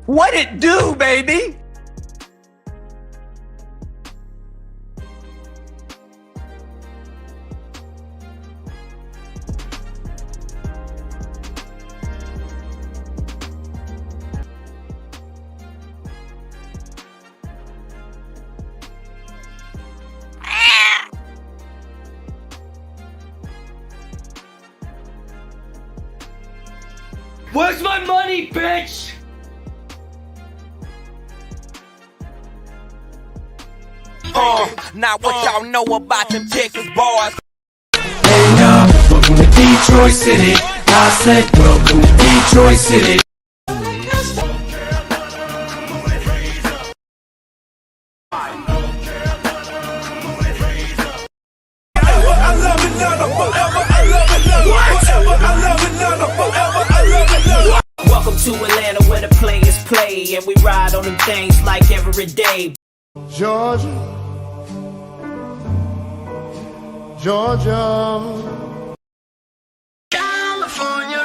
What it do, baby? Where's my money, bitch? Now what y'all know about them Texas boys? Hey y'all, welcome to Detroit City. I said welcome to Detroit City. Welcome to Atlanta where the players play and we ride on them things like every day. Georgia, Georgia, California.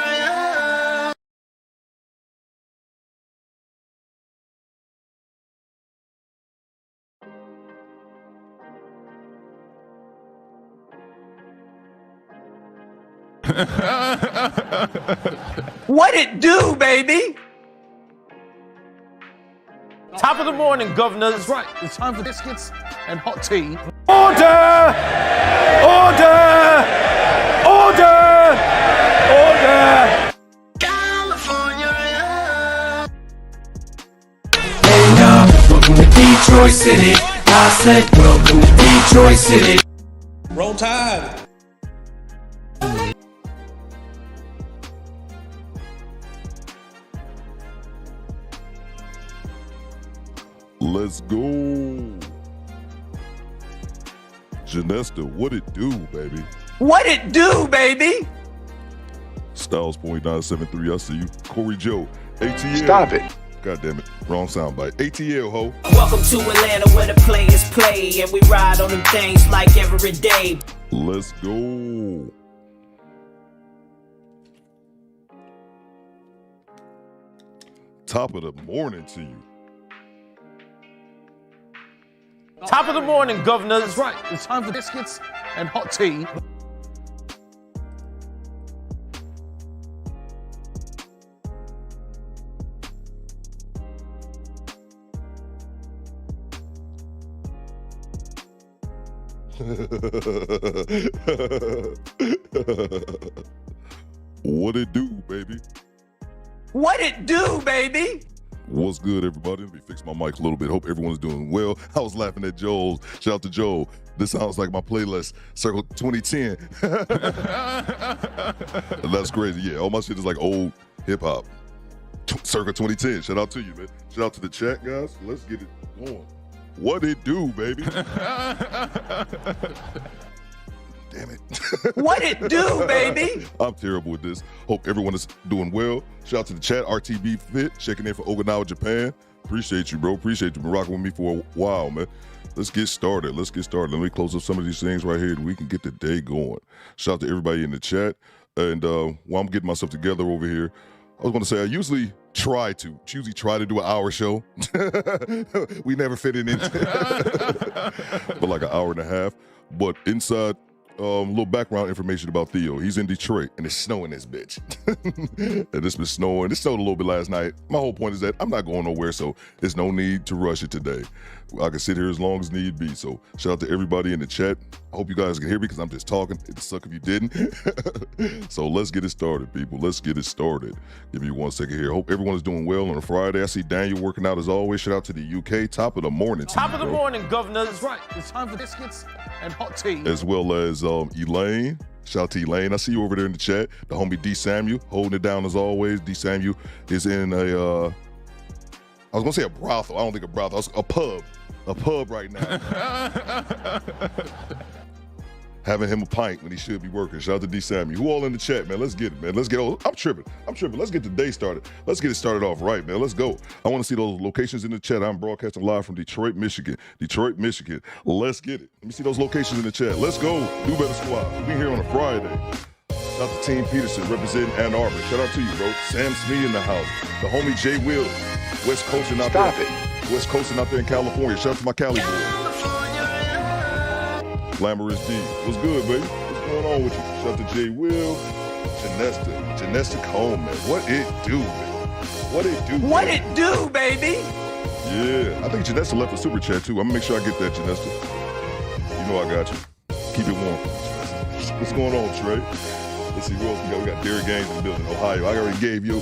What it do, baby? Top of the morning, governors. That's right. It's time for biscuits and hot tea. Order! Order! Order! Order! California. Hey y'all, welcome to Detroit City. I said welcome to Detroit City. Roll Tide. Let's go. Janesta, what it do, baby? What it do, baby? Styles .973, I see you. Corey Joe, ATL. Stop it. God damn it, wrong soundbite. ATL, ho. Welcome to Atlanta where the players play and we ride on them things like every day. Let's go. Top of the morning to you. Top of the morning, governors. That's right. It's time for biscuits and hot tea. What it do, baby? What it do, baby? What's good, everybody? Let me fix my mic a little bit. Hope everyone's doing well. I was laughing at Joel. Shout out to Joel. This sounds like my playlist, Circle 2010. That's crazy. Yeah, all my shit is like old hip hop. Circa 2010. Shout out to you, man. Shout out to the chat, guys. Let's get it going. What it do, baby? Damn it. What it do, baby? I'm terrible with this. Hope everyone is doing well. Shout out to the chat, RTB Fit, checking in for Okinawa, Japan. Appreciate you, bro. Appreciate you. Been rocking with me for a while, man. Let's get started. Let's get started. Let me close up some of these things right here and we can get the day going. Shout out to everybody in the chat. And while I'm getting myself together over here, I was going to say I usually try to do an hour show. We never fit it in. But like an hour and a half. But inside, a little background information about Theo. He's in Detroit, and it's snowing this bitch. And it's been snowing. It snowed a little bit last night. My whole point is that I'm not going nowhere, so there's no need to rush it today. I can sit here as long as need be. So shout out to everybody in the chat. I hope you guys can hear me because I'm just talking. It'd suck if you didn't. So let's get it started, people. Let's get it started. Give me 1 second here. Hope everyone is doing well on a Friday. I see Daniel working out as always. Shout out to the UK. Top of the morning. Top of the morning, governors. That's right. It's time for biscuits and hot tea. As well as Elaine. Shout out to Elaine. I see you over there in the chat. The homie D. Samuel holding it down as always. D. Samuel is in a, I was going to say a brothel. I don't think a brothel. A pub. A pub right now. Having him a pint when he should be working. Shout out to D. Samuel. Who all in the chat, man? Let's get it, man. Let's get it. I'm tripping. Let's get the day started. Let's get it started off right, man. Let's go. I want to see those locations in the chat. I'm broadcasting live from Detroit, Michigan. Detroit, Michigan. Let's get it. Let me see those locations in the chat. Let's go. DoBetterSquad. We here on a Friday. Shout out to Team Peterson representing Ann Arbor. Shout out to you, bro. Sam Smee in the house. The homie Jay Will. West Coasting out there. West Coasting out there in California. Shout out to my Cali boy. Glamorous D. What's good, baby? What's going on with you? Shout out to Jay Will. Janesta Coleman. What it do, man? What it do? What it do, baby? Yeah, I think Janesta left a super chat too. I'm gonna make sure I get that, Janesta. You know I got you. Keep it warm. What's going on, Trey? Let's see who else we got. We got Derek Gaines in the building, Ohio. I already gave you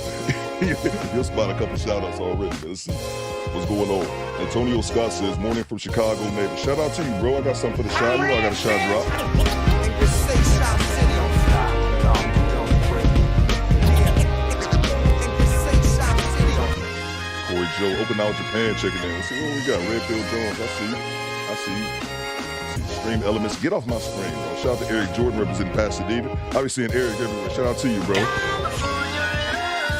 your spot a couple shout outs already. Let's see what's going on. Antonio Scott says, morning from Chicago, neighbor. Shout out to you, bro. I got something for the shot. You know I got a shot drop. Corey Joe, Okinawa, Japan, checking in. Let's see what we got. Red Pill Jones, I see you. Stream Elements, get off my screen, bro. Shout out to Eric Jordan representing Pasadena. I be seeing Eric everywhere. Shout out to you, bro.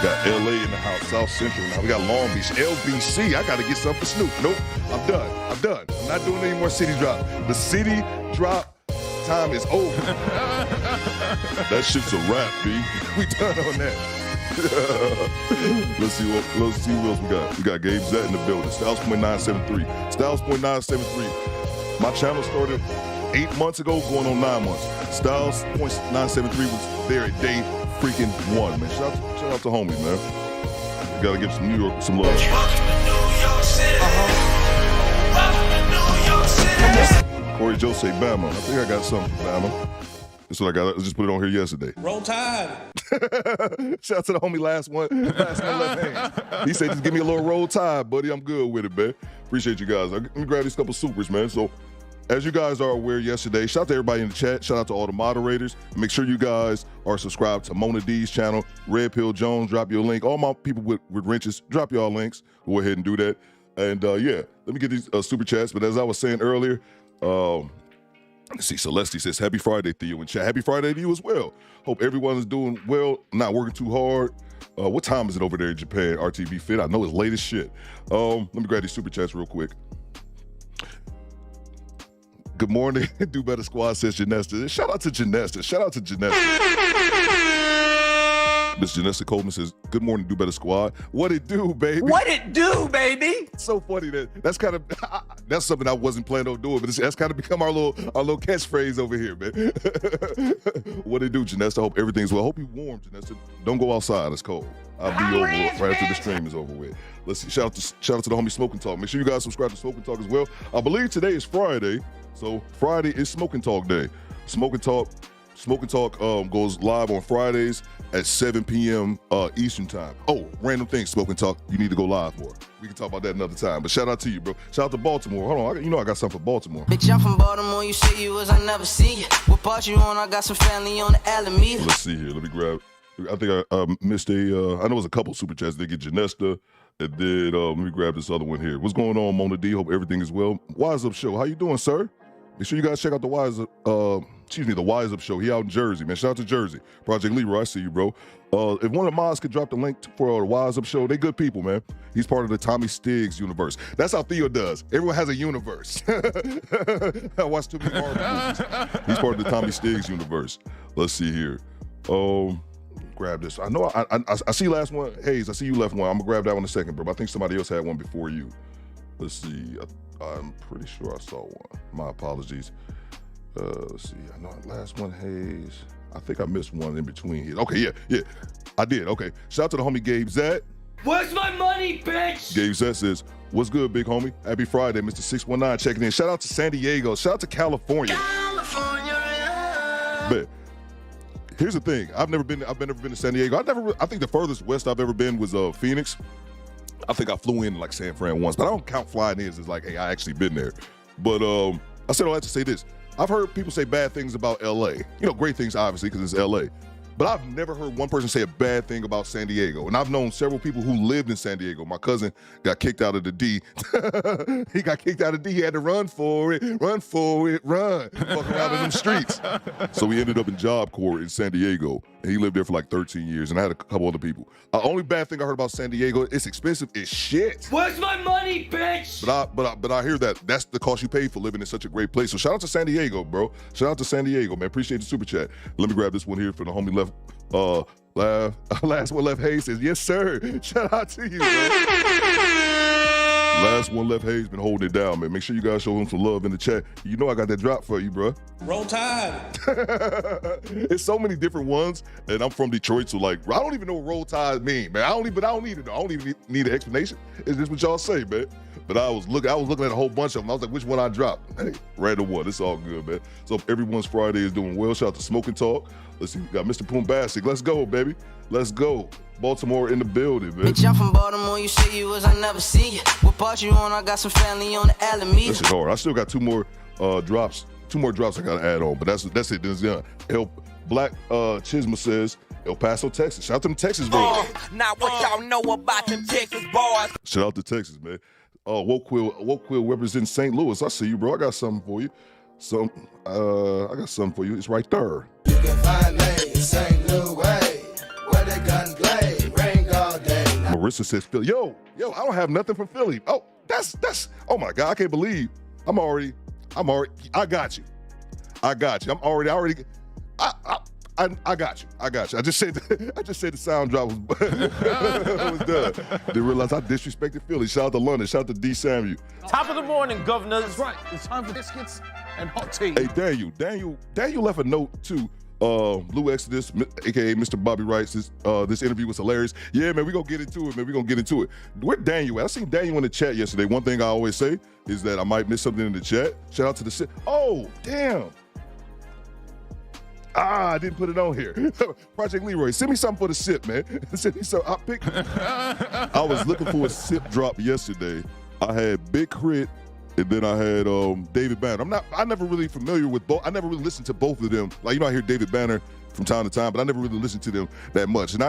Got LA in the house, South Central. Now we got Long Beach, LBC. I gotta get something for Snoop. Nope, I'm done. I'm not doing any more city drop. The city drop time is over. That shit's a wrap, B. We done on that. Let's see what else we got. We got Gabe Zett in the building. Styles.973. Styles.973. My channel started 8 months ago, going on 9 months. Styles.973 was there at day freaking 1, man. Shout out to homie, man. We gotta give some New York some love. Corey Joe say Bama. I think I got something for Bama. That's what I got. I just put it on here yesterday. Roll Tide. Shout out to the homie last one left hand. He said, just give me a little Roll Tide, buddy. I'm good with it, man. Appreciate you guys. Let me grab these couple supers, man. So, as you guys are aware yesterday, shout out to everybody in the chat. Shout out to all the moderators. Make sure you guys are subscribed to Mona D's channel. Red Pill Jones, drop your link. All my people with wrenches, drop y'all links. Go ahead and do that. And yeah, let me get these super chats. But as I was saying earlier, let's see, Celeste says, happy Friday, Theo in chat. Happy Friday to you as well. Hope everyone is doing well, not working too hard. What time is it over there in Japan, RTV Fit? I know it's late as shit. Let me grab these super chats real quick. Good morning, DoBetterSquad says Janesta. Shout out to Janesta. Miss Janessa Coleman says, good morning, DoBetterSquad. What it do, baby? What it do, baby? It's so funny that's kind of, that's something I wasn't planning on doing, but that's kind of become our little catchphrase over here, man. What it do, Janessa? I hope everything's well. I hope you're warm, Janessa. Don't go outside, it's cold. I'll be over right after the stream is over with. Let's see, shout out to the homie Smoking Talk. Make sure you guys subscribe to Smoking Talk as well. I believe today is Friday, so Friday is Smoking Talk Day. Smoking Talk goes live on Fridays at 7 p.m. Eastern time. Oh, random thing, Smoking Talk, you need to go live for. We can talk about that another time. But shout out to you, bro. Shout out to Baltimore. Hold on, I got something for Baltimore. Bitch, I'm from Baltimore. You say you was, I never see you. What part you on? I got some family on the Alameda. Let's see here. Let me grab. I think I missed I know it was a couple super chats. They get Janesta, and then let me grab this other one here. What's going on, Mona D? Hope everything is well. Wise Up Show, how you doing, sir? Make sure you guys check out the Wise Up Show. He out in Jersey, man. Shout out to Jersey. Project Leroy, I see you, bro. If one of the mods could drop the link for the Wise Up Show, they good people, man. He's part of the Tommy Stiggs universe. That's how Theo does. Everyone has a universe. I watched too many Marvel movies. He's part of the Tommy Stiggs universe. Let's see here. Grab this. I know I see last one. Hayes, I see you left one. I'm gonna grab that one in a second, bro. But I think somebody else had one before you. Let's see. I'm pretty sure I saw one. My apologies. Let's see. I know last one, Hayes. I think I missed one in between here. Okay, yeah. I did. Okay. Shout out to the homie Gabe Zett. Where's my money, bitch? Gabe Zett says, what's good, big homie? Happy Friday, Mr. 619 checking in. Shout out to San Diego. Shout out to California. But here's the thing. I've never been to San Diego. I think the furthest west I've ever been was Phoenix. I think I flew in like San Fran once, but I don't count flying in as like, hey, I actually been there. But I said all that to say this. I've heard people say bad things about LA. You know, great things obviously because it's LA. But I've never heard one person say a bad thing about San Diego. And I've known several people who lived in San Diego. My cousin got kicked out of the D. He got kicked out of the D. He had to run for it. Fuck around in them streets. So he ended up in Job Corps in San Diego. And he lived there for like 13 years. And I had a couple other people. The only bad thing I heard about San Diego, it's expensive as shit. Where's my money, bitch? But I hear that's the cost you pay for living in such a great place. So shout out to San Diego, bro. Shout out to San Diego, man. Appreciate the super chat. Let me grab this one here for the homie left. Last one left. Hayes says, yes, sir. Shout out to you, bro. Last one left, Hayes been holding it down, man. Make sure you guys show him some love in the chat. You know I got that drop for you, bro. Roll Tide. It's so many different ones, and I'm from Detroit, so like I don't even know what Roll Tide mean, man. I don't need it. I don't even need an explanation. It's just what y'all say, man. But I was looking at a whole bunch of them. I was like, which one I dropped? Hey, random one. It's all good, man. So everyone's Friday is doing well. Shout out to Smoking Talk. Let's see, we got Mr. Poombastic. Let's go, baby. Let's go. Baltimore in the building, man. Bitch, I'm from Baltimore, you say you was, I never see you. What part you on? I got some family on the Alameda. That shit hard. I still got two more drops I gotta add on, but that's it. This is Black Chisma says, El Paso, Texas. Shout out to them Texas boys. Now what y'all know about them Texas boys? Shout out to Texas, man. Woke Quill representing St. Louis. I see you, bro. I got something for you. I got something for you. It's right there. You can find me in St. Louis, where the gun play, rain all day. Marissa says Philly. Yo, I don't have nothing from Philly. Oh, that's oh my God, I can't believe I got you. I got you. I got you. I just said the sound drop was, was done. Didn't realize I disrespected Philly. Shout out to London. Shout out to D. Samuel. Top of the morning, governor. That's right. It's time for biscuits and hot tea. Hey, Daniel left a note too. Blue Exodus, aka Mr. Bobby writes this interview was hilarious. Yeah, man, we gonna get into it, man. We gonna get into it. Where Daniel at? I seen Daniel in the chat yesterday. One thing I always say is that I might miss something in the chat. Shout out to the sip. Oh, damn. I didn't put it on here. Project Leroy, send me something for the sip, man. Send me some. I was looking for a sip drop yesterday. I had Big Crit, and then I had David Banner. I never really familiar with both. I never really listened to both of them. Like, you know, I hear David Banner from time to time, but I never really listened to them that much. And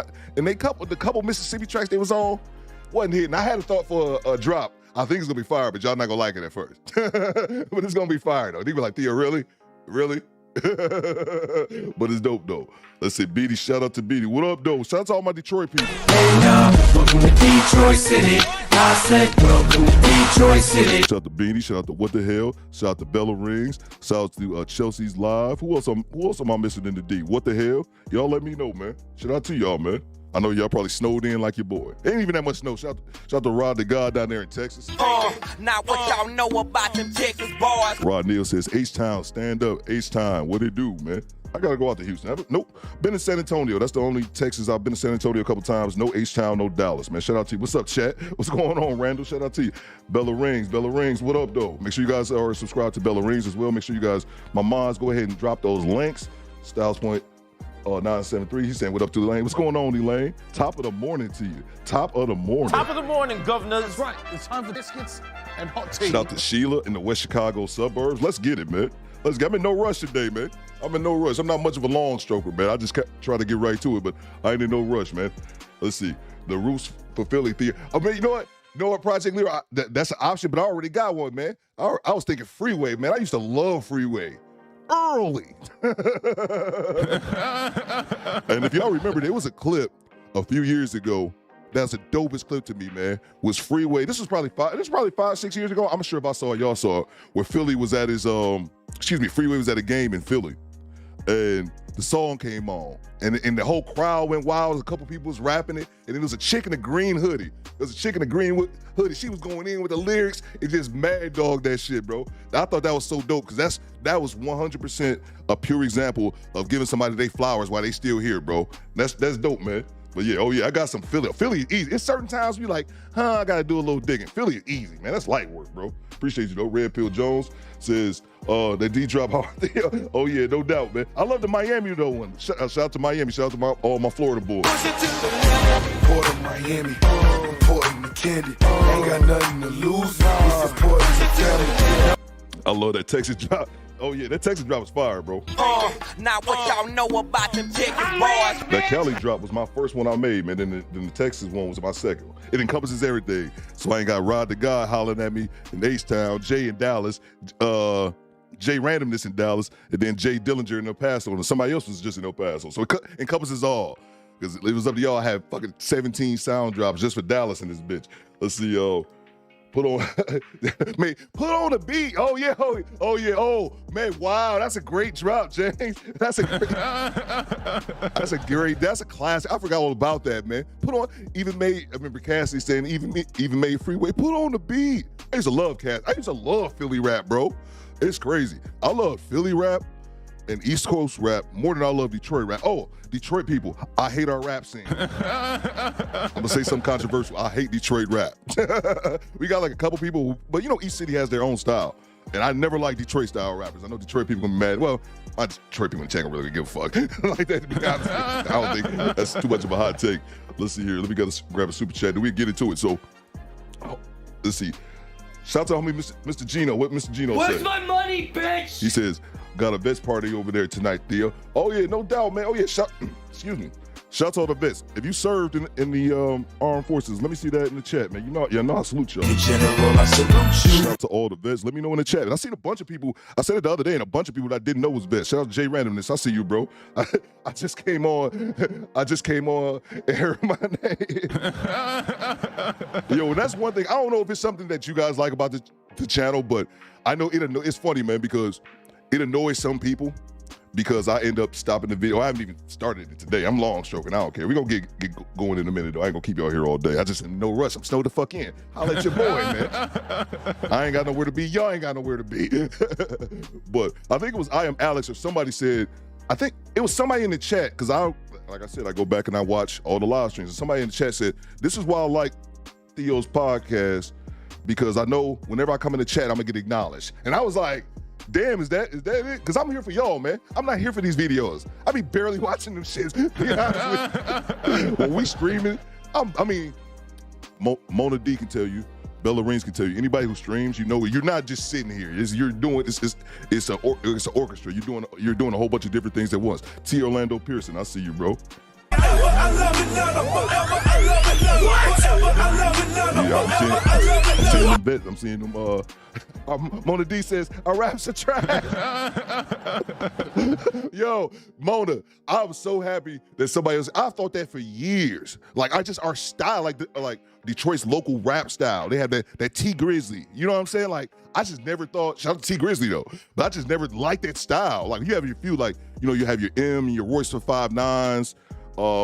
the couple Mississippi tracks they was on wasn't hitting. I had a thought for a drop. I think it's gonna be fire, but y'all not gonna like it at first. But it's gonna be fire though. They be like, Theo, really? But it's dope though. Let's see, Beatty. Shout out to Beatty. What up, though? Shout out to all my Detroit people. Hey, welcome to Detroit City. I said, welcome to Detroit City. Shout out to Beanie. Shout out to What the Hell. Shout out to Bella Rings. Shout out to Chelsea's Live. Who else am I missing in the D? What the hell? Y'all let me know, man. Shout out to y'all, man. I know y'all probably snowed in like your boy. Ain't even that much snow. Shout out to Rod the God down there in Texas. Now what y'all know about them Texas boys? Rod Neal says, H-Town, stand up. H-Town, what it do, man? I gotta go out to Houston. Nope. Been in San Antonio. That's the only Texas. I've been to San Antonio a couple times. No H-Town, no Dallas, man. Shout out to you. What's up, chat? What's going on, Randall? Shout out to you. Bella Rings, what up, though? Make sure you guys are subscribed to Bella Rings as well. Make sure you guys, my moms, go ahead and drop those links. Styles Point 973. He's saying, what up to Elaine? What's going on, Elaine? Top of the morning to you. Top of the morning. Top of the morning, governor. That's right. It's time for biscuits and hot tea. Shout out to Sheila in the West Chicago suburbs. Let's get it, man. Let's get. I'm in no rush today, man. I'm in no rush. I'm not much of a long stroker, man. I just try to get right to it, but I ain't in no rush, man. Let's see. The Roots for Philly theater. I mean, you know what, Project Leroy? That's an option, but I already got one, man. I was thinking Freeway, man. I used to love Freeway. Early. And if y'all remember, there was a clip a few years ago that's the dopest clip to me, man, was Freeway. This was probably 5-6 years ago. I'm not sure if I saw it, y'all saw it, where Philly was at his, Freeway was at a game in Philly. And the song came on, and the whole crowd went wild. A couple people was rapping it, and it was a chick in a green hoodie. She was going in with the lyrics. It just mad dog that shit, bro. I thought that was so dope, because that was 100% a pure example of giving somebody their flowers while they still here, bro. That's dope, man. But yeah, I got some Philly. Philly is easy. It's certain times you like, I gotta do a little digging. Philly is easy, man. That's light work, bro. Appreciate you, though. Red Pill Jones says, that D-drop hard. Oh yeah, no doubt, man. I love the Miami, though, one. Shout out to Miami. Shout out to all my Florida boys. Port of Miami, important to Candy. Ain't got nothing to lose. It's important to tell. I love that Texas drop. Oh yeah, that Texas drop was fire, bro. Now what y'all know about them Texas boys? That Cali drop was my first one I made, man. Then the Texas one was my second one. It encompasses everything. So I ain't got Rod the God hollering at me in H-Town, Jay in Dallas, Jay Randomness in Dallas, and then Jay Dillinger in El Paso, and somebody else was just in El Paso. So it encompasses all. Because it was up to y'all. I had fucking 17 sound drops just for Dallas in this bitch. Let's see, Put on, man, put on the beat. Oh yeah, oh man, wow, that's a great drop, James. That's a classic. I forgot all about that, man. Put on, I remember Cassidy saying, even made Freeway. Put on the beat. I used to love Cass. I used to love Philly rap, bro. It's crazy. I love Philly rap and East Coast rap more than I love Detroit rap. Oh, Detroit people, I hate our rap scene. I'm gonna say something controversial. I hate Detroit rap. We got like a couple people, but each city has their own style. And I never liked Detroit style rappers. I know Detroit people gonna be mad. Well, my Detroit people in chat don't really give a fuck. Like that, to be honest. I don't think that's too much of a hot take. Let's see here. Let me grab a super chat. Do we get into it? So, let's see. Shout out to homie Mr. Gino. What Mr. Gino said? Where's my money, bitch? He says, got a vets party over there tonight, Theo. Oh yeah, no doubt, man. Oh yeah, excuse me. Shout out to all the vets. If you served in the armed forces, let me see that in the chat, man. You know I salute y'all. In general, I salute you. Shout out to all the vets. Let me know in the chat. And I seen a bunch of people, I said it the other day, and a bunch of people that I didn't know was vets. Shout out to Jay Randomness. I see you, bro. I just came on and heard my name. Yo, and that's one thing. I don't know if it's something that you guys like about the channel, but I know it's funny, man, because it annoys some people because I end up stopping the video. I haven't even started it today. I'm long stroking. I don't care. We're going to get going in a minute, though. I ain't going to keep y'all here all day. I just in no rush. I'm snowed the fuck in. Holla at your boy, man. I ain't got nowhere to be. Y'all ain't got nowhere to be. But I think it was I Am Alex or somebody said, I think it was somebody in the chat, because like I said, I go back and I watch all the live streams. And somebody in the chat said, this is why I like Theo's podcast, because I know whenever I come in the chat, I'm going to get acknowledged. And I was like, damn, is that it? Because I'm here for y'all, man. I'm not here for these videos. I be barely watching them shits. Be honest with you. When we streaming, Mona D can tell you, Bella Rings can tell you, anybody who streams, you're not just sitting here. It's an orchestra. You're doing a whole bunch of different things at once. T. Orlando Pearson, I see you, bro. I'm seeing them. Mona D says, our raps are trash. Yo, Mona, I was so happy that somebody else, I thought that for years. Like, our style, like Detroit's local rap style. They have that T Grizzly. You know what I'm saying? Like, I just never thought, shout out to T Grizzly though, but I just never liked that style. Like, you have your few, like, you have your M, your Royce for 5'9s.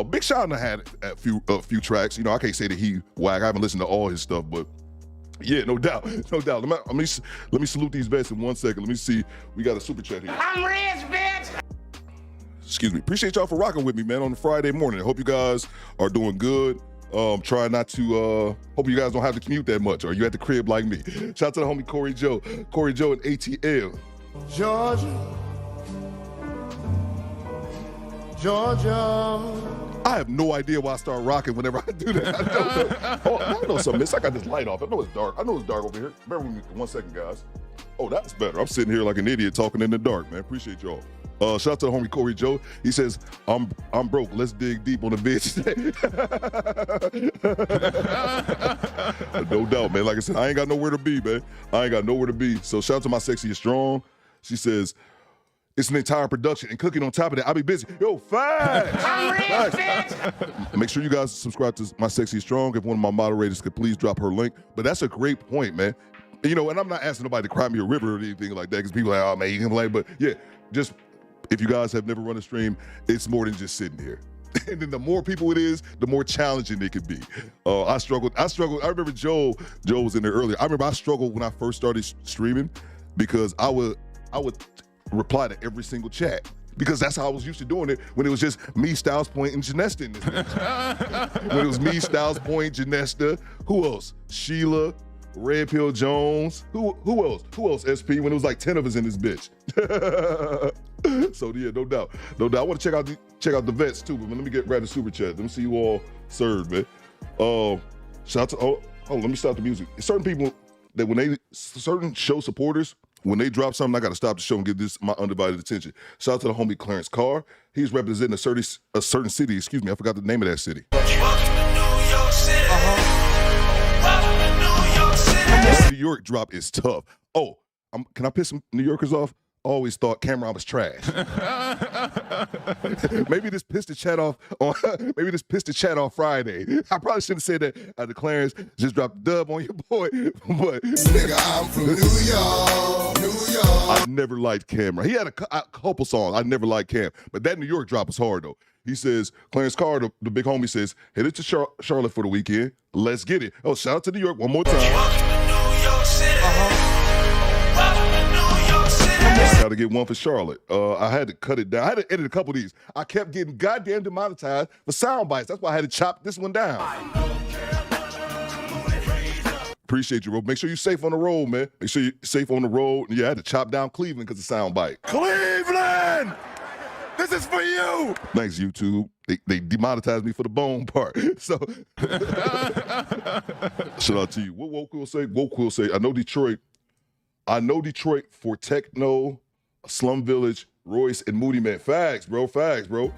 Big Sean had a few tracks. I can't say that he whack. I haven't listened to all his stuff, but yeah, no doubt. Let me salute these vets in 1 second. Let me see. We got a super chat here. I'm rich, bitch. Excuse me. Appreciate y'all for rocking with me, man, on a Friday morning. I hope you guys are doing good. Try not to, hope you guys don't have to commute that much, or you at the crib like me. Shout out to the homie Corey Joe and ATL. Georgia. I have no idea why I start rocking whenever I do that. I know something. I got this light off. I know it's dark. Over here. Bear with me 1 second, guys. Oh, that's better. I'm sitting here like an idiot talking in the dark, man. Appreciate y'all. Shout out to the homie Corey Joe. He says, I'm broke. Let's dig deep on the bitch. No doubt, man. Like I said, I ain't got nowhere to be, man. So shout out to my sexy is strong. She says, it's an entire production and cooking on top of that. I'll be busy. Yo, facts. I'm rich, bitch. Make sure you guys subscribe to My Sexy Strong. If one of my moderators could please drop her link. But that's a great point, man. And I'm not asking nobody to cry me a river or anything like that, because people are like, oh man, you can play. But yeah, just if you guys have never run a stream, it's more than just sitting here. And then the more people it is, the more challenging it could be. I struggled. I remember Joe was in there earlier. I remember I struggled when I first started streaming, because I would reply to every single chat, because that's how I was used to doing it when it was just me, Styles Point, and Janesta in this bitch. When it was me, Styles Point, Janesta, who else? Sheila, Red Pill Jones, who else? SP, when it was like 10 of us in this bitch. So yeah, no doubt. I want to check out the vets too, but let me grab the super chat. Let me see you all served, man. Shout out to, let me stop the music. Certain people that certain show supporters, when they drop something, I got to stop the show and give this my undivided attention. Shout out to the homie Clarence Carr. He's representing a certain city. Excuse me, I forgot the name of that city. This New York drop is tough. Oh, can I piss some New Yorkers off? always thought Cameron was trash. Maybe this pissed the chat off on. Maybe this pissed the chat off Friday. I probably shouldn't have said that. The Clarence just dropped the dub on your boy, but Nigga, I'm from New York, New York. I never liked Cameron. He had a couple songs I never liked Cam, but that New York drop was hard though. He says, Clarence Carr, the big homie says, headed to Charlotte for the weekend. Let's get it. Oh, shout out to New York one more time. I got to get one for Charlotte. I had to cut it down. I had to edit a couple of these. I kept getting goddamn demonetized for sound bites. That's why I had to chop this one down. Appreciate you, bro. Make sure you're safe on the road, man. Make sure you're safe on the road. Yeah, I had to chop down Cleveland because of sound bite. Cleveland! This is for you! Thanks, YouTube. They demonetized me for the bone part. So, shout out to you. What Woke will say? Woke will say, I know Detroit for Techno, Slum Village, Royce, and Moody Man. Facts, bro. Facts, bro.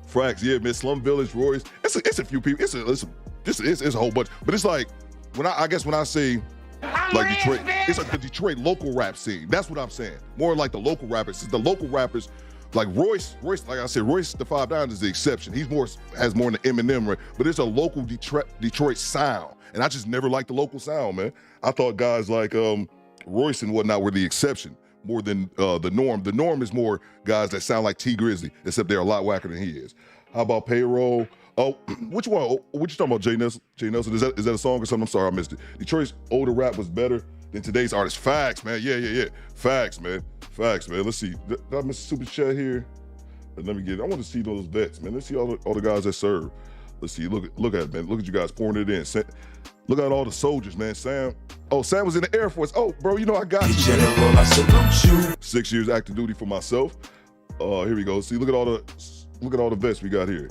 Facts, yeah, man. Slum Village, Royce. It's a few people. It's a whole bunch. But it's like, when I say, like Detroit, it's like the Detroit local rap scene. That's what I'm saying. More like the local rappers. The local rappers, like Royce, like I said, Royce the 5 Down is the exception. Has more than Eminem, right? But it's a local Detroit sound. And I just never liked the local sound, man. I thought guys like Royce and whatnot were the exception more than the norm. The norm is more guys that sound like T Grizzly, except they're a lot whacker than he is. How about Payroll? Oh, which one? Oh, what you talking about, Jay Nelson? Jay Nelson, is that a song or something? I'm sorry, I missed it. Detroit's older rap was better than today's artist. Facts, man. Yeah. Facts, man. Let's see. Did I miss a super chat here? Let me get it. I want to see those vets, man. Let's see all the guys that serve. Let's see. Look at it, man. Look at you guys pouring it in. Look at all the soldiers, man. Sam was in the Air Force. Oh, bro, you know I got you. General, I salute you. 6 years active duty for myself. Here we go. See, look at all the vets we got here.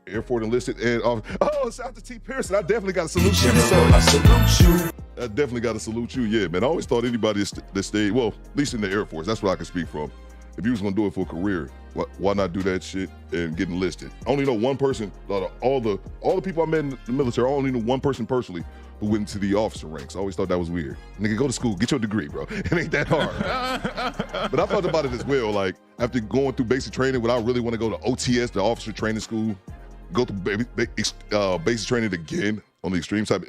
Air Force enlisted and shout out to T. Pearson. I definitely got to salute you. General, I salute you. I definitely got to salute you. Yeah, man. I always thought anybody that stayed, well, at least in the Air Force. That's what I can speak from. If you was gonna do it for a career, why not do that shit and get enlisted? I only know one person. All the people I met in the military, I only knew one person personally who went into the officer ranks. I always thought that was weird. Nigga, go to school, get your degree, bro. It ain't that hard. But I thought about it as well. Like after going through basic training, would I really want to go to OTS, the officer training school, go through basic training again on the extreme side,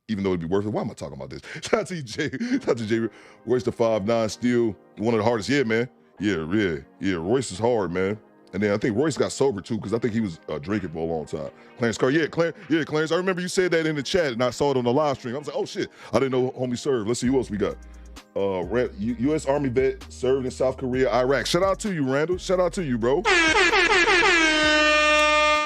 even though it'd be worth it? Why am I talking about this? Shout out to Jay. Shout out to Jay. Royce the 5'9", still one of the hardest. Yeah, man. Yeah. Royce is hard, man. And then I think Royce got sober too, because I think he was drinking for a long time. Clarence Carr, Clarence. I remember you said that in the chat, and I saw it on the live stream. I was like, oh shit, I didn't know homie served. Let's see who else we got. U.S. Army vet, served in South Korea, Iraq. Shout out to you, Randall. Shout out to you, bro.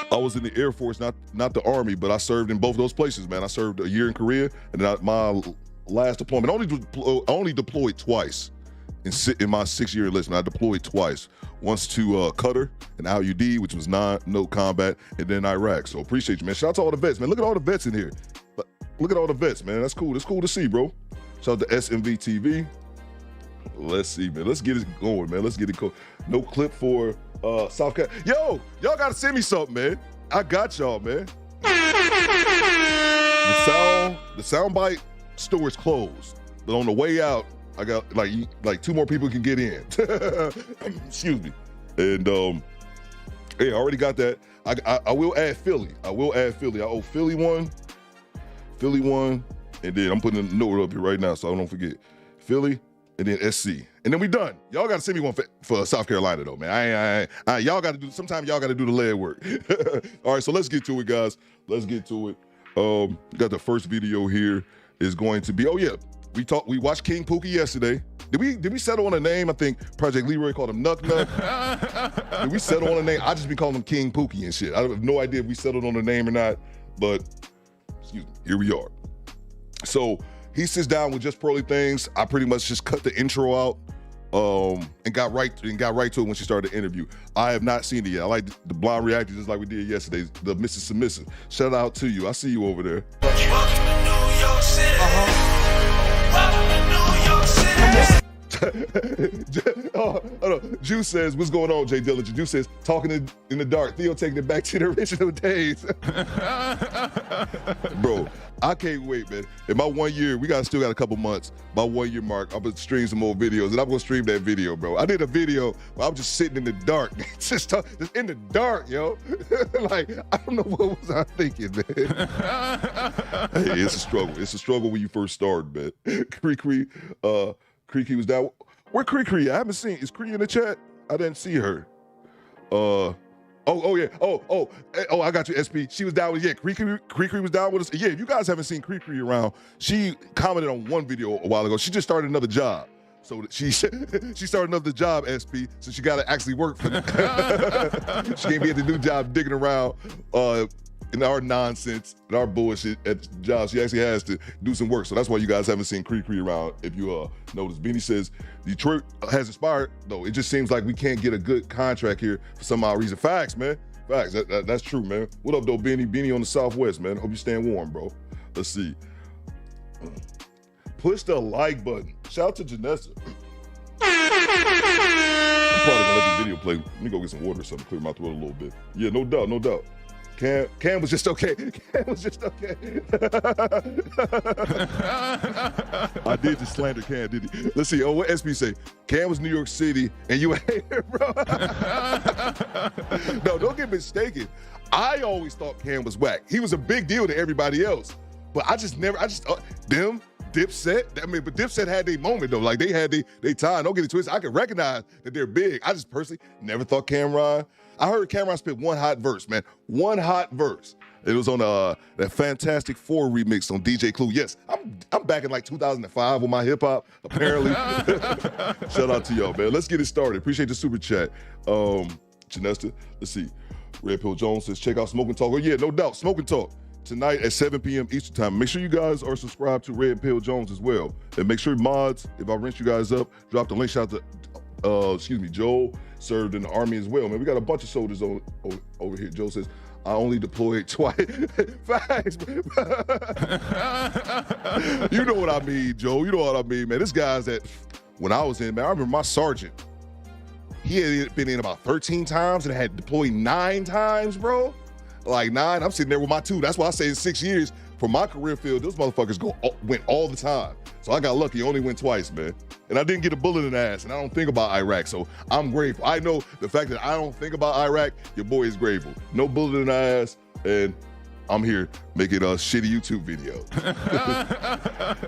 I was in the Air Force, not the Army, but I served in both those places, man. I served a year in Korea, and then my last deployment, I only deployed twice. In my 6-year enlistment, I deployed twice. Once to Qatar and IUD, which was no combat, and then Iraq. So appreciate you, man. Shout out to all the vets, man. Look at all the vets in here. Look at all the vets, man. That's cool. That's cool to see, bro. Shout out to SMV TV. Let's see, man. Let's get it going, man. Let's get it going. No clip for South Carolina. Yo, y'all gotta send me something, man. I got y'all, man. The soundbite store is closed, but on the way out, I got like 2 more people can get in. Excuse me. And hey, I already got that. I will add Philly. I owe Philly one, and then I'm putting a note up here right now so I don't forget. Philly, and then SC. And then we done. Y'all gotta send me one for South Carolina though, man. Y'all gotta do, sometimes y'all gotta do the lead work. All right, so let's get to it, guys. Let's get to it. Got the first video here is going to be, we watched King Pookie yesterday. Did we settle on a name? I think Project Leroy called him Nuck Nuck. Did we settle on a name? I just been calling him King Pookie and shit. I have no idea if we settled on a name or not, but excuse me, here we are. So he sits down with Just Pearly Things. I pretty much just cut the intro out and got right to it when she started the interview. I have not seen it yet. I like the blind reactions just like we did yesterday. The Mrs. Submissive. Shout out to you. I see you over there. Oh, no. Juice says, what's going on, Jay Dillinger? Juice says, talking in the dark. Theo taking it back to the original days. Bro, I can't wait, man. In my 1 year, we still got a couple months. My 1 year mark, I'm gonna stream some more videos, and I'm gonna stream that video, bro. I did a video where I'm just sitting in the dark, just in the dark, yo. Like, I don't know what was I thinking, man. Hey, it's a struggle. It's a struggle when you first start, man. Cree was down. Where Cree? I haven't seen. Is Cree in the chat? I didn't see her. Oh yeah. Oh, I got you, SP. She was down with, Cree was down with us. Yeah, if you guys haven't seen Cree around, she commented on one video a while ago. She just started another job. So she started another job, SP, so she got to actually work for them. She can't be at the new job digging around in our nonsense, in our bullshit at the job. She actually has to do some work. So that's why you guys haven't seen Cree around, if you notice. Beanie says, Detroit has inspired, though. It just seems like we can't get a good contract here for some odd reason. Facts, man. Facts. That's true, man. What up, though, Beanie? Beanie on the Southwest, man. Hope you staying warm, bro. Let's see. Push the like button. Shout out to Janessa. I'm probably gonna let the video play. Let me go get some water or something, clear my throat a little bit. Yeah, no doubt, no doubt. Cam was just okay. Cam was just okay. I did just slander Cam, did he? Let's see. Oh, what SP say? Cam was New York City, and you a hater, bro. No, don't get mistaken. I always thought Cam was whack. He was a big deal to everybody else, but them. Dipset, but Dipset had their moment though. Like they had their time. Don't get it twisted. I can recognize that they're big. I just personally never thought Cameron. I heard Cameron spit one hot verse, man. One hot verse. It was on that Fantastic Four remix on DJ Clue. Yes, I'm back in like 2005 with my hip hop. Apparently, shout out to y'all, man. Let's get it started. Appreciate the super chat, Janesta. Let's see. Red Pill Jones says check out Smoking Talk. Oh yeah, no doubt, Smoking Talk. Tonight at 7 p.m. Eastern time. Make sure you guys are subscribed to Red Pill Jones as well. And make sure mods, if I rinse you guys up, drop the link. Shout out to, Joel served in the Army as well, man. We got a bunch of soldiers over here. Joe says, I only deployed twice. Facts. You know what I mean, Joe. You know what I mean, man. This guy's when I was in, man, I remember my sergeant. He had been in about 13 times and had deployed 9 times, bro. Like 9, I'm sitting there with my 2. That's why I say in 6 years, for my career field, those motherfuckers went all the time. So I got lucky, only went twice, man. And I didn't get a bullet in the ass, and I don't think about Iraq, so I'm grateful. I know the fact that I don't think about Iraq, your boy is grateful. No bullet in the ass, and I'm here making a shitty YouTube video.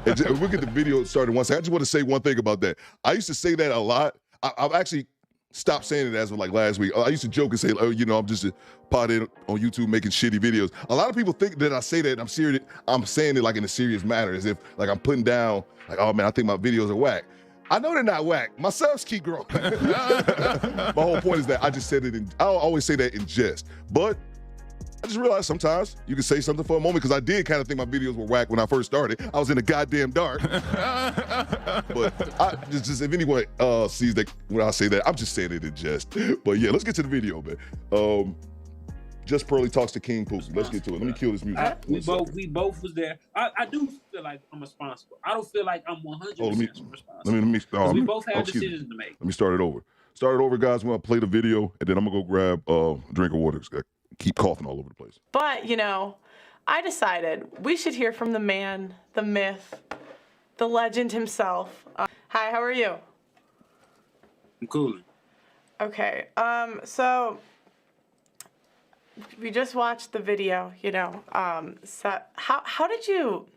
And we'll get the video started one second. I just want to say one thing about that. I used to say that a lot. I've actually stopped saying it as of like last week. I used to joke and say, oh, I'm just a pothead on YouTube making shitty videos. A lot of people think that I say that and I'm serious. I'm saying it like in a serious manner, as if like I'm putting down like, oh man, I think my videos are whack. I know they're not whack. My subs keep growing. My whole point is that I just said it I'll always say that in jest. But I just realized sometimes you can say something for a moment, because I did kind of think my videos were whack when I first started. I was in the goddamn dark. But I just if anyone sees that when I say that, I'm just saying it in jest. But yeah, let's get to the video, man. Just Pearly talks to King Pookie. Let's get to it. Let me kill this music. We both was there. I do feel like I'm responsible. I don't feel like I'm 100% responsible. We both have decisions to make. Let me start it over. Guys. We're gonna play the video, and then I'm gonna go grab a drink of water. Keep coughing all over the place. But, I decided we should hear from the man, the myth, the legend himself. Hi, how are you? I'm cool. Okay, so we just watched the video, so how did you,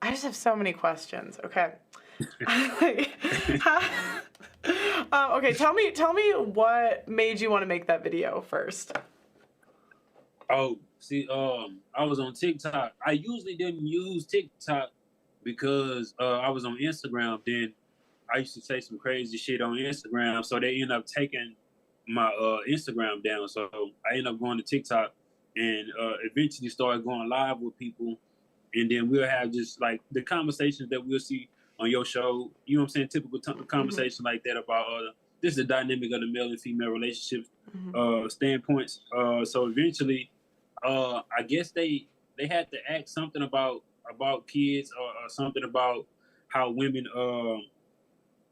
I just have so many questions, okay. Okay, tell me what made you want to make that video first. Oh, see, I was on TikTok. I usually didn't use TikTok because I was on Instagram. Then I used to say some crazy shit on Instagram, so they ended up taking my Instagram down. So I ended up going to TikTok and eventually started going live with people. And then we'll have just like the conversations that we'll see on your show. You know what I'm saying? Typical conversation like that about this is the dynamic of the male and female relationships standpoints. So eventually, I guess they had to ask something about kids or something about how women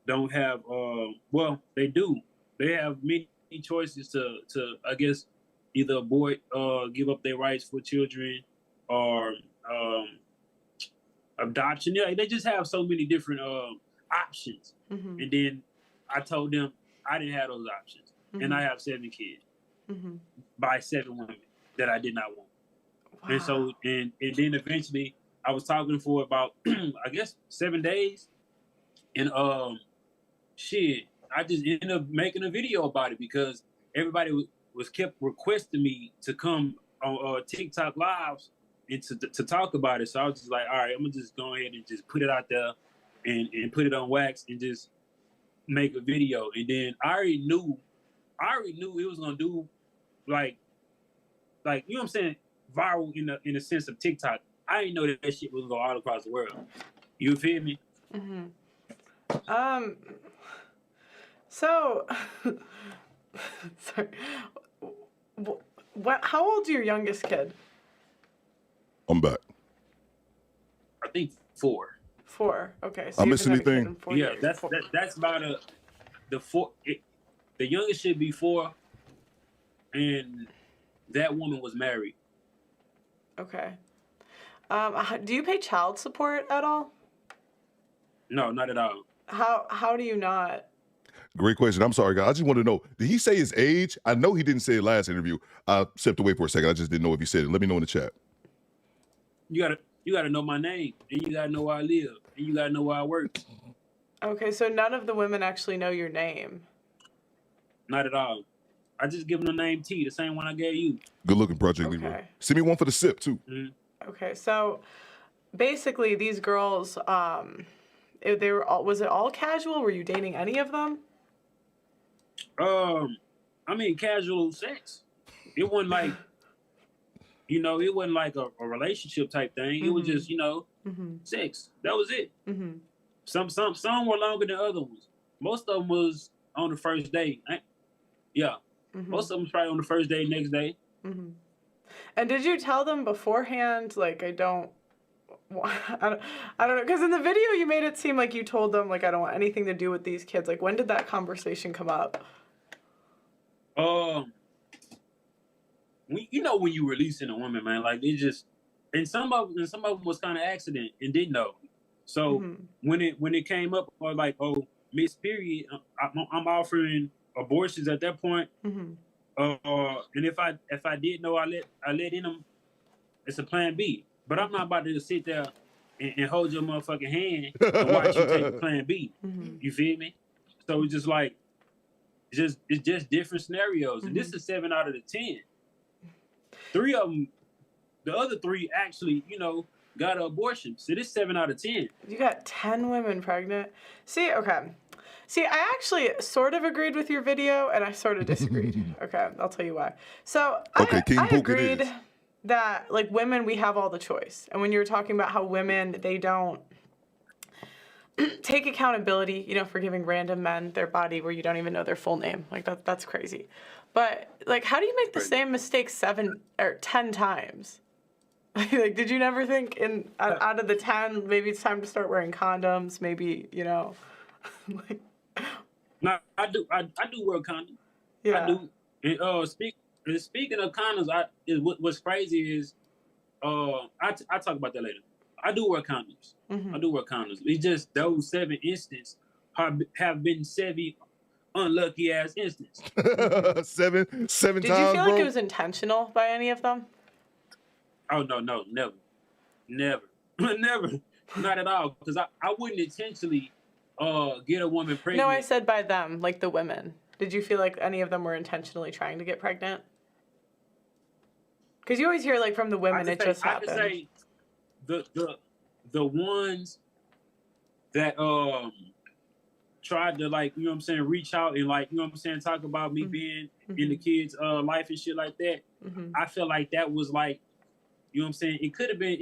don't have well, they do. They have many choices to I guess either abort, give up their rights for children, or adoption. Yeah, they just have so many different options. And then I told them I didn't have those options, and I have 7 kids by 7 women that I did not want. Wow. And so and then eventually I was talking for about I guess 7 days, and shit, I just ended up making a video about it because everybody was kept requesting me to come on TikTok lives and to talk about it. So I was just like, all right, I'm gonna just go ahead and just put it out there and put it on wax and just make a video. And then I already knew it was gonna do like you know what I'm saying, viral in the sense of TikTok. I didn't know that shit was gonna go all across the world. You feel me? So, sorry. How old's your youngest kid? I'm back. I think 4. 4. Okay. So I miss anything? Yeah, that's about the 4. The youngest should be 4, and that woman was married. Okay. Do you pay child support at all? No, not at all. How do you not? Great question. I'm sorry, guys. I just want to know, did he say his age? I know he didn't say it last interview. I stepped away for a second. I just didn't know if he said it. Let me know in the chat. You gotta know my name, and you gotta know where I live, and you gotta know where I work. Okay, so none of the women actually know your name. Not at all. I just give them the name T, the same one I gave you. Good looking, Project Leroy. Send me one for the sip too. Okay, so basically these girls, they were all, was it all casual? Were you dating any of them? I mean, casual sex. It wasn't like, you know, it wasn't like a relationship type thing. It was just, you know, sex. That was it. Some were longer than other ones. Most of them was on the first day. Yeah. Most of them was probably on the first day, next day. And did you tell them beforehand, like, I don't know, because in the video you made it seem like you told them, like, I don't want anything to do with these kids. Like, when did that conversation come up? You know, when you releasing a woman, man, like, it just, and some of them was kind of accident and didn't know. So when it came up, or like, oh, Miss Period, I'm offering abortions at that point. And if I did know, I let in them. It's a plan B. But I'm not about to sit there and hold your motherfucking hand and watch you take a plan B. You feel me? So it's just like, it's just different scenarios. And this is 7 out of the 10. 3 of them, the other 3 actually, you know, got an abortion. So this 7 out of 10. You got 10 women pregnant. See, okay. See, I actually sort of agreed with your video, and I sort of disagreed. Okay, I'll tell you why. So I agreed that, like, women, we have all the choice. And when you were talking about how women, they don't take accountability, you know, for giving random men their body where you don't even know their full name. Like, that's crazy. But, like, how do you make the same mistake 7 or 10 times? Like, did you never think out of the 10, maybe it's time to start wearing condoms? Maybe, you know, like. No, I do wear condoms. Yeah. I do. And speaking of condoms, what's crazy is, I talk about that later. I do wear condoms. I do wear condoms. It's just those 7 instances have been 7 unlucky ass instances. 7 times. Did you feel like it was intentional by any of them? Oh no, never, not at all. Because I wouldn't intentionally get a woman pregnant. No, I said by them, like the women. Did you feel like any of them were intentionally trying to get pregnant? Because you always hear, like, from the women, it just happened. I just say the ones that tried to, like, you know what I'm saying, reach out and, like, you know what I'm saying, talk about me being in the kids' life and shit like that. I feel like that was like, you know what I'm saying, it could have been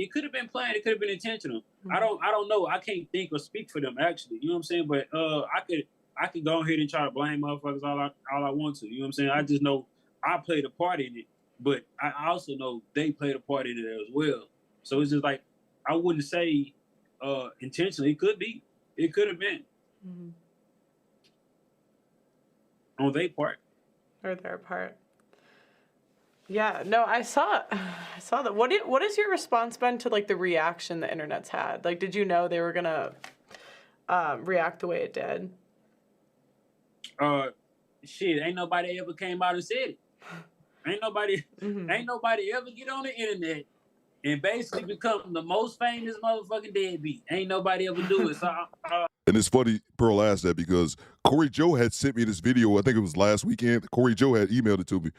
planned, it could have been intentional. I don't know. I can't think or speak for them, actually. You know what I'm saying? But I could go ahead and try to blame motherfuckers all I want to. You know what I'm saying? I just know I played a part in it, but I also know they played a part in it as well. So it's just like, I wouldn't say intentionally. It could be. It could have been. on their part. Or their part. Yeah, no, I saw that. What has your response been to like the reaction the internet's had? Like, did you know they were gonna react the way it did? Shit, ain't nobody ever came out and said it. Ain't nobody ever get on the internet and basically become the most famous motherfucking deadbeat. Ain't nobody ever do it. So, and it's funny Pearl asked that because Corey Joe had sent me this video. I think it was last weekend. Corey Joe had emailed it to me.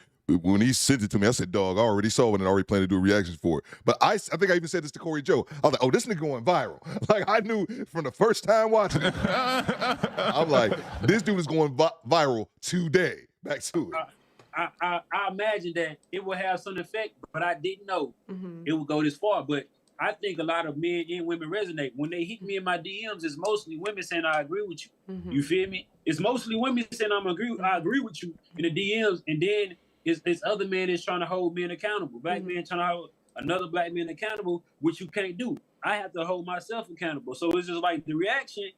When he sent it to me, I said, dog, I already saw it and I already planned to do a reaction for it. But I think I even said this to Corey Joe. I was like, oh, this nigga going viral. Like, I knew from the first time watching it. I'm like, this dude is going viral today. Back to it. I imagine that it will have some effect, but I didn't know it would go this far. But I think a lot of men and women resonate. When they hit me in my DMs, it's mostly women saying, I agree with you. You feel me? It's mostly women saying, I agree with you in the DMs. And then it's other men that's trying to hold men accountable. Black men trying to hold another black man accountable, which you can't do. I have to hold myself accountable. So it's just like the reaction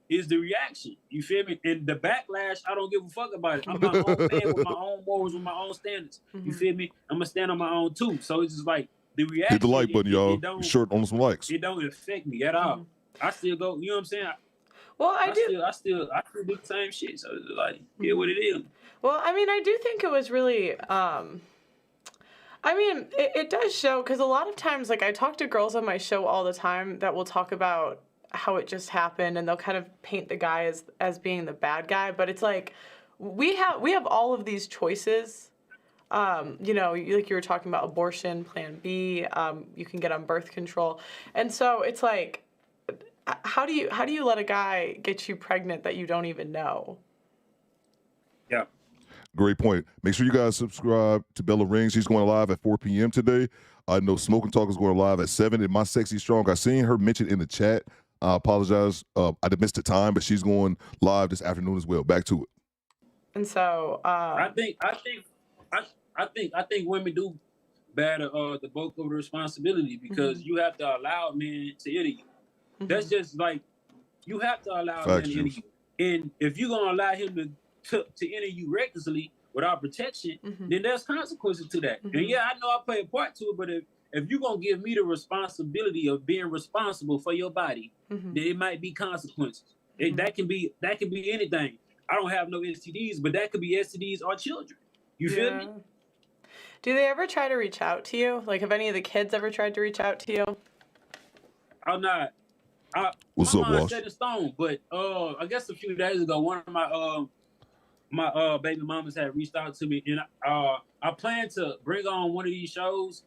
is the reaction. You feel me? And the backlash, I don't give a fuck about it. I'm my own man with my own morals, with my own standards. You feel me? I'm going to stand on my own too. So it's just like the reaction. Hit the like button, y'all. Be sure on some likes. It don't affect me at all. I still go, you know what I'm saying? Well, I still do the same shit. So it's like, yeah, what it is. Well, I mean, I do think it was really, I mean, it does show, because a lot of times, like, I talk to girls on my show all the time that will talk about how it just happened, and they'll kind of paint the guy as being the bad guy, but it's like, we have all of these choices. You know, like you were talking about abortion, Plan B, you can get on birth control. And so it's like, how do you let a guy get you pregnant that you don't even know? Yeah. Great point. Make sure you guys subscribe to Bella Rings. She's going live at 4 p.m. today. I know Smoking Talk is going live at 7. And My Sexy Strong, I seen her mentioned in the chat. I apologize. I missed the time, but she's going live this afternoon as well. Back to it. And so I think women do bear the bulk of the responsibility because you have to allow men to enter you. That's just like, you have to allow men to enter you. And if you're gonna allow him to enter you recklessly without protection, then there's consequences to that. And yeah, I know I play a part to it, but if you're gonna give me the responsibility of being responsible for your body, then it might be consequences. That can be anything. I don't have no STDs, but that could be STDs or children. You feel me? Do they ever try to reach out to you? Like, have any of the kids ever tried to reach out to you? I'm not. What's up, Wash? Set in stone, but I guess a few days ago, one of my baby mamas had reached out to me, and I plan to bring on one of these shows.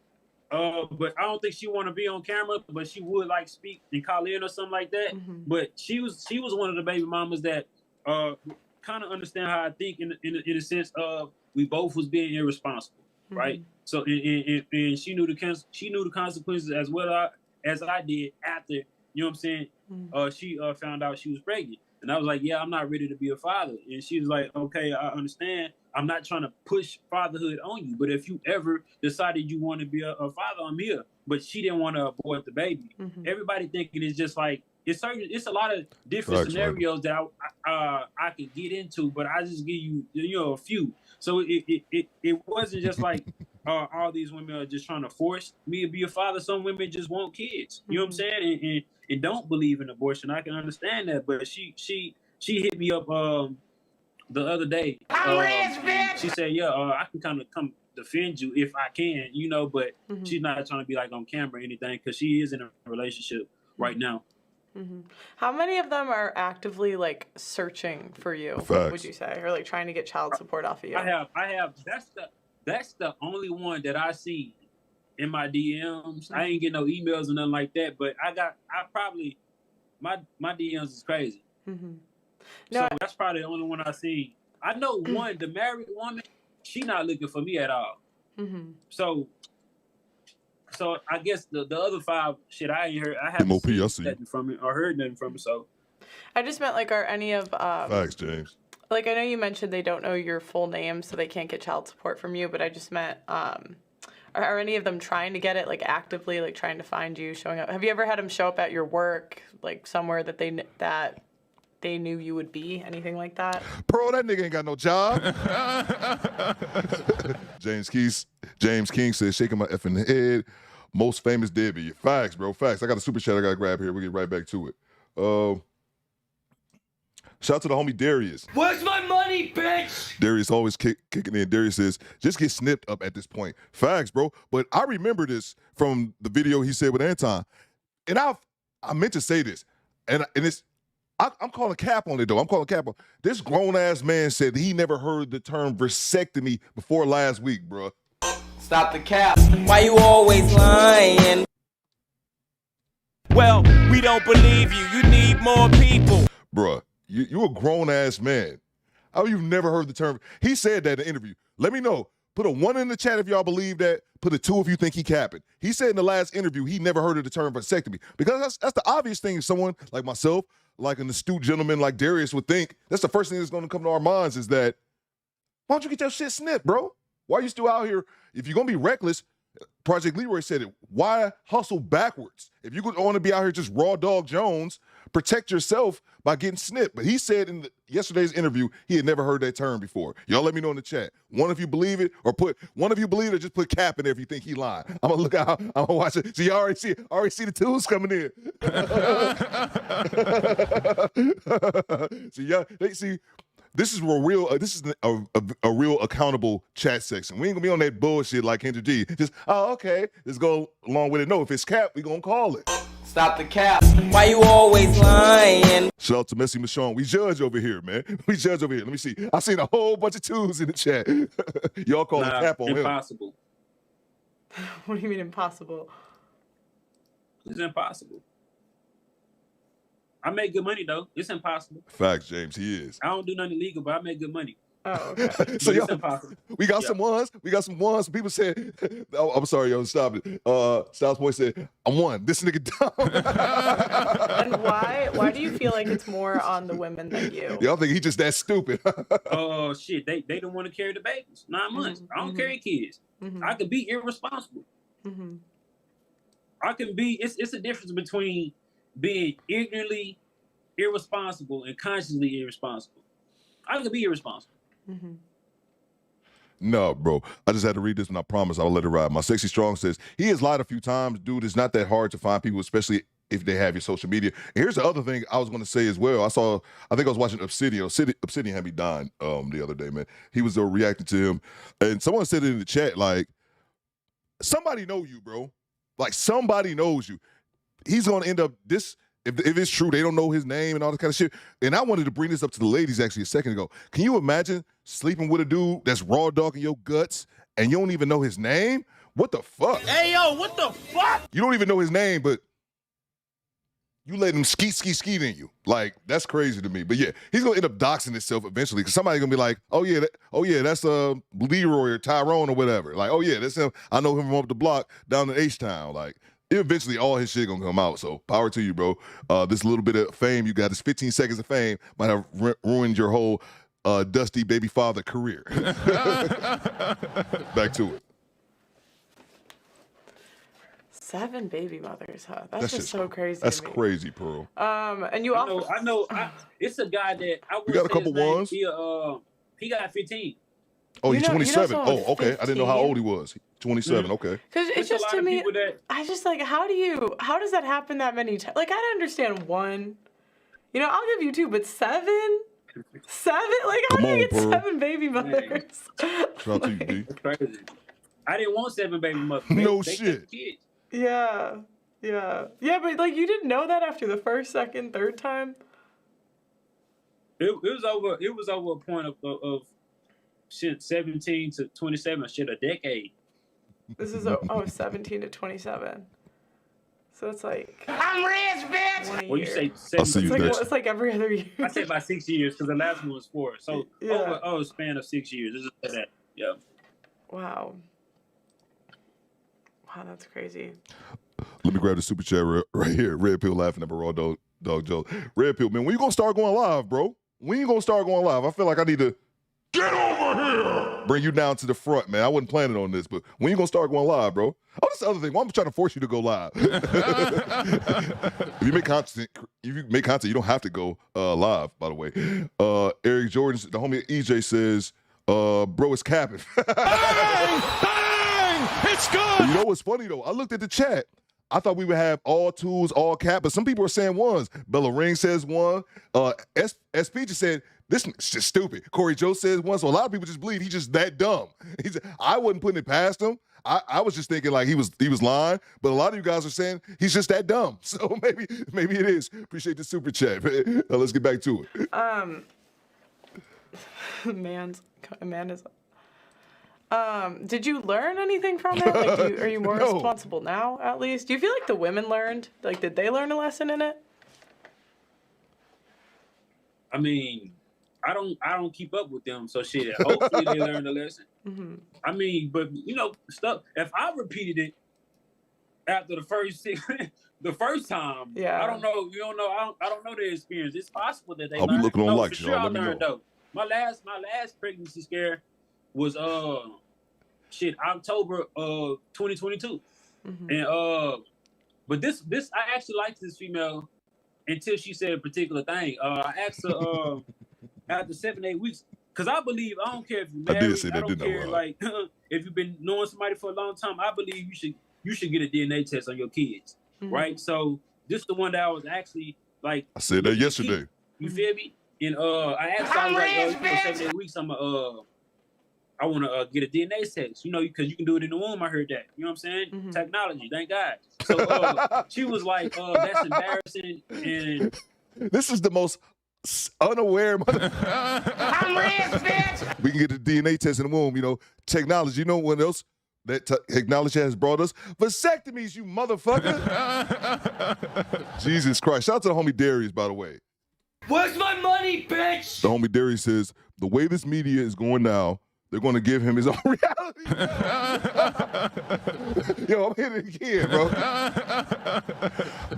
But I don't think she want to be on camera, but she would like speak and call in or something like that. But she was one of the baby mamas that kind of understand how I think in a sense of we both was being irresponsible, right? So and she knew the consequences as well as I did after. You know what I'm saying? She found out she was pregnant. And I was like, yeah, I'm not ready to be a father. And she was like, okay, I understand. I'm not trying to push fatherhood on you. But if you ever decided you want to be a father, I'm here. But she didn't want to abort the baby. Everybody thinking it's just like, it's a lot of different scenarios that I could get into, but I just give you, a few. So it wasn't just like all these women are just trying to force me to be a father. Some women just want kids. You know what I'm saying? And don't believe in abortion. I can understand that, but she hit me up the other day. She said, yeah, I can kind of come defend you if I can, but she's not trying to be like on camera or anything because she is in a relationship right now. How many of them are actively like searching for you? Facts. Would you say, or like trying to get child support off of you? I have. That's the only one that I see in my DMs. I ain't get no emails or nothing like that, but my DMs is crazy. So that's probably the only one I see. I know one, the married woman, she not looking for me at all. So I guess the other 5, shit, I ain't heard. I haven't seen nothing from it or heard nothing from it. So I just meant like, are any of Facts, James. Like, I know you mentioned they don't know your full name, so they can't get child support from you. But I just meant, are any of them trying to get it, like actively, like trying to find you, showing up? Have you ever had them show up at your work, like somewhere that they they knew you would be? Anything like that? Bro, that nigga ain't got no job. James King says, shaking my effing head. Most famous deadbeat. Facts, bro. Facts. I got a super chat I got to grab here. We'll get right back to it. Shout out to the homie Darius. Where's my money, bitch? Darius always kicking in. Darius says, just get snipped up at this point. Facts, bro. But I remember this from the video he said with Anton. And I meant to say this. And it's, I'm calling cap on it, though. I'm calling cap on this grown-ass man said he never heard the term vasectomy before last week, bro. Stop the cap. Why you always lying? Well, we don't believe you. You need more people. Bruh, you a grown-ass man. How you've never heard the term? He said that in the interview. Let me know. Put a 1 in the chat if y'all believe that. Put a 2 if you think he capping. He said in the last interview he never heard of the term vasectomy. Because that's the obvious thing someone like myself, like an astute gentleman like Darius would think. That's the first thing that's going to come to our minds is that, why don't you get your shit snipped, bro? Why are you still out here? If you're going to be reckless, Project Leroy said it, why hustle backwards? If you want to be out here just raw dog Jones, protect yourself by getting snipped. But he said in yesterday's interview he had never heard that term before. Y'all let me know in the chat. One if you believe it, or put one if you believe it, or just put cap in there if you think he lying. I'm gonna look out. I'm gonna watch it. So you already see the tools coming in. So yeah, they see. This is a real accountable chat section. We ain't gonna be on that bullshit like Kendra G. Just, oh, okay, let's go along with it. No, if it's cap, we gonna call it. Stop the cap. Why you always lying? Shout out to Messy Michonne. We judge over here, man. We judge over here. Let me see. I seen a whole bunch of twos in the chat. Y'all call it cap on impossible. him. What do you mean impossible? It's impossible. I make good money though. It's impossible. Facts, James. He is. I don't do nothing illegal, but I make good money. Oh, okay. So it's impossible. We got some ones. We got some ones. People said, oh, I'm sorry, yo, stop it. Styles Boy said, I'm one. This nigga dumb. And why do you feel like it's more on the women than you? Y'all think he just that stupid. Oh, shit. They don't want to carry the babies. 9 months. I don't carry kids. I could be irresponsible. I can be, it's a difference between being ignorantly irresponsible and consciously irresponsible. I could be irresponsible. No, bro. I just had to read this and I promise I'll let it ride. My Sexy Strong says, he has lied a few times. Dude, it's not that hard to find people, especially if they have your social media. And here's the other thing I was going to say as well. I think I was watching Obsidian. Obsidian had me dying the other day, man. He was reacting to him. And someone said it in the chat, like, somebody know you, bro. Like, somebody knows you. He's going to end up this. If it's true, they don't know his name and all this kind of shit. And I wanted to bring this up to the ladies actually a second ago. Can you imagine sleeping with a dude that's raw dogging your guts and you don't even know his name? What the fuck? Hey, yo, what the fuck? You don't even know his name, but you let him skeet in you. Like, that's crazy to me. But yeah, he's going to end up doxing himself eventually because somebody's going to be like, oh yeah, that's Leroy or Tyrone or whatever. Like, oh yeah, that's him. I know him from up the block down in H-Town. Like, eventually all his shit gonna come out. So power to you, bro. This little bit of fame you got, this 15 seconds of fame might have ruined your whole dusty baby father career. Back to it. 7 baby mothers, huh? That's just so crazy. That's crazy, Pearl. And you also I know. It's a guy that I we got a couple ones. He got 15. Oh, he's 27. Oh, okay. 15? I didn't know how old he was. 27. Okay. Because it's just to me, I just like, how does that happen that many times? Like, I understand 1. You know, I'll give you 2, but 7? 7? Like, how do you get Pearl. 7 baby mothers? Shout out to you, B. That's crazy. I didn't want 7 baby mothers. No they shit. Kids. Yeah, but like, you didn't know that after the first, second, third time? It was over a point of shit, 17 to 27, shit, a decade. This is 17 to 27. So it's like, I'm rich, bitch. Well, you say 7. It's like every other year. I say about 6 years because the last one was 4. So over a span of 6 years. This is that. Yeah. Wow, that's crazy. Let me grab the super chat right here. Red Pill laughing at my raw dog joke. Red Pill, man, when you gonna start going live, bro? When you gonna start going live? I feel like I need to get over here. bring you down to the front, man. I wasn't planning on this, but when you gonna start going live, bro? Oh, that's the other thing. Why I'm trying to force you to go live. If you make content, you don't have to go live. By the way, Eric Jordan, the homie EJ says, "Bro, it's capping." Bang! Bang! It's good. You know what's funny though? I looked at the chat. I thought we would have all twos, all cap, but some people are saying ones. Bella Ring says one. SP just said, this is just stupid. Corey Joe says one, so a lot of people just believe he's just that dumb. I wasn't putting it past him. I was just thinking like he was lying, but a lot of you guys are saying he's just that dumb. So maybe it is. Appreciate the super chat. Let's get back to it. Amanda's. Did you learn anything from it? Like, are you more responsible now, at least? Do you feel like the women learned? Like, did they learn a lesson in it? I mean, I don't keep up with them, so shit. Hopefully they learned a lesson. Mm-hmm. I mean, but stuff. If I repeated it after the first time, yeah. I don't know. You don't know. I don't know their experience. It's possible that they. I'll be looking on likes, y'all. y'all. Let me know. Though. My last pregnancy scare was October 2022, and but this I actually liked this female until she said a particular thing. I asked her after 7-8 weeks, because I believe, I don't care if you're married, I did say that, don't care like if you've been knowing somebody for a long time. I believe you should get a DNA test on your kids, right? So this is the one that I was actually like. I said that yesterday. You feel me? And I asked her, I was like, 7-8 weeks, I want to get a DNA test, because you can do it in the womb. I heard that. You know what I'm saying? Technology, thank God. So she was like, that's embarrassing. And this is the most unaware mother. I'm rich, bitch. We can get the DNA test in the womb, technology. You know what else that technology has brought us? Vasectomies, you motherfucker. Jesus Christ. Shout out to the homie Darius, by the way. Where's my money, bitch? The homie Darius says, the way this media is going now, they're going to give him his own reality. Yo, I'm hitting it again, bro.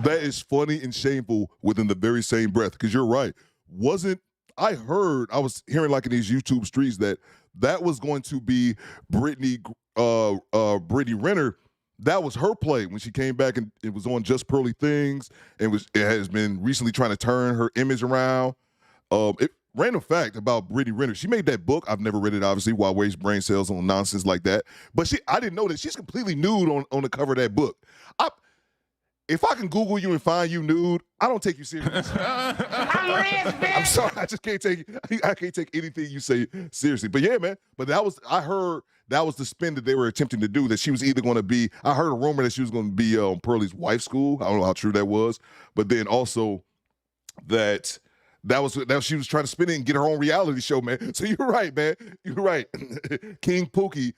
That is funny and shameful within the very same breath, because you're right. I was hearing like in these YouTube streets that was going to be Brittany Renner. That was her play when she came back, and it was on Just Pearly Things, and it has been recently trying to turn her image around. Random fact about Brittany Renner, she made that book. I've never read it, obviously, Why Waste Brain Cells on Nonsense like that. But I didn't know that she's completely nude on the cover of that book. If I can Google you and find you nude, I don't take you serious. I'm rich, bitch. I'm sorry, I just can't take anything you say seriously. But yeah, man. But I heard that was the spin that they were attempting to do, that she was either going to be, I heard a rumor that she was going to be on Pearly's wife's school. I don't know how true that was. But then also that she was trying to spin it and get her own reality show, man. So you're right, man. You're right. King Pookie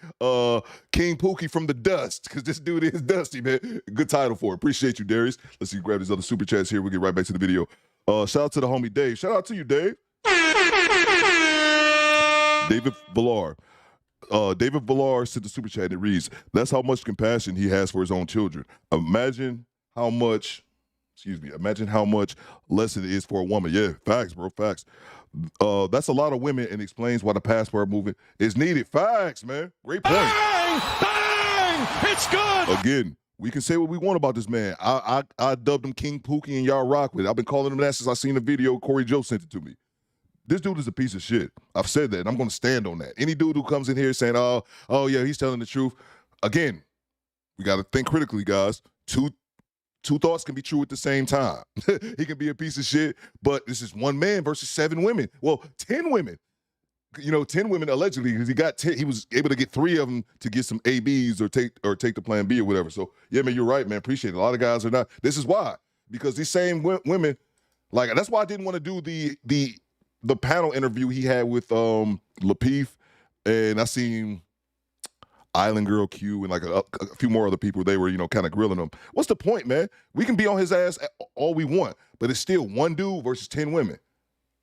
from the dust, because this dude is dusty, man. Good title for it. Appreciate you, Darius. Let's see, grab these other super chats here. We'll get right back to the video. Shout out to the homie Dave. Shout out to you, Dave. David Villar. David Villar sent the super chat, and it reads, that's how much compassion he has for his own children. Imagine how much less it is for a woman. Yeah, facts, bro, facts. That's a lot of women, and explains why the passport movement is needed. Facts, man. Great point. Bang! Bang! It's good! Again, we can say what we want about this man. I dubbed him King Pookie, and y'all rock with it. I've been calling him that since I seen the video. Corey Joe sent it to me. This dude is a piece of shit. I've said that, and I'm going to stand on that. Any dude who comes in here saying, oh yeah, he's telling the truth. Again, we got to think critically, guys. Two thoughts can be true at the same time. He can be a piece of shit, but this is one man versus 7 women. Well, 10 women. 10 women allegedly, because he was able to get 3 of them to get some ABs or take the plan B or whatever. So yeah, man, you're right, man. Appreciate it. A lot of guys are not. This is why, because these same women, like, that's why I didn't want to do the panel interview he had with Lapeef, and I seen Island Girl Q and like a few more other people. They were, kind of grilling him. What's the point, man? We can be on his ass all we want, but it's still one dude versus 10 women.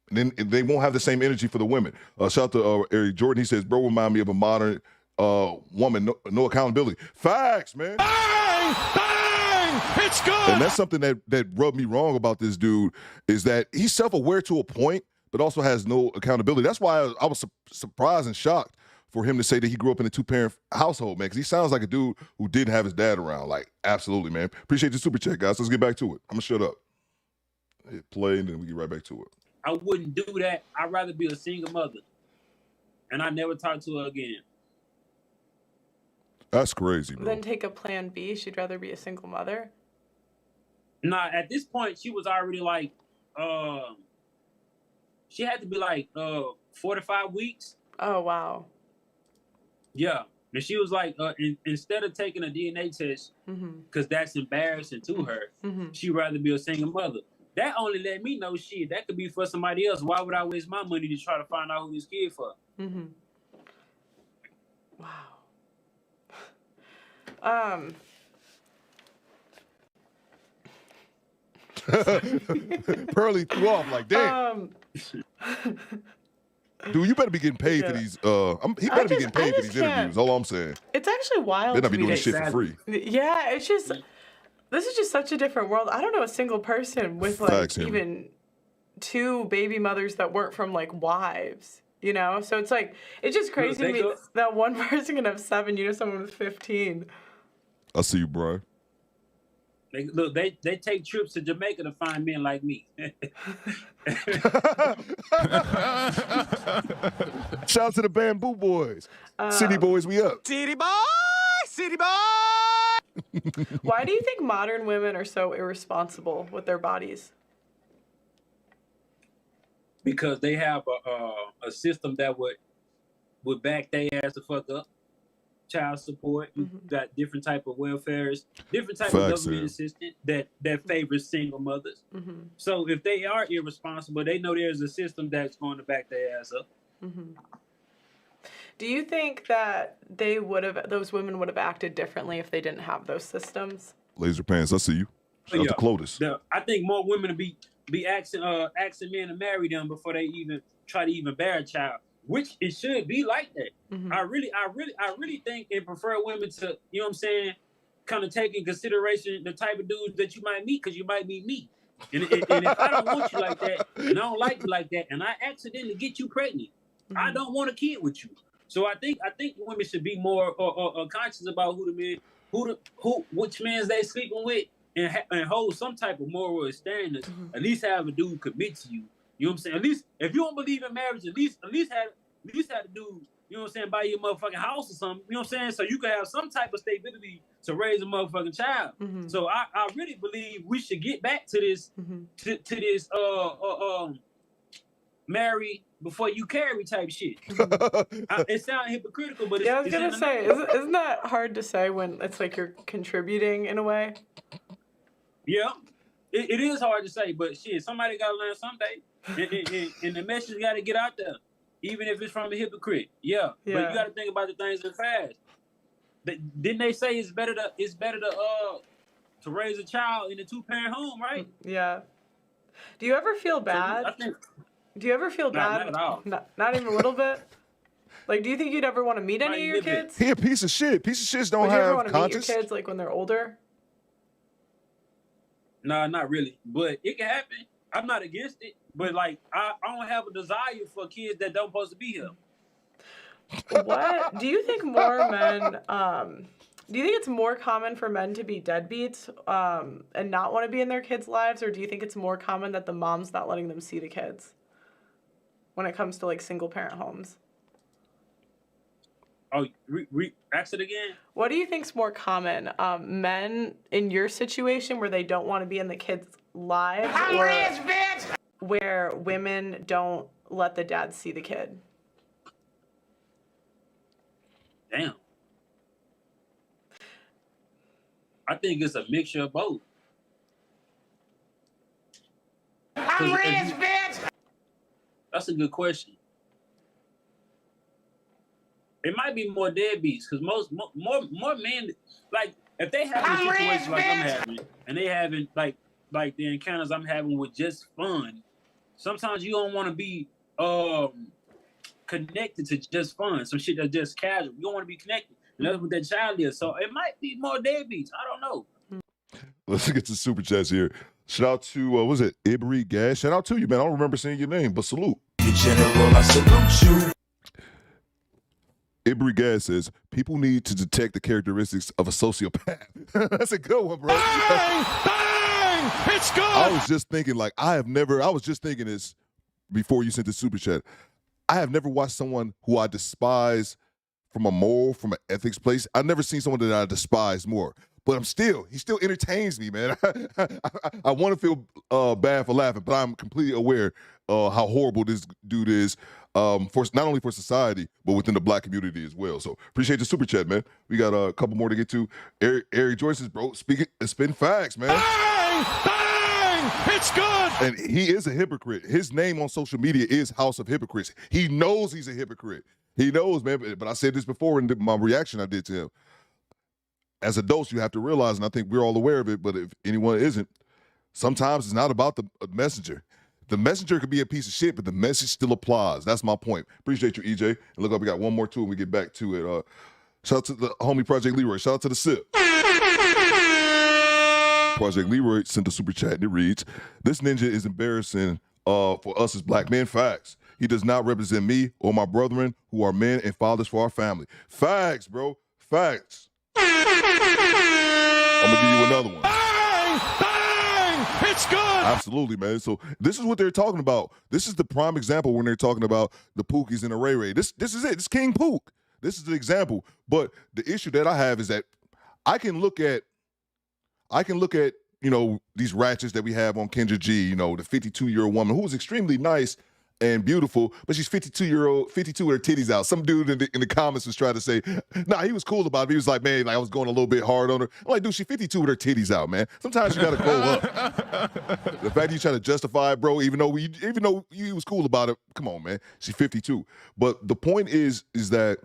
And then they won't have the same energy for the women. Shout out to Eric Jordan. He says, bro, remind me of a modern woman, no accountability. Facts, man. Bang! Bang! It's good! And that's something that rubbed me wrong about this dude, is that he's self-aware to a point, but also has no accountability. That's why I was surprised and shocked for him to say that he grew up in a 2-parent household, man, because he sounds like a dude who didn't have his dad around. Like, absolutely, man. Appreciate the super chat, guys. Let's get back to it. I'm going to shut up. Hit play, and then we get right back to it. I wouldn't do that. I'd rather be a single mother. And I never talk to her again. That's crazy, bro. Then take a plan B. She'd rather be a single mother. Nah, at this point, she was already like, she had to be like 4 to 5 weeks. Oh, wow. Yeah. And she was like, instead of taking a DNA test, because that's embarrassing to her, she'd rather be a single mother. That only let me know shit. That could be for somebody else. Why would I waste my money to try to find out who this kid for? Wow. Pearly threw off like, damn. Dude, you better be getting paid for these. He better be getting paid for these interviews. All I'm saying. It's actually wild. They're not be doing this shit for free. Yeah, it's just, this is just such a different world. I don't know a single person with like Facts, even 2 baby mothers that weren't from like wives. You know, so it's like, it's just crazy to me that one person can have 7. You know, someone with 15. I see you, Brian. They take trips to Jamaica to find men like me. Shout out to the Bamboo Boys. City Boys, we up. City boy, city boy. Why do you think modern women are so irresponsible with their bodies? Because they have a system that would back their ass the fuck up. Child support, got different type of welfares, different type of government assistance that favors single mothers. So if they are irresponsible, they know there's a system that's going to back their ass up. Do you think that those women would have acted differently if they didn't have those systems? Laser Pants, I see you. Shout out to Clovis. I think more women would be asking men to marry them before they even try to even bear a child. Which it should be like that. I really think and prefer women to, you know what I'm saying, kind of take in consideration the type of dudes that you might meet, because you might meet me. And if I don't want you like that, and I don't like you like that, and I accidentally get you pregnant, I don't want a kid with you. So I think women should be more conscious about which mans they sleeping with, and hold some type of moral standards. At least have a dude commit to you. You know what I'm saying? At least if you don't believe in marriage, at least have a dude, you know what I'm saying, buy you a motherfucking house or something. You know what I'm saying? So you can have some type of stability to raise a motherfucking child. So I really believe we should get back to this to this marry before you carry type shit. It sounds hypocritical, but I was gonna say, isn't that hard to say when it's like you're contributing in a way? Yeah. It is hard to say, but shit, somebody got to learn someday. And the message got to get out there, even if it's from a hypocrite. Yeah. But you got to think about the things that fast. Didn't they say it's better to raise a child in a 2-parent home, right? Yeah. Do you ever feel bad? Do you ever feel bad? Not at all. Not even a little bit? Like, do you think you'd ever want to meet any of your kids? He a piece of shit. Piece of shits don't have conscience. Would you ever want to meet your kids, like, when they're older? Nah, not really. But it can happen. I'm not against it. But, like, I don't have a desire for kids that don't supposed to be here. What? Do you think more men... do you think it's more common for men to be deadbeats and not want to be in their kids' lives? Or do you think it's more common that the mom's not letting them see the kids when it comes to, like, single-parent homes? Oh, ask it again? What do you think's more common? Men in your situation where they don't want to be in the kids' lives, or where women don't let the dad see the kid? Damn. I think it's a mixture of both. That's a good question. It might be more deadbeats, because more men, like, if they have a situation like I'm having, and they having like the encounters I'm having with just fun, sometimes you don't want to be connected to just fun, some shit that's just casual. You don't want to be connected. And that's what that child is. So it might be more deadbeats. I don't know. Let's get to super chats here. Shout out to what was it, Ibri Gas? Shout out to you, man. I don't remember seeing your name, but salute. In general, I salute you. Ibri Gaz says, people need to detect the characteristics of a sociopath. That's a good one, bro. Bang! Bang! It's good! I was just thinking, like, I was just thinking this before you sent the super chat. I have never watched someone who I despise from a moral, from an ethics place. I've never seen someone that I despise more. But he still entertains me, man. I want to feel bad for laughing, but I'm completely aware how horrible this dude is, for not only for society, but within the black community as well. So appreciate the super chat, man. We got a couple more to get to. Eric Joyce says, bro, spin facts, man. Bang! Bang! It's good! And he is a hypocrite. His name on social media is House of Hypocrites. He knows he's a hypocrite. He knows, man. But I said this before in my reaction I did to him. As adults, you have to realize, and I think we're all aware of it, but if anyone isn't, sometimes it's not about the messenger. The messenger could be a piece of shit, but the message still applies. That's my point. Appreciate you, EJ. And look up, we got one more too, and we get back to it. Shout out to the homie Project Leroy. Shout out to the SIP. Project Leroy sent a super chat, and it reads, this ninja is embarrassing for us as black men. Facts. He does not represent me or my brethren who are men and fathers for our family. Facts, bro. Facts. I'm gonna give you another one. Bang! Bang! It's good! Absolutely, man. So this is what they're talking about. This is the prime example when they're talking about the Pookies and the Ray Ray. This is it. It's King Pook. This is the example. But the issue that I have is that I can look at, you know, these ratchets that we have on Kendra G, you know, the 52-year-old woman who was extremely nice and beautiful, but she's 52 with her titties out. Some dude in the comments was trying to say, nah, he was cool about it. He was like, man, I was going a little bit hard on her. I'm like, dude, she's 52 with her titties out, man. Sometimes you gotta grow up. The fact you try to justify it, bro, even though you was cool about it, come on, man. She's 52. But the point is that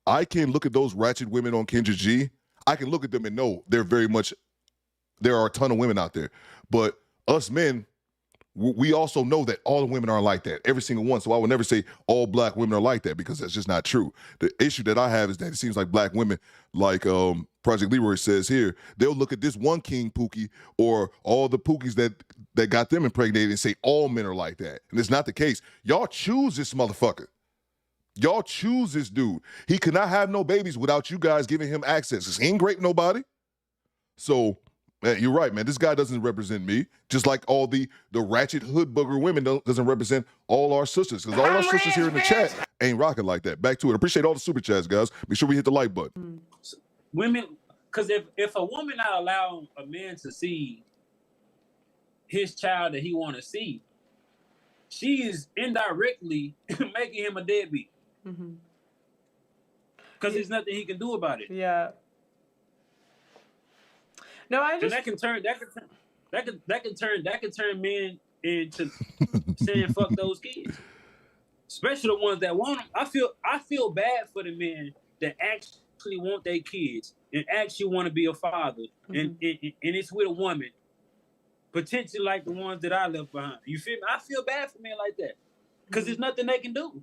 I can look at those ratchet women on Kendra G. I can look at them and know there are a ton of women out there. But us men, we also know that all the women aren't like that, every single one. So I would never say all black women are like that, because that's just not true. The issue that I have is that it seems like black women, like Project Leroy says here, they'll look at this one King Pookie or all the Pookies that got them impregnated and say all men are like that. And it's not the case. Y'all choose this motherfucker. Y'all choose this dude. He could not have no babies without you guys giving him access, because he ain't raped nobody. So, man, you're right, man. This guy doesn't represent me, just like all the ratchet hood booger women doesn't represent all our sisters, because all our sisters here in the chat ain't rocking like that. Back to it. Appreciate all the super chats, guys. Make sure we hit the like button. Women, because if a woman not allow a man to see his child that he want to see, she is indirectly making him a deadbeat. Because there's nothing he can do about it. Yeah. No, I just that can turn men into saying fuck those kids, especially the ones that want them. I feel bad for the men that actually want their kids and actually want to be a father, and it's with a woman, potentially like the ones that I left behind. You feel me? I feel bad for men like that, because there's nothing they can do.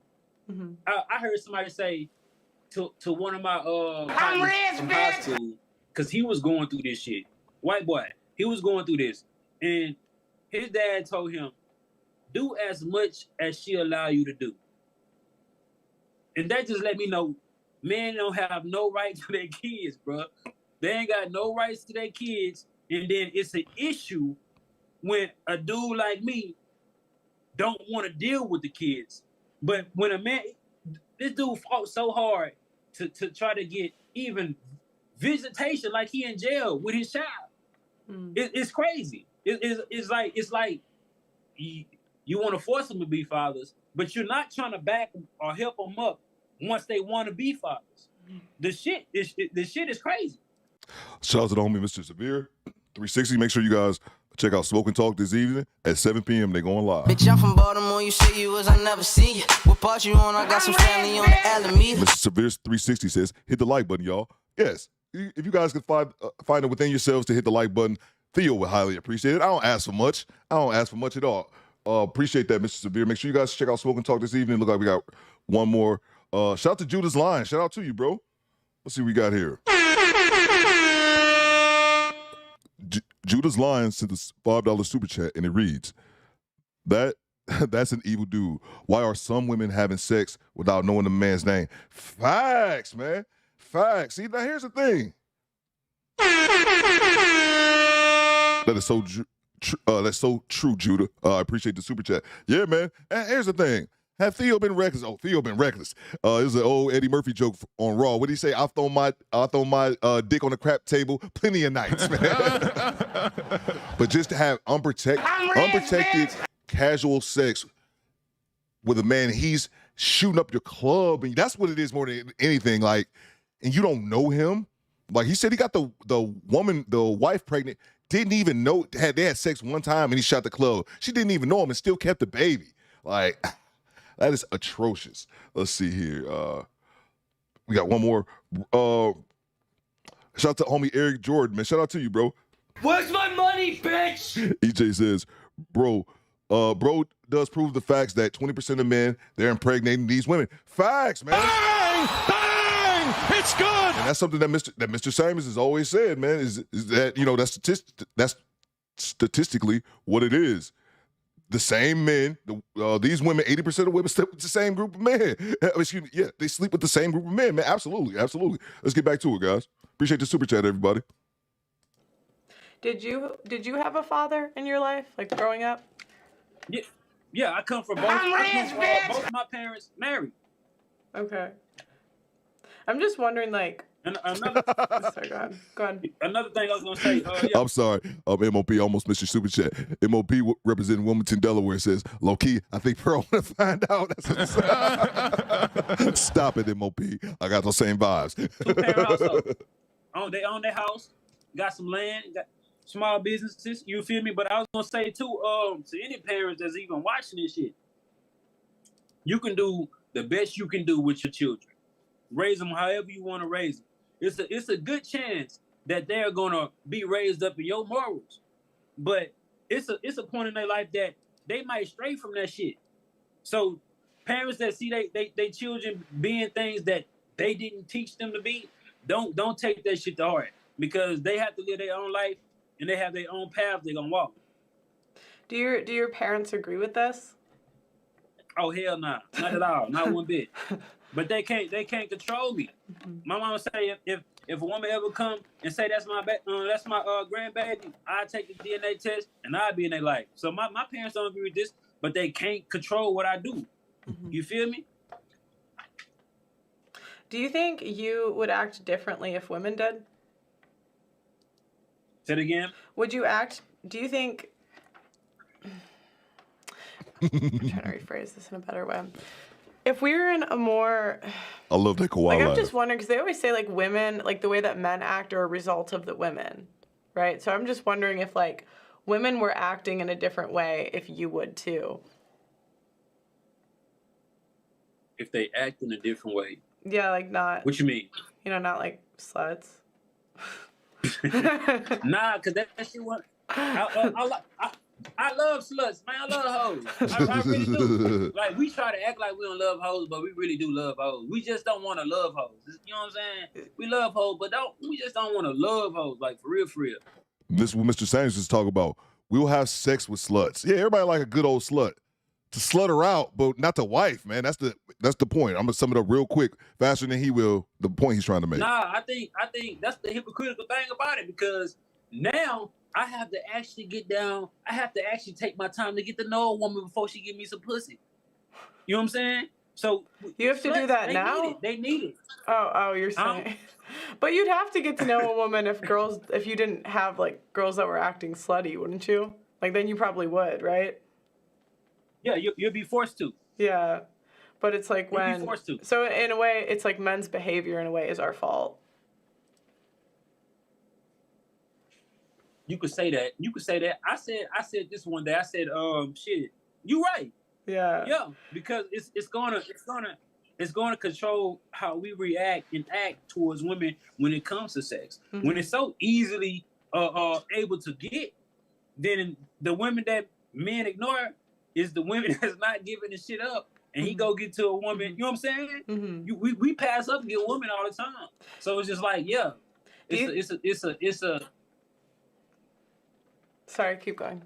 I heard somebody say to one of my partners from high school, because he was going through this shit. White boy, he was going through this, and his dad told him, do as much as she allow you to do. And that just let me know, men don't have no right to their kids, bro. They ain't got no rights to their kids, and then it's an issue when a dude like me don't want to deal with the kids. But when a man, this dude fought so hard to try to get even visitation, like he in jail with his child. It's crazy. It's like you want to force them to be fathers, but you're not trying to back them or help them up once they want to be fathers. The shit is crazy. Shout out to the homie Mr. Severe 360. Make sure you guys check out Smoke and Talk this evening at 7 p.m. They're going live. Bitch, I'm from Baltimore, you say you was, I never see you. What part you on? I got some family on the Alameda. Mr. Severe 360 says, hit the like button, y'all. Yes, if you guys can find it within yourselves to hit the like button, Theo would highly appreciate it. I don't ask for much. I don't ask for much at all. Appreciate that, Mr. Severe. Make sure you guys check out Smoke and Talk this evening. Look like we got one more. Shout out to Judah's Line. Shout out to you, bro. Let's see what we got here. Judah's Line sent a $5 super chat, and it reads, that That's an evil dude. Why are some women having sex without knowing the man's name? Facts, man. Facts. See, now here's the thing. That is so that's so true, Judah. I appreciate the super chat. Yeah, man. And here's the thing. Have Theo been reckless? Oh, Theo been reckless. It was an old Eddie Murphy joke on Raw. What did he say? I'll throw my dick on the crap table plenty of nights, man. But just to have unprotected casual sex with a man, he's shooting up your club, and that's what it is more than anything. Like, and you don't know him. Like he said, he got the wife pregnant. Didn't even know they had sex one time, and he shot the club. She didn't even know him and still kept the baby. Like. That is atrocious. Let's see here. We got one more. Shout out to homie Eric Jordan, man. Shout out to you, bro. Where's my money, bitch? EJ says, bro does prove the facts that 20% of men, they're impregnating these women. Facts, man. Bang! Bang! It's good! And that's something that Mr. Simons has always said, man, is that, that's statistically what it is. The same men, these women, 80% of women sleep with the same group of men. Excuse me, yeah, they sleep with the same group of men, man. Absolutely, absolutely. Let's get back to it, guys. Appreciate the super chat, everybody. Did you have a father in your life, like growing up? Yeah, I come from both my parents married. Okay. I'm just wondering, like. And another, sorry, go on. Another thing I was gonna say. I'm sorry, MOP. I almost missed your super chat. MOP representing Wilmington, Delaware says, low key, I think Pearl want to find out. Stop it, MOP. I got those same vibes. Two-parent household. They own their house, got some land, got small businesses. You feel me? But I was gonna say too, to any parents that's even watching this shit, you can do the best you can do with your children. Raise them however you want to raise them. It's a good chance that they're gonna be raised up in your morals, but it's a point in their life that they might stray from that shit. So parents that see they children being things that they didn't teach them to be, don't take that shit to heart, because they have to live their own life and they have their own path they're gonna walk. Do your parents agree with this? Oh hell nah, not at all, not one bit. But they can't control me. Mm-hmm. My mama say if a woman ever come and say that's my grandbaby, I take the DNA test and I'll be in their life. So my parents don't agree with this, but they can't control what I do. Mm-hmm. You feel me? Do you think you would act differently if women did? Say it again. Do you think? I'm trying to rephrase this in a better way. If we were in a more... I love that Kawhi I'm just wondering, because they always say, like, women, like, the way that men act are a result of the women, right? So I'm just wondering if, like, women were acting in a different way, if you would, too. If they act in a different way? Yeah, like, not... What you mean? Not, like, sluts. Nah, because that shit was... I love sluts, man. I love hoes. I really do. Like, we try to act like we don't love hoes, but we really do love hoes. We just don't want to love hoes. You know what I'm saying? We love hoes, but we just don't want to love hoes, like, for real, for real. This is what Mr. Sanders is talking about. We'll have sex with sluts. Yeah, everybody like a good old slut. To slut her out, but not the wife, man. That's the point. I'm gonna sum it up real quick, faster than he will. The point he's trying to make. Nah, I think that's the hypocritical thing about it, because now I have to actually get down. I have to actually take my time to get to know a woman before she give me some pussy. You know what I'm saying? So you have to do that now? They need it. Oh, you're saying. But you'd have to get to know a woman if you didn't have, like, girls that were acting slutty, wouldn't you? Like, then you probably would, right? Yeah, you'll be forced to. Yeah. But it's like when... You'll be forced to. So in a way, it's like men's behavior in a way is our fault. You could say that. I said this one day. I said, shit, you right. Yeah. Yeah, because it's gonna control how we react and act towards women when it comes to sex. Mm-hmm. When it's so easily able to get, then the women that men ignore is the women that's not giving the shit up. And he go get to a woman, you know what I'm saying? Mm-hmm. We pass up and get women all the time. So it's just like, yeah, it's a Sorry, keep going.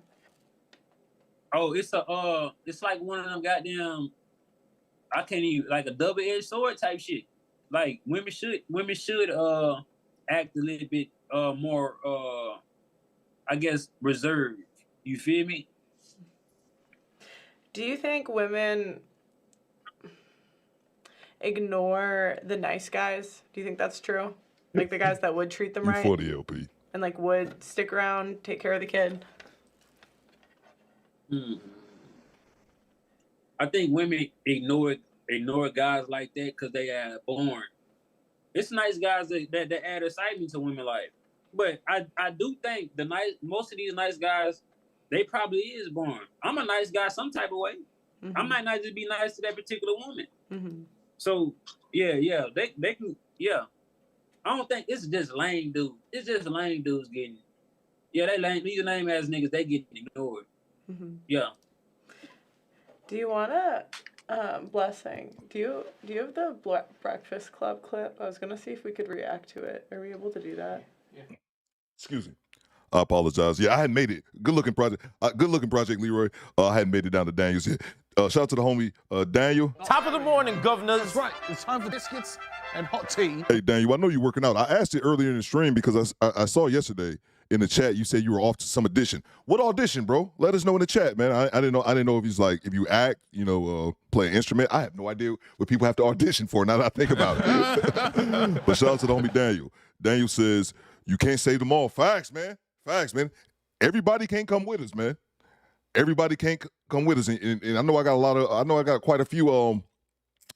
Oh, it's like one of them goddamn. I can't even like a double-edged sword type shit. Like women should act a little bit more I guess reserved. You feel me? Do you think women ignore the nice guys? Do you think that's true? Like the guys that would treat them right? For the LP. And like would stick around, take care of the kid? I think women ignore guys like that because they are born. It's nice guys that add excitement to women life. But I do think most of these nice guys, they probably is born. I'm a nice guy some type of way. Mm-hmm. I might not just be nice to that particular woman. Mm-hmm. So yeah, they can I don't think it's just lame dudes. It's just lame dudes getting they lame. These lame ass niggas, they get ignored. Mm-hmm. Yeah. Do you wanna Blessing? Do you have the Breakfast Club clip? I was gonna see if we could react to it. Are we able to do that? Yeah. Excuse me. I apologize. Yeah, I hadn't made it. Good looking project, Leroy. I hadn't made it down to Daniel's yet. Shout out to the homie Daniel. Top of the morning, governors. That's right. It's time for biscuits and hot tea. Hey Daniel, I know you're working out. I asked it earlier in the stream because I saw yesterday in the chat you said you were off to some audition. What audition, bro? Let us know in the chat, man. I didn't know if if you act, play an instrument. I have no idea what people have to audition for. Now that I think about it. But shout out to the homie Daniel. Daniel says you can't save them all. Facts, man. Facts, man. Everybody can't come with us, man. Everybody can't come with us, and I know I got quite a few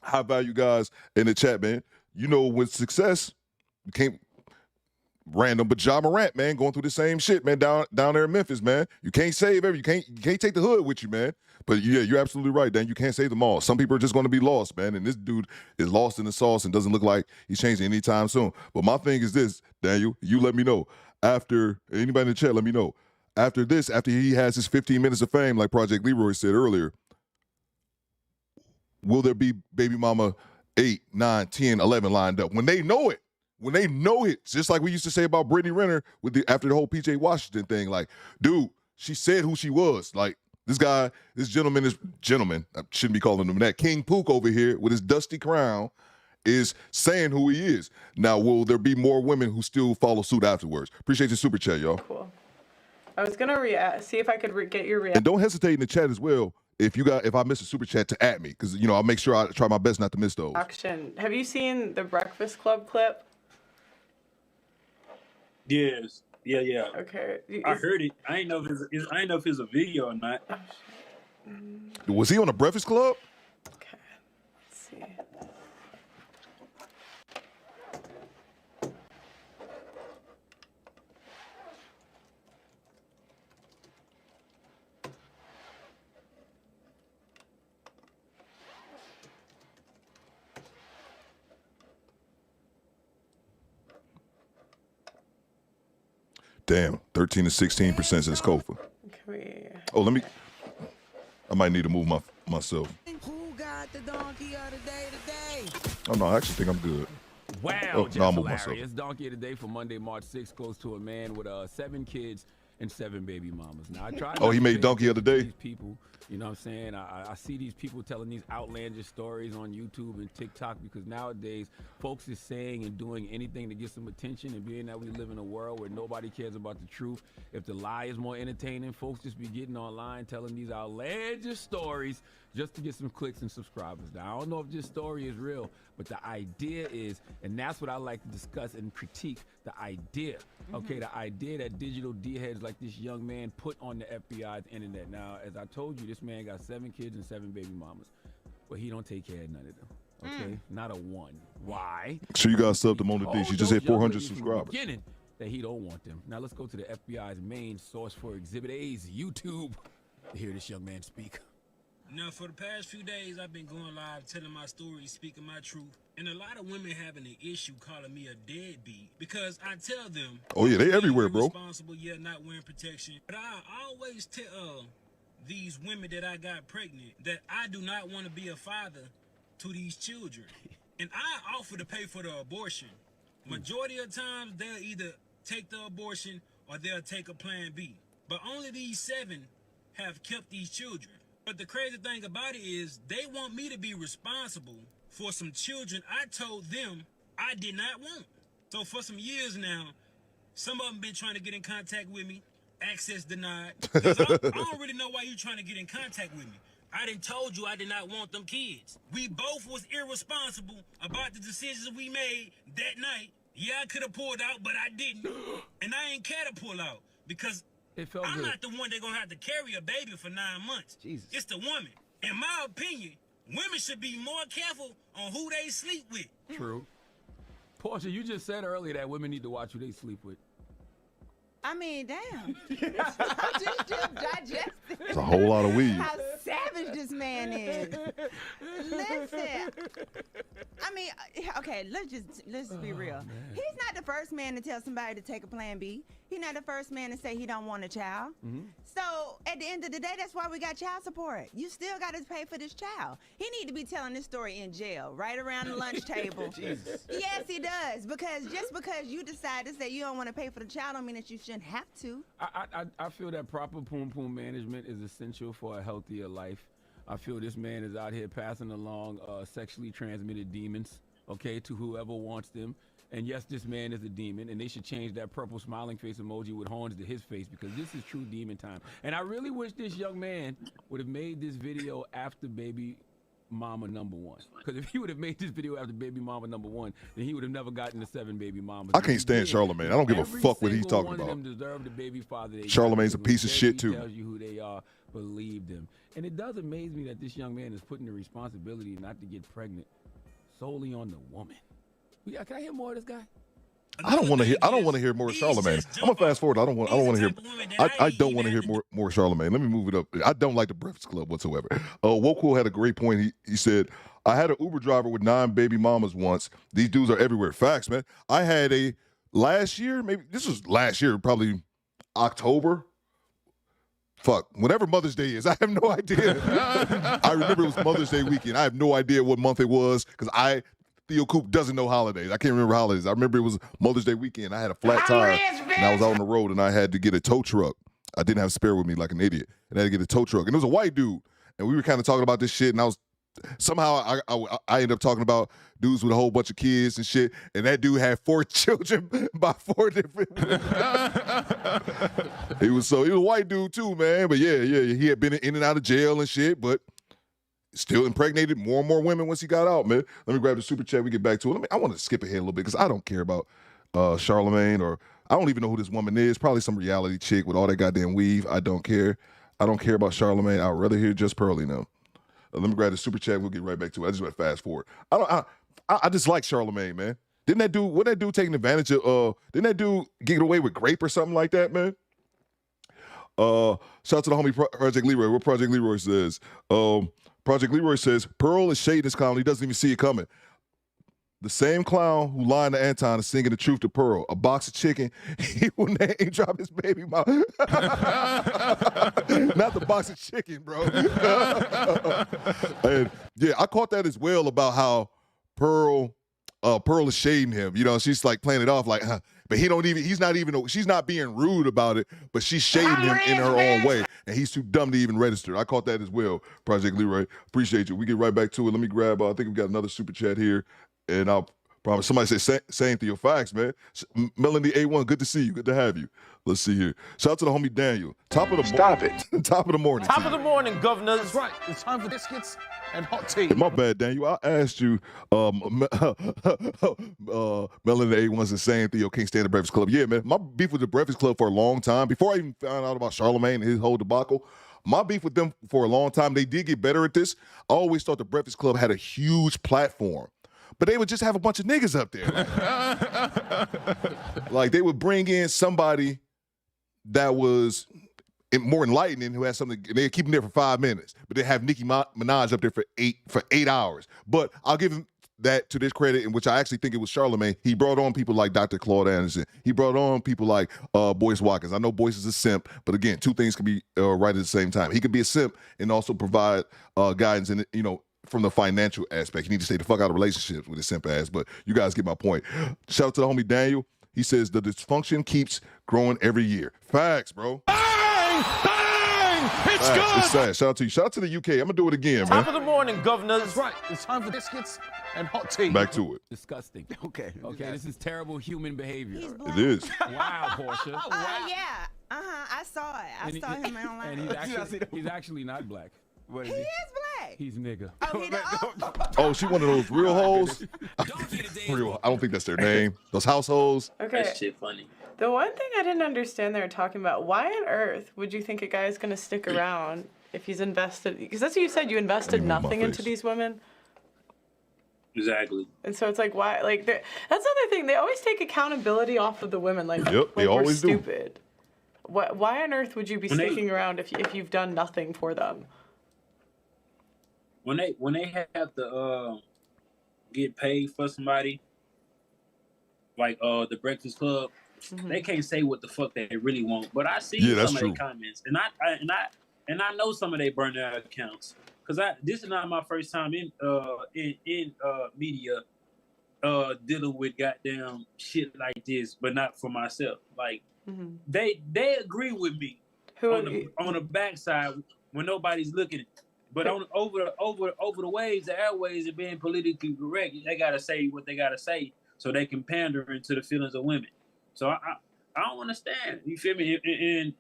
high value guys in the chat, man. With success, you can't random, but Ja Morant, man, going through the same shit, man, down there in Memphis, man. You can't save you can't take the hood with you, man. But yeah, you're absolutely right, Dan. You can't save them all. Some people are just going to be lost, man, and this dude is lost in the sauce and doesn't look like he's changing anytime soon. But my thing is this, Daniel, you let me know. After anybody in the chat, let me know. After he has his 15 minutes of fame, like Project Leroy said earlier, will there be baby mama 8, 9, 10, 11 lined up? When they know it, just like we used to say about Brittany Renner after the whole PJ Washington thing, like, dude, she said who she was. Like, this gentleman, I shouldn't be calling him that, King Pook over here with his dusty crown is saying who he is. Now, will there be more women who still follow suit afterwards? Appreciate your super chat, y'all. Cool. I was gonna see if I could get your reaction. And don't hesitate in the chat as well if I miss a super chat to at me, because I'll make sure I try my best not to miss those. Have you seen the Breakfast Club clip? Yes. Yeah. Okay. I heard it. I ain't know if it's a video or not. Was he on the Breakfast Club? Okay. Let's see. Damn, 13 to 16% says Kofa. Oh, I might need to move myself. Who got the donkey of the day today? Oh no, I actually think I'm good. Wow, no, I'll move myself. Donkey of the day for Monday, March 6th goes to a man with 7 kids and 7 baby mamas. Now I tried. Oh, he made donkey of the day. These people, you know what I'm saying? I see these people telling these outlandish stories on YouTube and TikTok because nowadays folks is saying and doing anything to get some attention, and being that we live in a world where nobody cares about the truth, if the lie is more entertaining, folks just be getting online telling these outlandish stories just to get some clicks and subscribers. Now, I don't know if this story is real, but the idea is, and that's what I like to discuss and critique, the idea. Okay, the idea that digital D-heads like this young man put on the FBI's internet. Now, as I told you, this man got 7 kids and 7 baby mamas, but he don't take care of none of them. Okay, not a one. Why? So you guys subbed him on the D. She just hit 400 subscribers. Beginning that he don't want them. Now let's go to the FBI's main source for Exhibit A's YouTube to hear this young man speak. Now, for the past few days, I've been going live, telling my story, speaking my truth. And a lot of women having an issue calling me a deadbeat because I tell them, oh yeah, they everywhere, bro. Responsible yet not wearing protection. But I always tell these women that I got pregnant that I do not want to be a father to these children. And I offer to pay for the abortion. Majority of times, they'll either take the abortion or they'll take a plan B. But only these 7 have kept these children. But the crazy thing about it is they want me to be responsible for some children I told them I did not want. So for some years now, some of them been trying to get in contact with me, access denied. 'Cause I don't really know why you trying to get in contact with me. I done told you I did not want them kids. We both was irresponsible about the decisions we made that night. Yeah, I could have pulled out, but I didn't. And I ain't care to pull out because I'm not the one that's going to have to carry a baby for 9 months. Jesus. It's the woman. In my opinion, women should be more careful on who they sleep with. True. Portia, you just said earlier that women need to watch who they sleep with. I mean, damn. I'm just digesting. It's a whole lot of weed. How savage this man is. Listen. I mean, okay, let's be real. Man. He's not the first man to tell somebody to take a plan B. He's not the first man to say he don't want a child. Mm-hmm. So at the end of the day, that's why we got child support. You still got to pay for this child. He need to be telling this story in jail, right around the lunch table. Jesus. Yes, he does. Because just because you decide to say you don't want to pay for the child don't mean that you shouldn't have to. I feel that proper poom management is essential for a healthier life. I feel this man is out here passing along sexually transmitted demons, okay, to whoever wants them. And yes, this man is a demon, and they should change that purple smiling face emoji with horns to his face because this is true demon time. And I really wish this young man would have made this video after baby mama number one. Because if he would have made this video after baby mama number one, then he would have never gotten the 7 baby mamas. I can't stand Charlemagne. I don't give a fuck what he's talking about. Deserve the baby father. Charlemagne's a piece of shit too. Tells you who they are, believe them. And it does amaze me that this young man is putting the responsibility not to get pregnant solely on the woman. Can I hear more of this guy? I don't want to hear. I don't want to hear more of Charlemagne. I'm gonna fast forward. I don't want to hear. I don't want to hear more Charlemagne. Let me move it up. I don't like the Breakfast Club whatsoever. Woku had a great point. He said, "I had an Uber driver with 9 baby mamas once. These dudes are everywhere." Facts, man. I had a last year. Maybe this was last year. Probably October. Fuck, whatever Mother's Day is, I have no idea. I remember it was Mother's Day weekend. I have no idea what month it was because Theo Coop doesn't know holidays. I can't remember holidays. I remember it was Mother's Day weekend. I had a flat tire, and I was out on the road, and I had to get a tow truck. I didn't have a spare with me like an idiot, and I had to get a tow truck. And it was a white dude, and we were kind of talking about this shit, and I was somehow I ended up talking about dudes with a whole bunch of kids and shit, and that dude had 4 children by 4 different women. He was a white dude too, man. But yeah, he had been in and out of jail and shit, but still impregnated more and more women once he got out, man. Let me grab the super chat. We get back to it. I want to skip ahead a little bit because I don't care about Charlemagne, or I don't even know who this woman is. Probably some reality chick with all that goddamn weave. I don't care. I don't care about Charlemagne. I'd rather hear Just Pearly now. Let me grab the super chat. We'll get right back to it. I just went fast forward. I just like Charlemagne, man. Wasn't that dude taking advantage of, didn't that dude get away with grape or something like that, man? Shout out to the homie Project Leroy. What Project Leroy says. Project Leroy says, Pearl is shading this clown. He doesn't even see it coming. The same clown who lied to Anton is singing the truth to Pearl. A box of chicken, he will name drop his baby mama. Not the box of chicken, bro. And yeah, I caught that as well about how Pearl is shading him. You know, she's like playing it off like, but she's not being rude about it, but she's shading him in her own way. And he's too dumb to even register. I caught that as well, Project Leroy. Appreciate you. We get right back to it. Let me grab, I think we got another super chat here. And I'll promise. Somebody say same Theo facts, man. Melanie A1, good to see you. Good to have you. Let's see here. Shout out to the homie Daniel. Top of the morning. Top of the morning, governor. That's right. It's time for biscuits and hot tea. My bad, Daniel. I asked you, Melanie A1 said same Theo can't stand the Breakfast Club. Yeah, man. My beef with the Breakfast Club for a long time. Before I even found out about Charlemagne and his whole debacle, my beef with them for a long time. They did get better at this. I always thought the Breakfast Club had a huge platform. But they would just have a bunch of niggas up there. Like they would bring in somebody that was more enlightening who had something. They'd keep him there for 5 minutes, but they have Nicki Minaj up there for eight hours. But I'll give him that to this credit, in which I actually think it was Charlemagne. He brought on people like Dr. Claude Anderson. He brought on people like Boyce Watkins. I know Boyce is a simp, but again, two things can be right at the same time. He could be a simp and also provide guidance and from the financial aspect. You need to stay the fuck out of relationships with his simp ass, but you guys get my point. Shout out to the homie Daniel. He says the dysfunction keeps growing every year. Facts, bro. Bang! Bang! It's Facts. good. It's sad. Shout out to you. Shout out to the UK. I'm gonna do it again, Top man. of the morning, governors. That's right. It's time for biscuits and hot tea. Back to it. Disgusting. Okay, this is terrible human behavior. It is. Wow, Portia. Yeah. I saw it. I saw him online. And he's actually not black. He is black. He's nigga. Oh, she one of those real hoes. Real. I don't think that's their name. Those households. Okay. That shit funny. The one thing I didn't understand they were talking about, why on earth would you think a guy is going to stick around if he's invested? Because that's what you said, you invested nothing into these women. Exactly. And so it's like, why? Like, that's another thing. They always take accountability off of the women. Like, Yep, they always do. we're stupid. Why on earth would you be sticking around if you've done nothing for them? When they have to get paid for somebody, like the Breakfast Club, they can't say what the fuck they really want. But I see some of their comments, and I know some of their burnt out accounts, because this is not my first time in media dealing with goddamn shit like this, but not for myself. Like they agree with me on the backside when nobody's looking. But over the waves, the airways, and being politically correct, they gotta say what they gotta say so they can pander into the feelings of women. So I don't understand. You feel me? And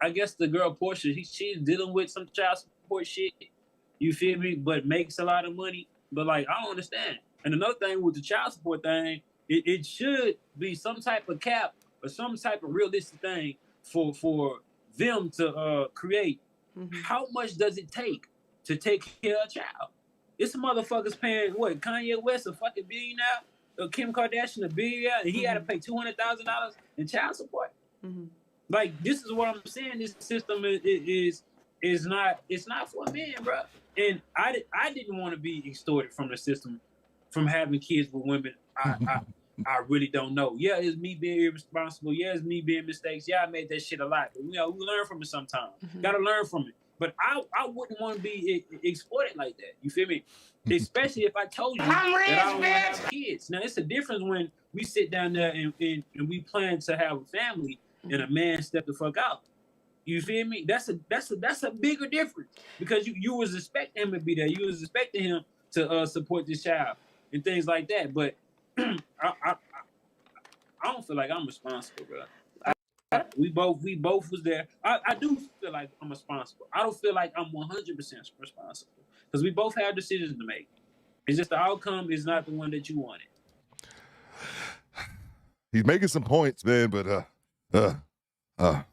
I guess the girl Portia, she's dealing with some child support shit. You feel me? But makes a lot of money. But like, I don't understand. And another thing with the child support thing, it should be some type of cap or some type of realistic thing for them to create. How much does it take to take care of a child? It's motherfuckers paying what? Kanye West a fucking billionaire, Kim Kardashian a billionaire, and he had to pay $200,000 in child support. Like, this is what I'm saying. This system is not for men, bro. And I didn't want to be extorted from the system, from having kids with women. I really don't know. Yeah, it's me being irresponsible. Yeah, it's me being mistakes. Yeah, I made that shit a lot. But, we learn from it sometimes. Gotta learn from it. But I wouldn't want to be exploited like that. You feel me? Especially if I told you that I don't have kids. Now, it's a difference when we sit down there and we plan to have a family and a man step the fuck out. You feel me? That's a bigger difference, because you was expecting him to be there. You was expecting him to support this child and things like that. But I don't feel like I'm responsible, bro. We both was there. I do feel like I'm responsible. I don't feel like I'm 100% responsible, because we both have decisions to make. It's just the outcome is not the one that you wanted. He's making some points, man, but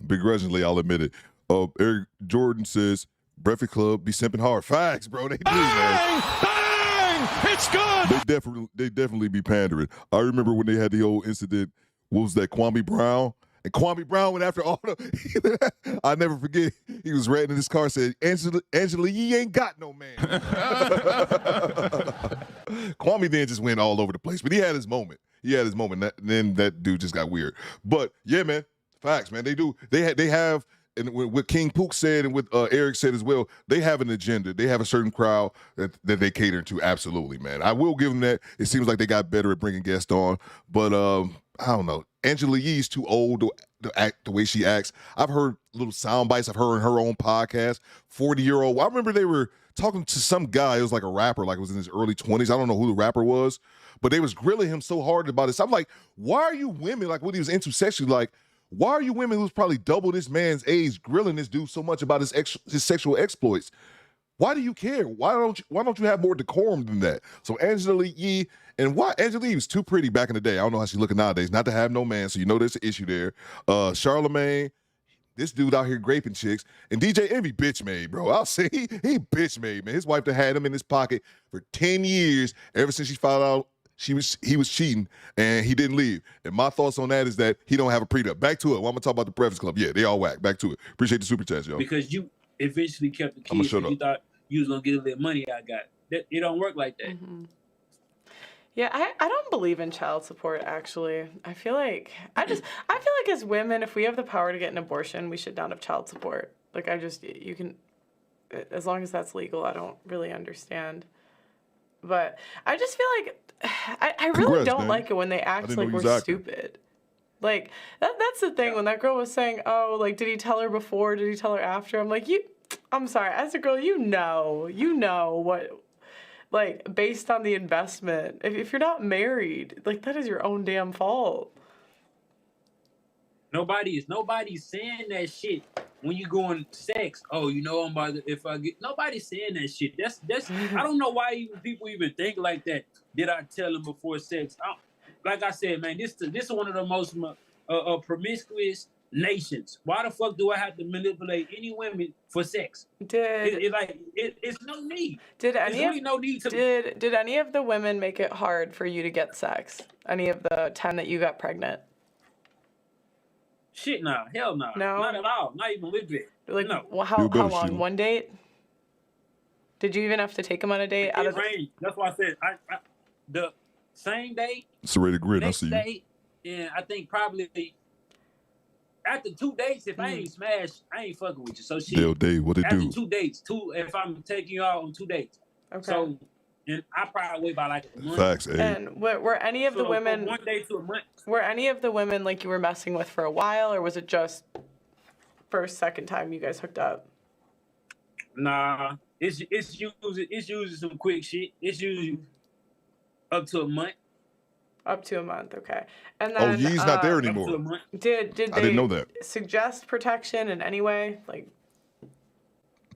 begrudgingly, I'll admit it. Eric Jordan says, Breakfast Club be simping hard. Facts, bro. They do, man. Bang! It's good! They definitely be pandering. I remember when they had the old incident, what was that, Kwame Brown? And Kwame Brown went after all the... I never forget, he was riding in his car, said, Angela, you ain't got no man. Kwame then just went all over the place, but he had his moment. Then that dude just got weird. But yeah, man, facts, man. They do. They have, and what King Pook said and what Eric said as well, they have an agenda. They have a certain crowd that they cater to. Absolutely, man. I will give them that. It seems like they got better at bringing guests on, but I don't know. Angela Yee's too old to act the way she acts. I've heard little sound bites of her in her own podcast. 40-year-old. I remember they were talking to some guy. It was like a rapper, like it was in his early 20s. I don't know who the rapper was, but they was grilling him so hard about this. I'm like, why are you women, like what he was into sexually, like, why are you women who's probably double this man's age grilling this dude so much about his sexual exploits? Why do you care? Why don't you have more decorum than that? So Angela Yee, and why Angela Yee was too pretty back in the day. I don't know how she's looking nowadays. Not to have no man, so you know there's an issue there. Charlemagne, this dude out here graping chicks, and DJ Envy bitch made, bro. I'll say he bitch made, man. His wife had him in his pocket for 10 years ever since she found out he was cheating, and he didn't leave. And my thoughts on that is that he don't have a prenup. Back to it. Well, I'm gonna talk about the Breakfast Club. Yeah, they all whack. Back to it. Appreciate the super chats, yo. Because you eventually kept the kids, and you thought you was gonna get a little money. It don't work like that. Yeah, I don't believe in child support, actually. I feel like as women, if we have the power to get an abortion, we should not have child support. Like, you can, as long as that's legal, I don't really understand. But I just feel like, I really don't like it when they act like we're stupid. Like, that's the thing. When that girl was saying, oh, like, did he tell her before? Did he tell her after? I'm like, I'm sorry. As a girl, you know what, like, based on the investment, if you're not married, like, that is your own damn fault. Nobody's saying that shit when you go on sex. Oh, you know, nobody's saying that shit. That's I don't know why people even think like that. Did I tell them before sex? Like I said, man, this is one of the most promiscuous nations. Why the fuck do I have to manipulate any women for sex? It's no need. Did any of the women make it hard for you to get sex? Any of the 10 that you got pregnant? Shit, nah. Hell no. No? Not at all. Not even with it. Like, no. Well, how long? One date? Did you even have to take him on a date? It rained. That's why I said the same day. It's a rated grid. I Next see you. day, and I think probably after 2 dates, if I ain't smashed, I ain't fucking with you. So shit. Dave, what it after do? 2 dates, if I'm taking you out on 2 dates. Okay. So, and I probably wait by like a month. Facts, And were any of the women from 1 day to a month? Were any of the women like you were messing with for a while, or was it just first, second time you guys hooked up? Nah, it's usually some quick shit. It's usually up to a month. Up to a month, okay. And then Yee's not there anymore. Up to a month. Did they I didn't know that. suggest protection in any way? Like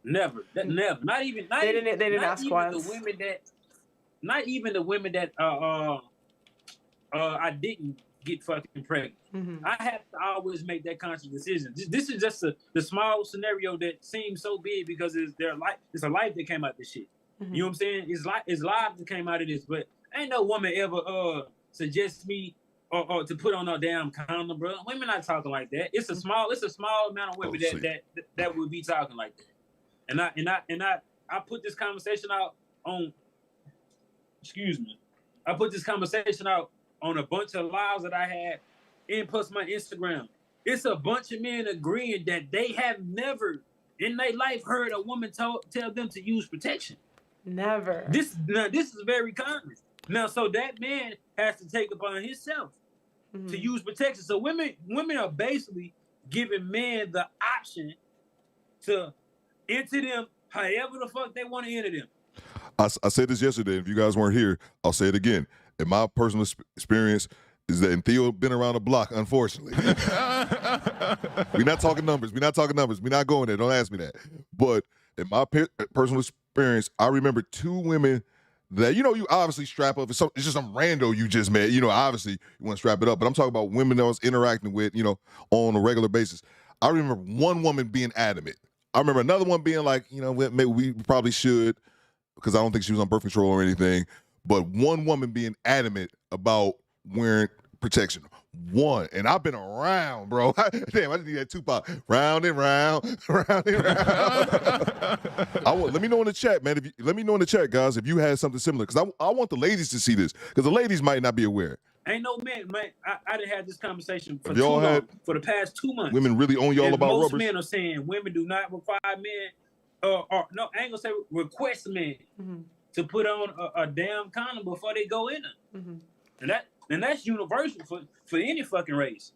never. Never. Not even. They didn't ask once. Not even the women that I didn't get fucking pregnant. Mm-hmm. I have to always make that conscious decision. This is just the small scenario that seems so big because it's a life that came out of this shit. Mm-hmm. You know what I'm saying? It's lives that came out of this, but ain't no woman ever suggests me or to put on a damn condom, bro. Women not talking like that. It's a small amount of women that would be talking like that. And I put this conversation out on. Excuse me. I put this conversation out on a bunch of lives that I had, and plus my Instagram. It's a bunch of men agreeing that they have never in their life heard a woman tell them to use protection. Never. This is very common. Now, so that man has to take upon himself to use protection. So women are basically giving men the option to enter them however the fuck they want to enter them. I said this yesterday. If you guys weren't here, I'll say it again. In my personal experience, is that, and Theo been around the block, unfortunately. We're not talking numbers. We're not going there. Don't ask me that. But in my personal experience, I remember 2 women that, you obviously strap up. It's just some rando you just met. Obviously you want to strap it up. But I'm talking about women that I was interacting with, on a regular basis. I remember one woman being adamant. I remember another one being like, maybe we probably should, because I don't think she was on birth control or anything. But one woman being adamant about wearing protection. One. And I've been around, bro. Damn, I just need that Tupac. Round and round, round and round. Let me know in the chat, man. Let me know in the chat, guys, if you had something similar. Because I want the ladies to see this. Because the ladies might not be aware. Ain't no man. I didn't have this conversation for for the past 2 months. Women really own y'all about most rubbers? Men are saying women do not require men, or no, I ain't gonna say request men to put on a damn condom before they go in it. Mm-hmm. And that's universal for any fucking race.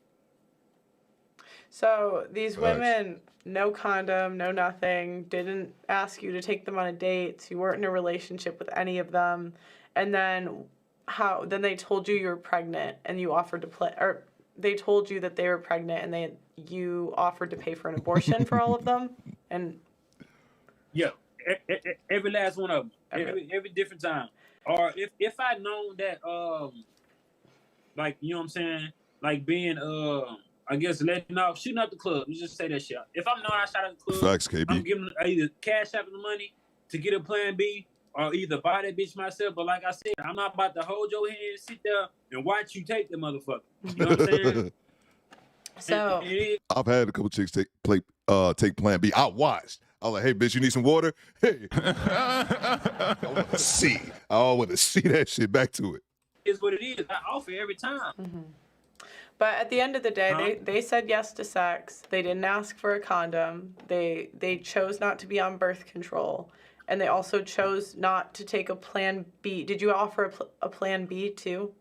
So these women, no condom, no nothing, didn't ask you to take them on a date. You weren't in a relationship with any of them, and then then they told you were pregnant and you offered to play, or they told you that they were pregnant and you offered to pay for an abortion for all of them. And yeah, every last one of them, every different time. Or if I'd known that, like, you know what I'm saying, like being I guess letting off, shooting up the club. You just say that shit. If I'm knowing I shot at the club, facts, KB. I'm giving either cash out the money to get a plan B, or either buy that bitch myself. But like I said, I'm not about to hold your hand, sit there, and watch you take the motherfucker. You know what I'm saying? So I've had a couple chicks take plan B. I watched. I was like, hey, bitch, you need some water? Hey. I want to see. I want to see that shit. Back to it. It's what it is. I offer every time. Mm-hmm. But at the end of the day, they said yes to sex. They didn't ask for a condom. They chose not to be on birth control. And they also chose not to take a plan B. Did you offer a plan B too?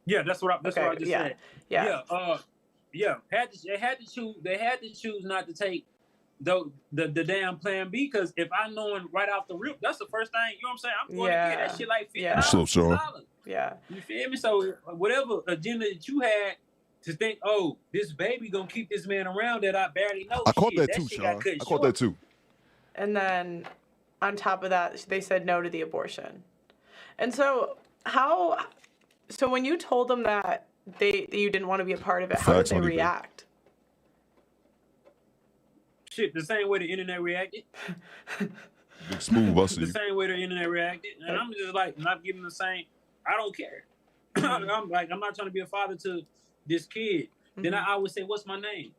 Yeah, that's what I just said. Yeah. They had to choose not to take the damn plan B, because if I know right off the rip, that's the first thing, you know what I'm saying? I'm going to get that shit like $50. So, Sean. Yeah. You feel me? So whatever agenda that you had to think, oh, this baby gonna keep this man around that I barely know. I caught that too, Sean. I caught that too. And then on top of that, they said no to the abortion. And so so when you told them that you didn't want to be a part of it, how did they react? Shit, the same way the internet reacted. Big smooth, I see. The same way the internet reacted. And I'm just like, not giving the same, I don't care. I'm like, I'm not trying to be a father to this kid. Then I always say, what's my name?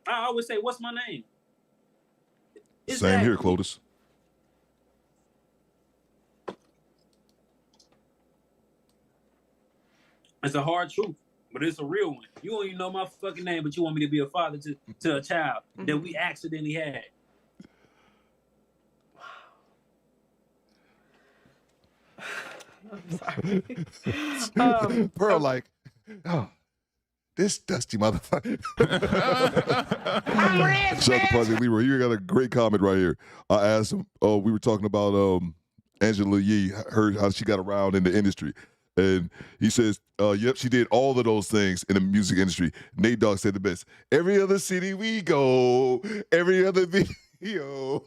I always say, what's my name? Same here, Clotis. It's a hard truth, but it's a real one. You don't even know my fucking name, but you want me to be a father to a child that we accidentally had. I'm sorry. Pearl, like, oh, this dusty motherfucker. Shout out to Project Leroy. You got a great comment right here. I asked him, we were talking about Angela Yee, how she got around in the industry. And he says, yep, she did all of those things in the music industry. Nate Dogg said the best. Every other city we go, every other video,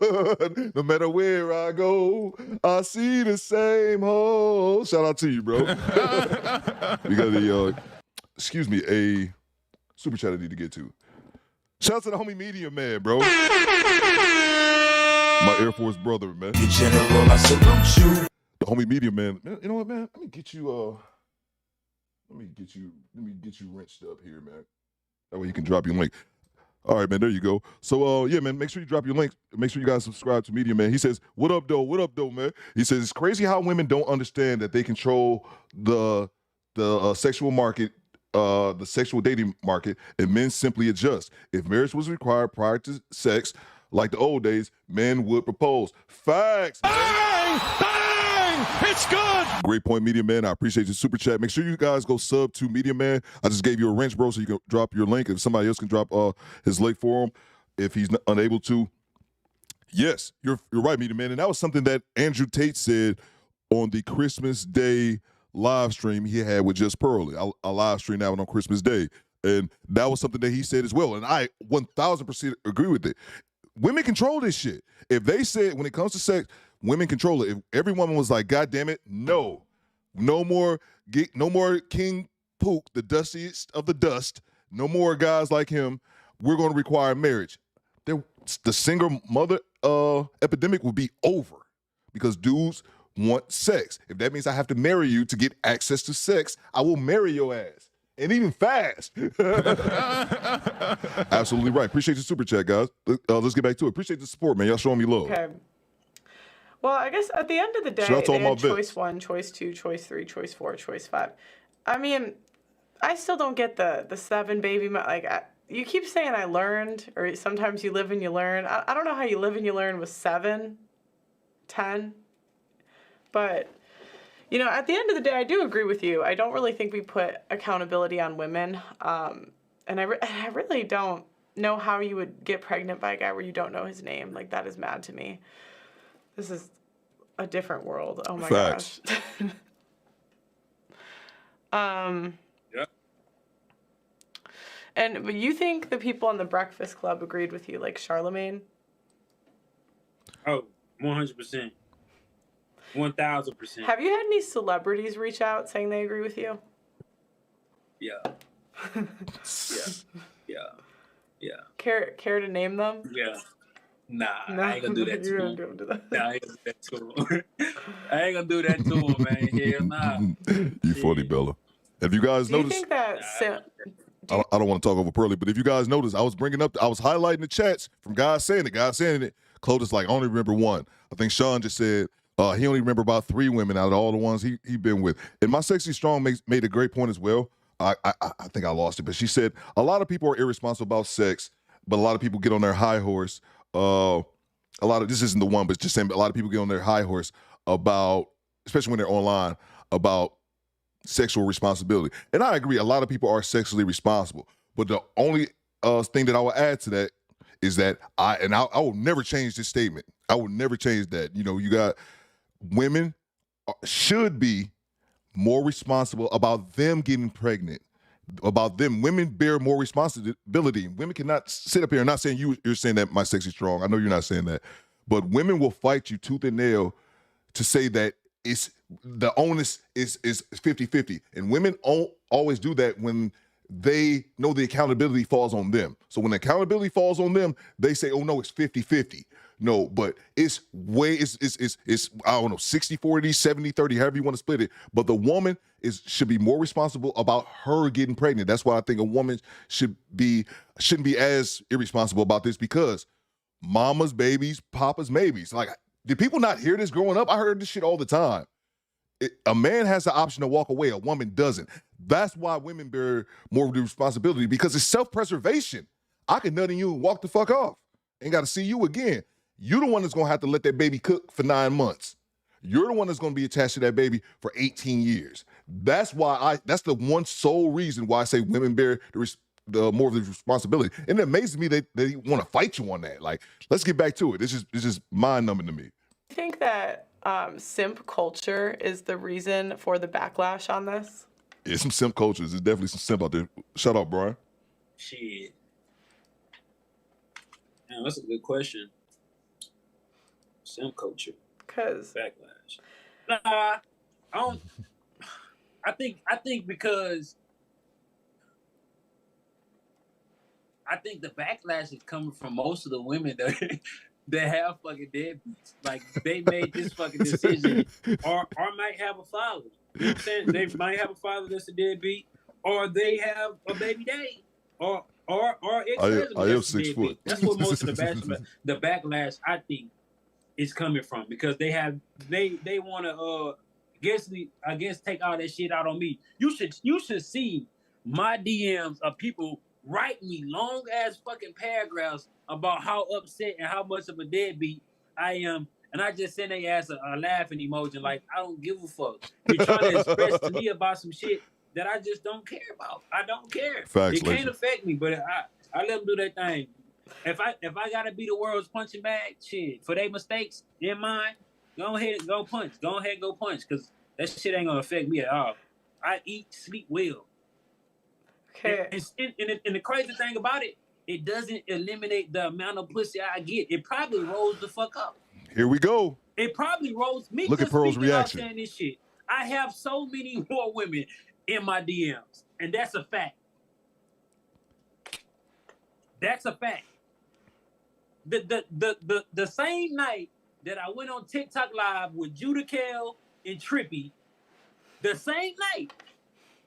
no matter where I go, I see the same hole. Shout out to you, bro. We got a super chat I need to get to. Shout out to the homie Media Man, bro. My Air Force brother, man. The General, I salute you. The homie Media Man. You know what, man? Let me get you wrenched up here, man. That way you can drop your link. All right, man, there you go. So, yeah, man, make sure you drop your link. Make sure you guys subscribe to Media Man. He says, what up, though? What up, though, man? He says, it's crazy how women don't understand that they control the sexual market, the sexual dating market, and men simply adjust. If marriage was required prior to sex, like the old days, men would propose. Facts, man. Bang! Bang! It's good! Great point, Media Man. I appreciate your super chat. Make sure you guys go sub to Media Man. I just gave you a wrench, bro, so you can drop your link. If somebody else can drop his link for him, if he's unable to. Yes, you're right, Media Man. And that was something that Andrew Tate said on the Christmas Day live stream he had with Just Pearly. I live streamed that one on Christmas Day. And that was something that he said as well. And I 1,000% agree with it. Women control this shit. If they said, when it comes to sex, women control it. If every woman was like, God damn it, no more King Pook, the dustiest of the dust, no more guys like him, we're going to require marriage. The single mother epidemic will be over because dudes want sex. If that means I have to marry you to get access to sex, I will marry your ass. And even fast. Absolutely right. Appreciate the super chat, guys. Let's get back to it. Appreciate the support, man. Y'all showing me love. Okay. Well, I guess at the end of the day, they had choice 1, choice 2, choice 3, choice 4, choice 5. I mean, I still don't get the 7 baby. You keep saying I learned, or sometimes you live and you learn. I don't know how you live and you learn with 7, 10, but you know, at the end of the day, I do agree with you. I don't really think we put accountability on women, and I really don't know how you would get pregnant by a guy where you don't know his name. Like, that is mad to me. This is a different world. Oh my gosh. Yep. But you think the people on the Breakfast Club agreed with you, like Charlemagne? Oh, 100%. 1,000%. Have you had any celebrities reach out saying they agree with you? Yeah. Yeah. Care to name them? Yeah. Nah, I ain't gonna do that to him. Nah, I ain't gonna do that to him. I ain't gonna do that to him, man. Hell nah. You funny, Bella. Have you guys noticed? Do you think that... I don't want to talk over Pearly, but if you guys noticed, I was highlighting the chats from guys saying it. Clotis like, I only remember one. I think Sean just said he only remember about 3 women out of all the ones he been with. And my Sexy Strong made a great point as well. I think I lost it, but she said a lot of people are irresponsible about sex, but a lot of people get on their high horse. This isn't the one, but just saying a lot of people get on their high horse about, especially when they're online, about sexual responsibility. And I agree, a lot of people are sexually responsible. But the only thing that I will add to that is that I will never change this statement. I will never change that. You know, you got women should be more responsible about them getting pregnant, about them. Women bear more responsibility. Women cannot sit up here and not saying you're saying that my sex is strong. I know you're not saying that. But women will fight you tooth and nail to say that it's the onus is 50-50. And women always do that when they know the accountability falls on them. So when the accountability falls on them, they say, oh no, it's 50-50. No, but it's I don't know, 60-40, 70-30, however you want to split it. But the woman should be more responsible about her getting pregnant. That's why I think a woman shouldn't be as irresponsible about this, because mama's babies, papa's maybes. Like, did people not hear this growing up? I heard this shit all the time. A man has the option to walk away. A woman doesn't. That's why women bear more of the responsibility, because it's self-preservation. I can nut in you and walk the fuck off. Ain't got to see you again. You're the one that's going to have to let that baby cook for 9 months. You're the one that's going to be attached to that baby for 18 years. That's why that's the one sole reason why I say women bear the more of the responsibility. And it amazes me that they want to fight you on that. Like, let's get back to it. It's just mind-numbing to me. I think that simp culture is the reason for the backlash on this. Yeah, some simp cultures. There's definitely some simp out there. Shout out, Brian. Shit. Man, that's a good question. Simp culture. Cause backlash. Nah, I don't. I think because I think the backlash is coming from most of the women that have fucking deadbeats. Like, they made this fucking decision, or might have a father. You know what I'm saying? They might have a father that's a deadbeat, or they have a baby daddy, or ex-husband that's a deadbeat. That's what most of the backlash I think is coming from, because they want to I guess take all that shit out on me. You should see my DMs of people write me long ass fucking paragraphs about how upset and how much of a deadbeat I am, and I just send their ass a laughing emoji, like, I don't give a fuck. You're trying to express to me about some shit that I just don't care about. I don't care. Facts, it can't affect me, but I let them do their thing. If I gotta be the world's punching bag, shit, for their mistakes in mine, go ahead and go punch. Go ahead and go punch, because that shit ain't gonna affect me at all. I eat, sleep well. Okay. And the crazy thing about it, it doesn't eliminate the amount of pussy I get. It probably rolls the fuck up. Here we go. It probably rolls me. Look at Pearl's reaction. Saying this shit. I have so many more women in my DMs, and that's a fact. That's a fact. The same night that I went on TikTok Live with Judah Kell and Trippy, the same night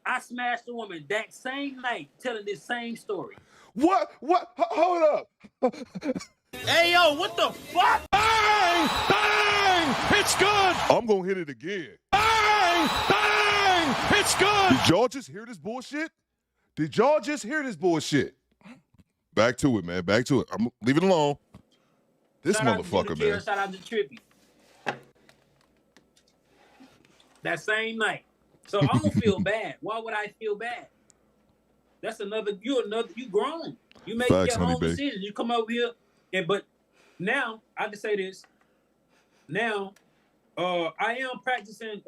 I smashed a woman. That same night, telling this same story. What? Hold up. Hey, yo, what the fuck? Bang! Bang! It's good! I'm going to hit it again. Bang! Bang! It's good! Did y'all just hear this bullshit? Back to it, man. Back to it. I'm leave it alone. This shout motherfucker, man. Shout out to Trippy. That same night. So I don't feel bad. Why would I feel bad? That's you grown. You make Facts, your honey, own babe. decisions. You come over here, but now I can say this. Now, I am practicing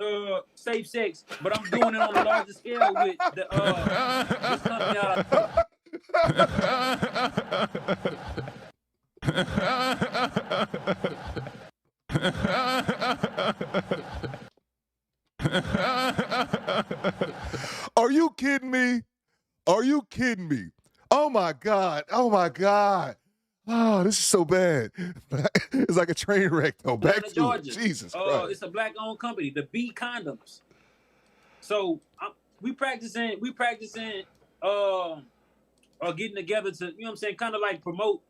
safe sex, but I'm doing it on a larger scale with the this company out. Are you kidding me? Oh my God. Oh, this is so bad. It's like a train wreck, though. Back to Georgia. it. Jesus Christ. It's a black-owned company, the B Condoms. So we practicing getting together to, you know what I'm saying, kind of like promote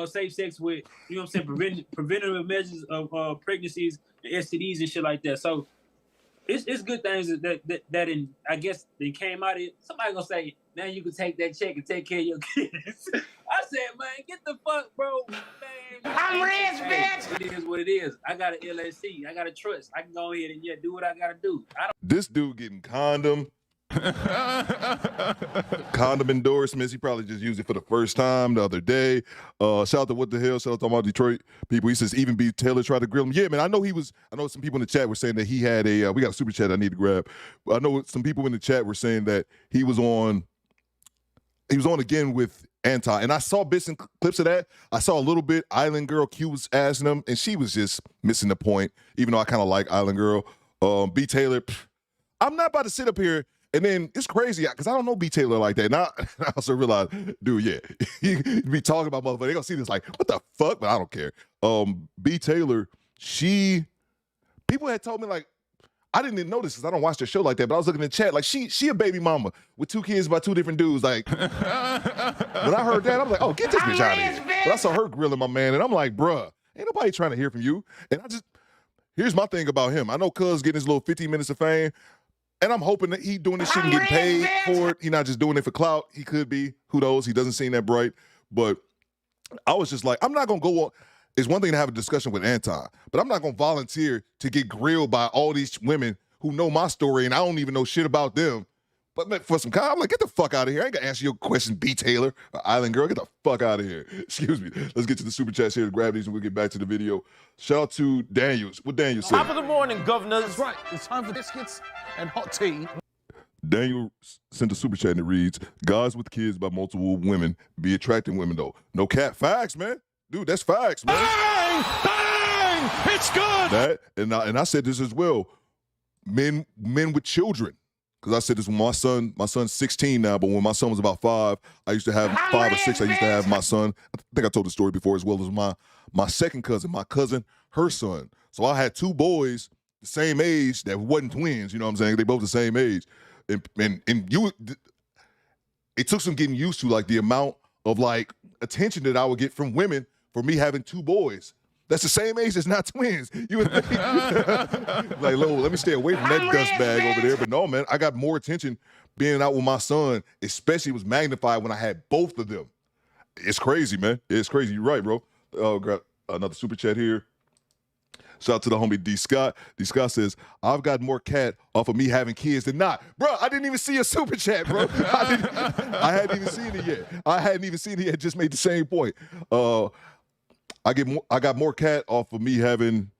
safe sex with, you know what I'm saying, preventative measures of pregnancies and STDs and shit like that. So it's good things that in, I guess they came out of it. Somebody gonna say, now you can take that check and take care of your kids. I said, man, get the fuck, bro. Man, I'm rich, bitch. It is what it is. I got an LLC. I got a trust. I can go ahead and do what I gotta do. This dude getting condom endorsements. He probably just used it for the first time the other day. Shout out to what the hell. Shout out to all my Detroit people. He says even B. Taylor tried to grill him. Yeah, man. I know some people in the chat were saying that he had a. We got a super chat I need to grab. I know some people in the chat were saying that he was on again with Anti, and I saw bits and clips of that. I saw a little bit. Island Girl Q was asking him, and she was just missing the point. Even though I kind of like Island Girl. B. Taylor. I'm not about to sit up here. And then it's crazy because I don't know B. Taylor like that. And I also realized, dude, yeah, he be talking about motherfucker. They gonna see this like, what the fuck? But I don't care. B. Taylor, people had told me like, I didn't even notice because I don't watch the show like that. But I was looking in the chat like, she a baby mama with 2 kids by 2 different dudes. Like, when I heard that, I was like, oh, get this bitch out of here. But I saw her grilling my man, and I'm like, bruh, ain't nobody trying to hear from you. And here's my thing about him. I know Cuz getting his little 15 minutes of fame. And I'm hoping that he doing this shit and getting paid for it. He not just doing it for clout. He could be. Who knows? He doesn't seem that bright. But I was just like, I'm not going to go on. It's one thing to have a discussion with Anton, but I'm not going to volunteer to get grilled by all these women who know my story and I don't even know shit about them. But for some I'm like, get the fuck out of here. I ain't going to answer your question, B. Taylor, Island Girl. Get the fuck out of here. Excuse me. Let's get to the super chats here to grab these and we'll get back to the video. Shout out to Daniels. What Daniel said? Top of the morning, governors. That's right. It's time for biscuits and hot tea. Daniel sent a super chat and it reads, guys with kids by multiple women be attracting women though. No cat. Facts, man. Dude, that's facts, man. Bang! Bang! It's good! That, and I said this as well. Men with children. Because I said this when my son's 16 now, but when my son was about 5, I used to have 5 or 6, I used to have my son. I think I told the story before as well as my second cousin, her son. So I had 2 boys the same age that wasn't twins, you know what I'm saying? They both the same age. And it took some getting used to like the amount of like attention that I would get from women for me having 2 boys. That's the same age as not twins. You would think, like, let me stay away from that dust bag over there. But no, man, I got more attention being out with my son, especially was magnified when I had both of them. It's crazy, man. It's crazy. You're right, bro. Got another super chat here. Shout out to the homie D. Scott. D. Scott says, I've got more cat off of me having kids than not. Bro, I didn't even see a super chat, bro. I hadn't even seen it yet. Just made the same point. I got more cat off of me having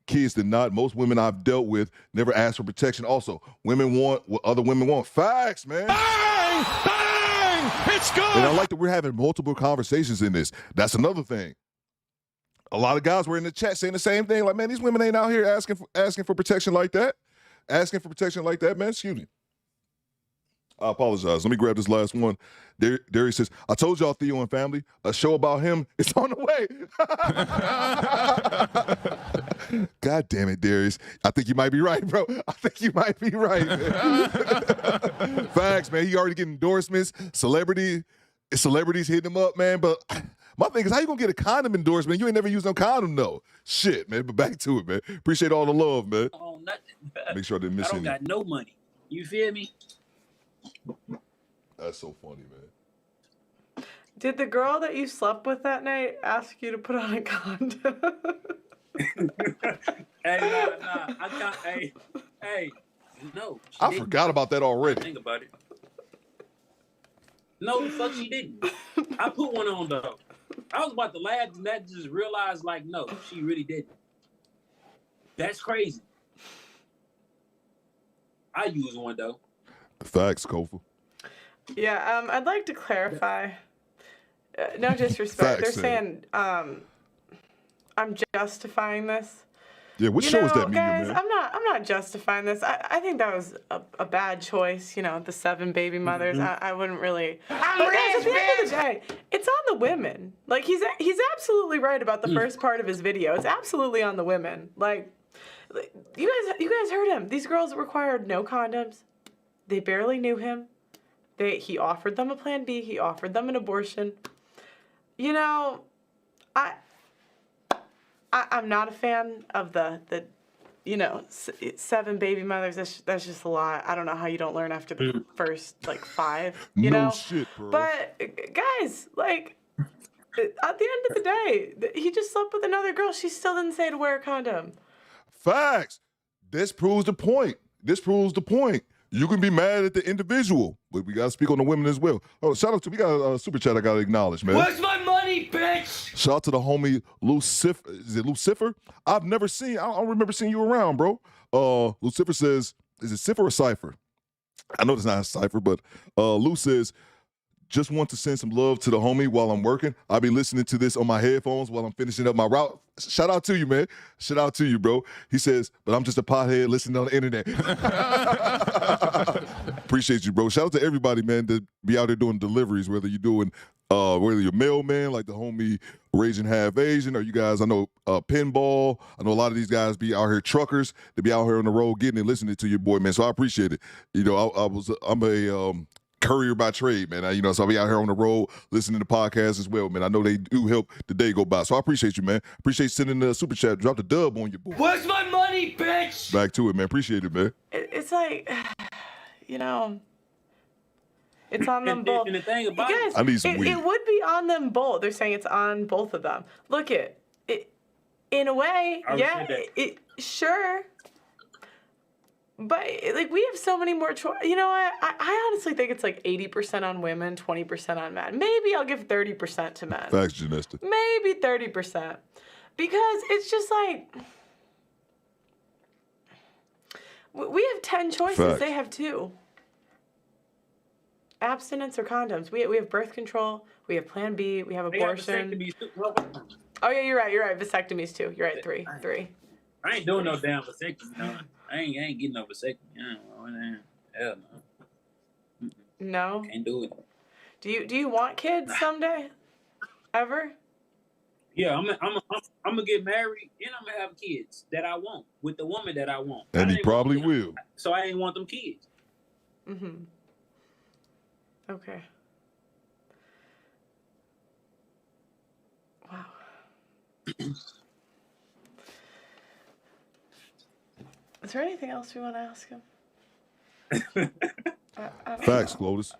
kids than not. Most women I've dealt with never ask for protection. Also, women want what other women want. Facts, man. Bang! Bang! It's good! And I like that we're having multiple conversations in this. That's another thing. A lot of guys were in the chat saying the same thing. Like, man, these women ain't out here asking for protection like that. Asking for protection like that, man. Excuse me. I apologize. Let me grab this last one. There he says, I told y'all Theo and Family, a show about him is on the way. God damn it, Darius. I think you might be right, bro. I think you might be right. Man. Facts, man. He already getting endorsements. Celebrities hitting him up, man. But my thing is, how you gonna get a condom endorsement? You ain't never used no condom, though. Shit, man. But back to it, man. Appreciate all the love, man. Oh, nothing. Make sure I didn't miss any. I don't got no money. You feel me? That's so funny, man. Did the girl that you slept with that night ask you to put on a condom? Hey, nah. I can't. Hey, no. I forgot about that already. Think about it. No, the fuck she didn't. I put one on though. I was about to laugh and that just realized like, no, she really didn't. That's crazy. I use one though. Facts, Kofa. Yeah, I'd like to clarify. No disrespect. Facts, They're saying I'm justifying this. Yeah, what show is that, guys, man? I'm not justifying this. I think that was a bad choice. You know, the 7 baby mothers. I wouldn't really. But guys, at the end of the day, it's on the women. Like he's absolutely right about the first part of his video. It's absolutely on the women. Like you guys heard him. These girls required no condoms. They barely knew him. He offered them a plan B. He offered them an abortion. You know, I'm not a fan of the 7 baby mothers. That's just a lot. I don't know how you don't learn after the first 5. You know, shit, bro. But guys, like, At the end of the day, he just slept with another girl. She still didn't say to wear a condom. Facts. This proves the point. You can be mad at the individual, but we gotta speak on the women as well. Oh, shout out to we got a super chat I gotta acknowledge, man. Where's my money, bitch? Shout out to the homie Lucifer. Is it Lucifer? I don't remember seeing you around, bro. Lucifer says, is it Cipher or Cypher? I know it's not a cipher, but Lou says, just want to send some love to the homie while I'm working. I'll be listening to this on my headphones while I'm finishing up my route. Shout out to you, man. Shout out to you, bro. He says, but I'm just a pothead listening on the internet. Appreciate you, bro. Shout out to everybody, man, that be out there doing deliveries, whether you're doing, whether you're mailman, like the homie Raging Half Asian, or you guys, I know Pinball. I know a lot of these guys be out here truckers. They be out here on the road getting and listening to your boy, man. So I appreciate it. You know, I'm a courier by trade, man. So I'll be out here on the road listening to podcasts as well, man. I know they do help the day go by. So I appreciate you, man. Appreciate sending the super chat. Drop the dub on your boy. Where's my money, bitch? Back to it, man. Appreciate it, man. It's like, it's on them both. And the thing about guys, I need some weed. It would be on them both. They're saying it's on both of them. Look it. In a way, yeah, sure. But like we have so many more choices. You know what? I honestly think it's like 80% on women, 20% on men. Maybe I'll give 30% to men. Facts, Janesta. Maybe 30%. Because it's just like we have 10 choices. Facts. They have 2. Abstinence or condoms. We have birth control. We have Plan B. We have abortion. Oh yeah, you're right. Vasectomies too. You're right. 3. I ain't doing no damn vasectomy. No. I ain't getting no vasectomy. Hell no. No. Can't do it. Do you want kids someday? Ever? Yeah, I'm gonna get married and I'm gonna have kids that I want with the woman that I want. And he probably will. So I ain't want them kids. Mm-hmm. Okay. Wow. Is there anything else we want to ask him? Facts, Clovis.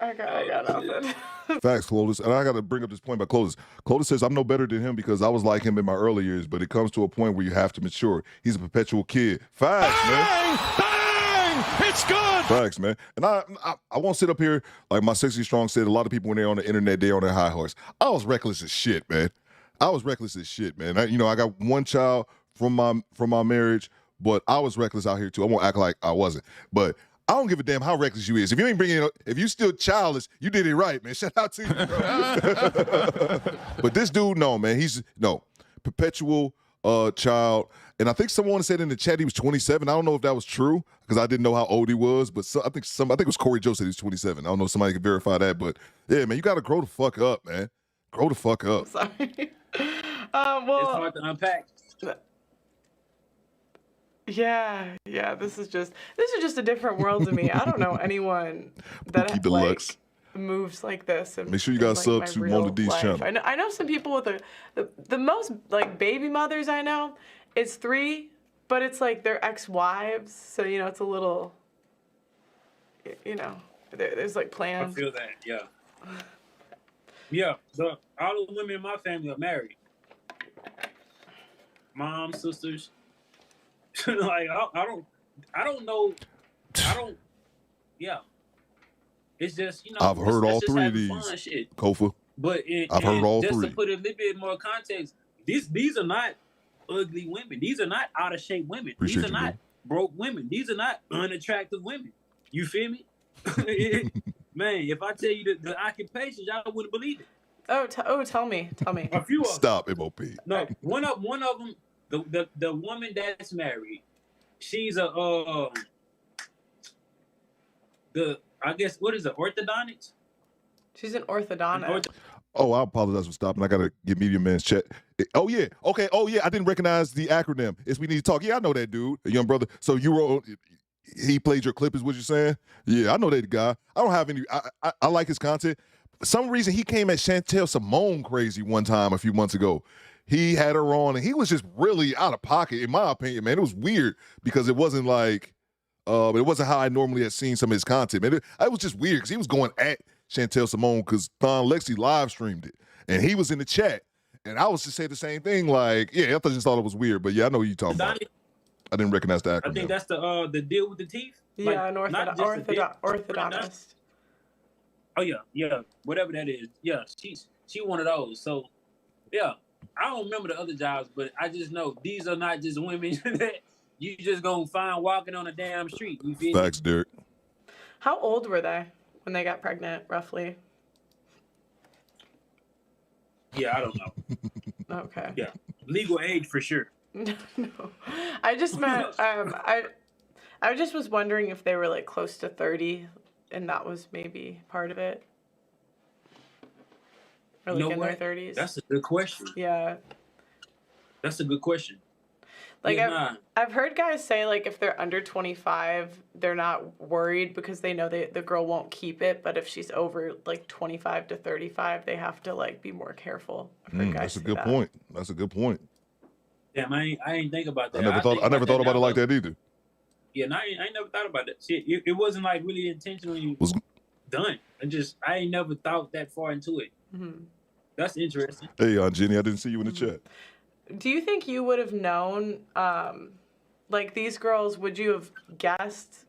I got nothing. Facts, Clovis. And I got to bring up this point by Clovis. Clovis says, I'm no better than him because I was like him in my early years, but it comes to a point where you have to mature. He's a perpetual kid. Facts, man. Bang! It's good! Facts, man. And I won't sit up here like my Sexy Strong said, a lot of people when they're on the internet, they're on their high horse. I was reckless as shit, man. I got one child from my marriage, but I was reckless out here too. I won't act like I wasn't. But I don't give a damn how reckless you is. If you ain't bringing it, if you still childless, you did it right, man. Shout out to you, bro. But this dude, no, man. He's perpetual child. And I think someone said in the chat he was 27. I don't know if that was true because I didn't know how old he was. But I think it was Corey Joe said he was 27. I don't know if somebody can verify that. But yeah, man, you got to grow the fuck up, man. Grow the fuck up. Sorry. It's hard to unpack. Yeah. This is just a different world to me. I don't know anyone that like moves like this. And make sure you guys sub to Mona D's channel. I know some people with the most like baby mothers I know. It's 3, but it's like their ex-wives. So it's a little. There's like plans. I feel that. Yeah. Yeah. So all the women in my family are married. Mom, sisters. Like I don't know. Yeah. It's just I've heard all 3 of these. Kofa. But I've heard all 3. Just to put a little bit more context, these are not ugly women. These are not out of shape women. Appreciate these are not broke women. These are not unattractive women. You feel me? Man, if I tell you the occupations, y'all wouldn't believe it. Tell me. A few of them. Stop, MOP. No, one of them. The woman that's married, she's I guess what is it, orthodontics? She's an orthodontist. Oh, I apologize for stopping. I gotta get Media Man's chat. Oh yeah, okay. Oh yeah, I didn't recognize the acronym. It's We Need to Talk. Yeah, I know that dude, a young brother. So he played your clip, is what you're saying? Yeah, I know that guy. I don't have any. I like his content. For some reason, he came at Chantel Simone crazy one time a few months ago. He had her on, and he was just really out of pocket, in my opinion, man. It was weird because it wasn't like, it wasn't how I normally had seen some of his content, man. It was just weird because he was going at Chantel Simone because Thon Lexi live streamed it. And he was in the chat, and I was just saying the same thing. Like, yeah, I just thought it was weird, but yeah, I know what you're talking about. I didn't recognize the acronym. I think that's the deal with the teeth. Yeah, like, an orthodontist. Oh yeah, whatever that is. Yeah, she one of those. So yeah, I don't remember the other jobs, but I just know these are not just women that you just gonna find walking on a damn street. You feel Facts, Derek. How old were they when they got pregnant, roughly? Yeah, I don't know. Okay. Yeah, legal age for sure. No, I just meant I just was wondering if they were like close to 30, and that was maybe part of it. Or like in their 30s. That's a good question. Yeah. That's a good question. Like Yeah, I've heard guys say like if they're under 25, they're not worried because they know the girl won't keep it. But if she's over like 25 to 35, they have to like be more careful. I've heard guys That's a say good that. point. That's a good point. Damn, I ain't think about that. I never thought about it like that either. Yeah, no, I ain't never thought about that. Shit, it wasn't like really intentionally done. I ain't never thought that far into it. Mm-hmm. That's interesting. Hey, Aunt Jenny, I didn't see you in the chat. Do you think you would have known, like these girls, would you have guessed,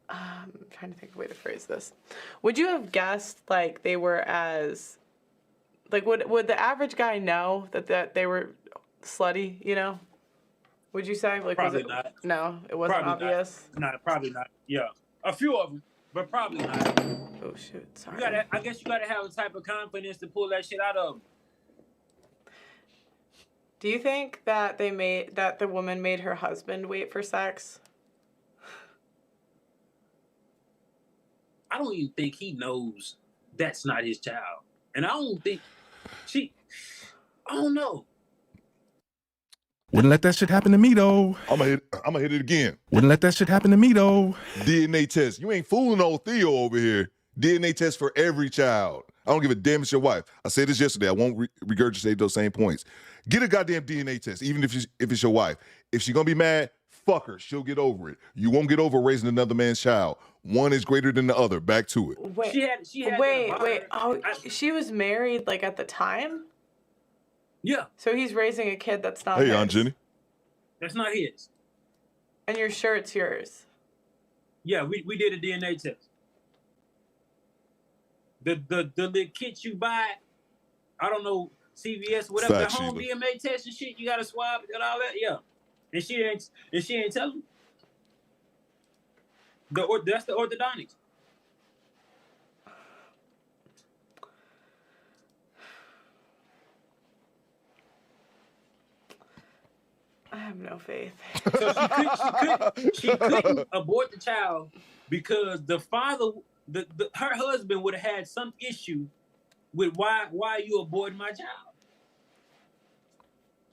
I'm trying to think of a way to phrase this. Would you have guessed like they were as, like would the average guy know that they were slutty, you know? Would you say? Like, Probably was it, not. No, it wasn't Probably obvious? Not. Nah, probably not. Yeah. A few of them, but probably not. Oh, shoot. Sorry. I guess you gotta have a type of confidence to pull that shit out of them. Do you think that the woman made her husband wait for sex? I don't even think he knows that's not his child. And I don't think I don't know. Wouldn't let that shit happen to me though. I'm gonna hit it again. Wouldn't let that shit happen to me though. DNA test. You ain't fooling old Theo over here. DNA test for every child. I don't give a damn if it's your wife. I said this yesterday. I won't regurgitate those same points. Get a goddamn DNA test, even if it's your wife. If she's gonna be mad, fuck her. She'll get over it. You won't get over raising another man's child. One is greater than the other. Back to it. Wait, she had wait. Oh, she was married like at the time? Yeah. So he's raising a kid that's not Hey, his. Aunt Jenny. That's not his. And you're sure it's yours? Yeah, we did a DNA test. The little kits you buy, I don't know, CVS, whatever, Fact, the home Sheila. DNA test and shit, you gotta swab and all that, yeah. And she ain't telling. That's the orthodontics. I have no faith. So she couldn't abort the child because the father, her husband would have had some issue with why you aborting my child.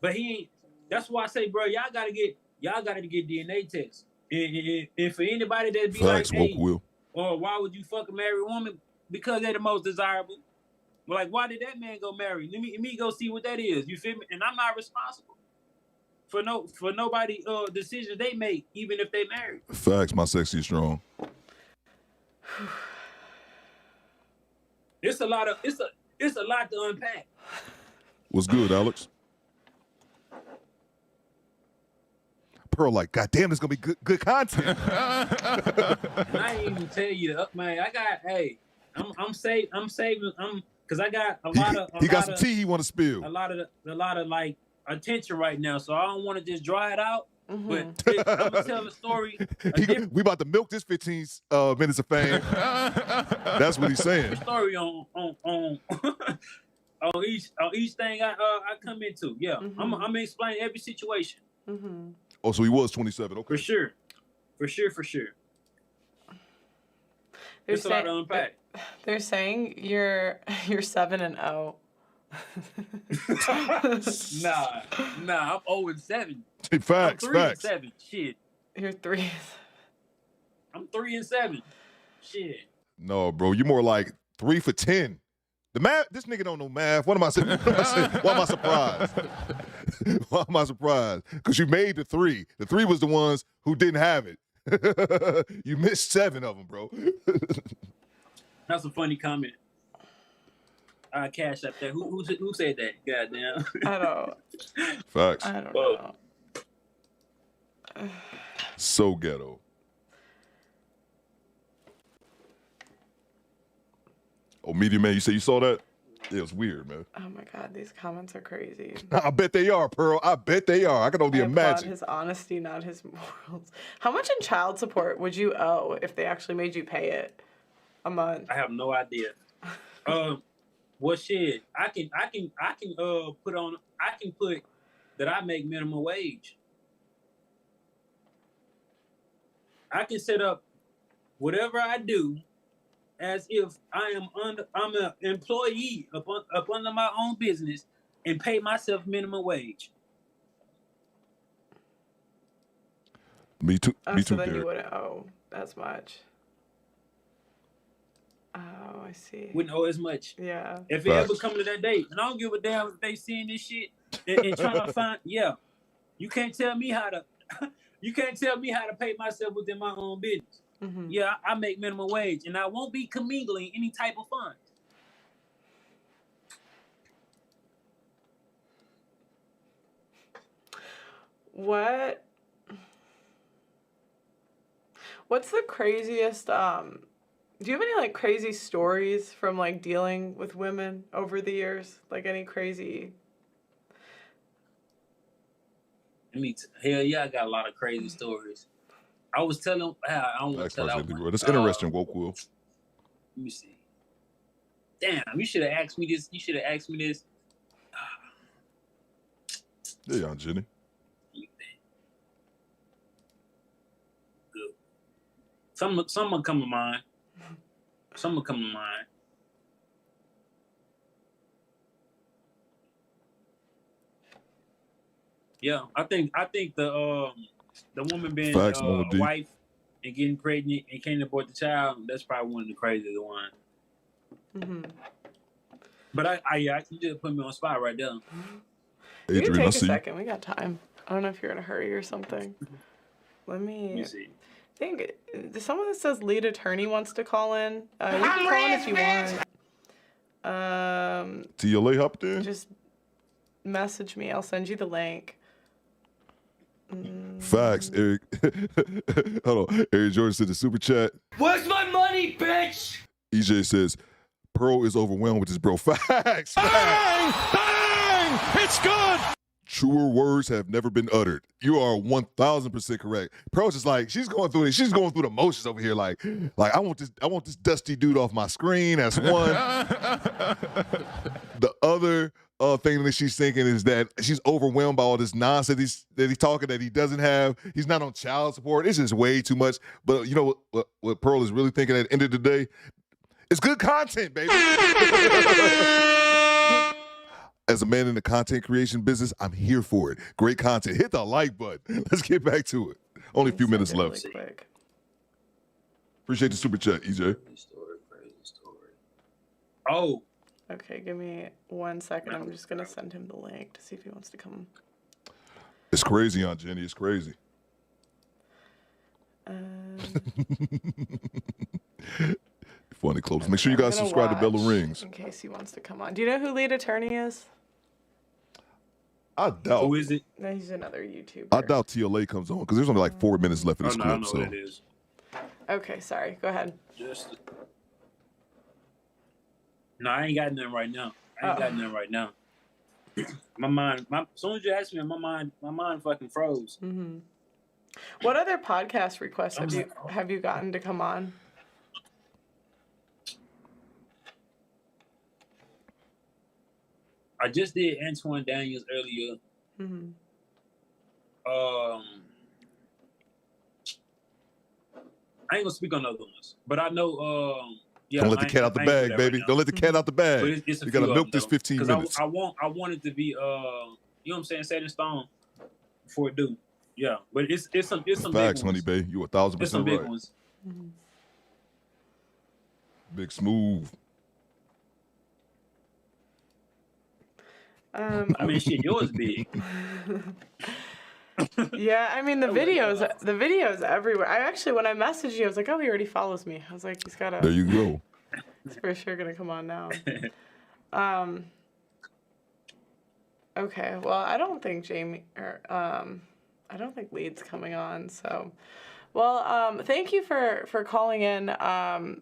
But he ain't. That's why I say, bro, y'all gotta get DNA tests. And for anybody that be Facts, like, hey, Will. or why would you fuck a married woman? Because they're the most desirable. Well, like, why did that man go marry? Let me go see what that is. You feel me? And I'm not responsible for nobody decisions they make, even if they married. Facts, my sexy strong. It's a lot to unpack. What's good, Alex? Pearl, like, goddamn, it's gonna be good content. And I ain't even tell you, man. I'm saving. Because I got a lot of. He got some tea he want to spill. A lot of like attention right now, so I don't want to just dry it out. Mm-hmm. But I'm gonna tell a story. We about to milk this 15 minutes of fame. That's what he's saying. Story on on each thing I come into. Yeah, Mm-hmm. I'm gonna explain every situation. Mm-hmm. Oh, so he was 27. Okay. For sure. There's a lot to unpack. They're saying you're 7-0. Nah, I'm 0-7. Facts, I'm 3-7. Shit. You're 3. I'm 3-7. Shit. No, bro, you more like 3 for 10. The math, this nigga don't know math. Why am I surprised? Why am I surprised? Because you made the 3. The 3 was the ones who didn't have it. You missed 7 of them, bro. That's a funny comment. I cash up there. Who said that? Goddamn. I don't. Facts. I don't know. So ghetto. Oh, Media Man, you say you saw that? Yeah, it was weird, man. Oh my God, these comments are crazy. I bet they are, Pearl. I bet they are. I can only I applaud imagine. his honesty, not his morals. How much in child support would you owe if they actually made you pay it a month? I have no idea. Well, shit, I can put that I make minimum wage. I can set up whatever I do as if I'm an employee up under my own business and pay myself minimum wage. Me too. Me So too, then you Derek. wouldn't owe as much. Oh, I see. Wouldn't owe as much. Yeah. If it ever come to that day, and I don't give a damn if they seeing this shit and trying to find. Yeah, you can't tell me how to. You can't tell me how to pay myself within my own business. Mm-hmm. Yeah, I make minimum wage, and I won't be commingling any type of funds. What's the craziest? Do you have any like crazy stories from like dealing with women over the years? Like any crazy? Hell yeah, I got a lot of crazy stories. I was telling, I don't want to tell that one. That's interesting, Woke Will. Let me see. Damn, you should have asked me this. You should have asked me this. Yeah, Aunt Jenny. Good. Some will come to mind. Some will come to mind. Yeah, I think the woman being Facts, a wife and getting pregnant and can't abort the child, that's probably one of the craziest ones. Mm-hmm. But you just put me on the spot right there. You can take a second. We got time. I don't know if you're in a hurry or something. Let me see. Think. There's someone that says lead attorney wants to call in. You can call in if you want. TLA hopped in? Just message me. I'll send you the link. Facts, Eric. Hold on. Eric George said the super chat. Where's my money, bitch? EJ says, Pearl is overwhelmed with this, bro. Facts. Bang! Bang! It's good! Truer words have never been uttered. You are 1,000% correct. Pearl's just like, she's going through the motions over here. Like I want this dusty dude off my screen. That's one. The other thing that she's thinking is that she's overwhelmed by all this nonsense that he's talking that he doesn't have. He's not on child support. It's just way too much. But you know what Pearl is really thinking at the end of the day? It's good content, baby. As a man in the content creation business, I'm here for it. Great content. Hit the like button. Let's get back to it. Only a few minutes left. Really Appreciate the super chat, EJ. Crazy story. Oh. Okay, give me 1 second. I'm just going to send him the link to see if he wants to come. It's crazy, Aunt Jenny. It's crazy. Funny close. Make sure you guys subscribe to Bell Rings. In case he wants to come on. Do you know who lead attorney is? I doubt. Who is it? No, he's another YouTuber. I doubt TLA comes on because there's only like 4 minutes left in this clip. I know so. what it is. Okay, sorry. Go ahead. No, I ain't got nothing right now. My mind. As soon as you asked me, my mind fucking froze. Mm-hmm. What other podcast requests have you gotten to come on? I just did Antoine Daniels earlier. Mm-hmm. I ain't gonna speak on other ones, but I know. Yeah, don't let the cat out the bag, baby. Don't let the cat out the bag. You gotta milk this 15 minutes. I want it to be, you know what I'm saying, set in stone before it do. Yeah, but it's some Facts, big honey, babe. You 1,000% It's some big right. ones. Mm-hmm. Big smooth. I mean, shit, yours big. Yeah, I mean the videos everywhere. I actually, when I messaged you, I was like, oh, he already follows me. I was like, he's got to. There you go. He's for sure gonna come on now. Okay, well, I don't think Jamie, or, I don't think Lead's coming on, so. Well, thank you for calling in.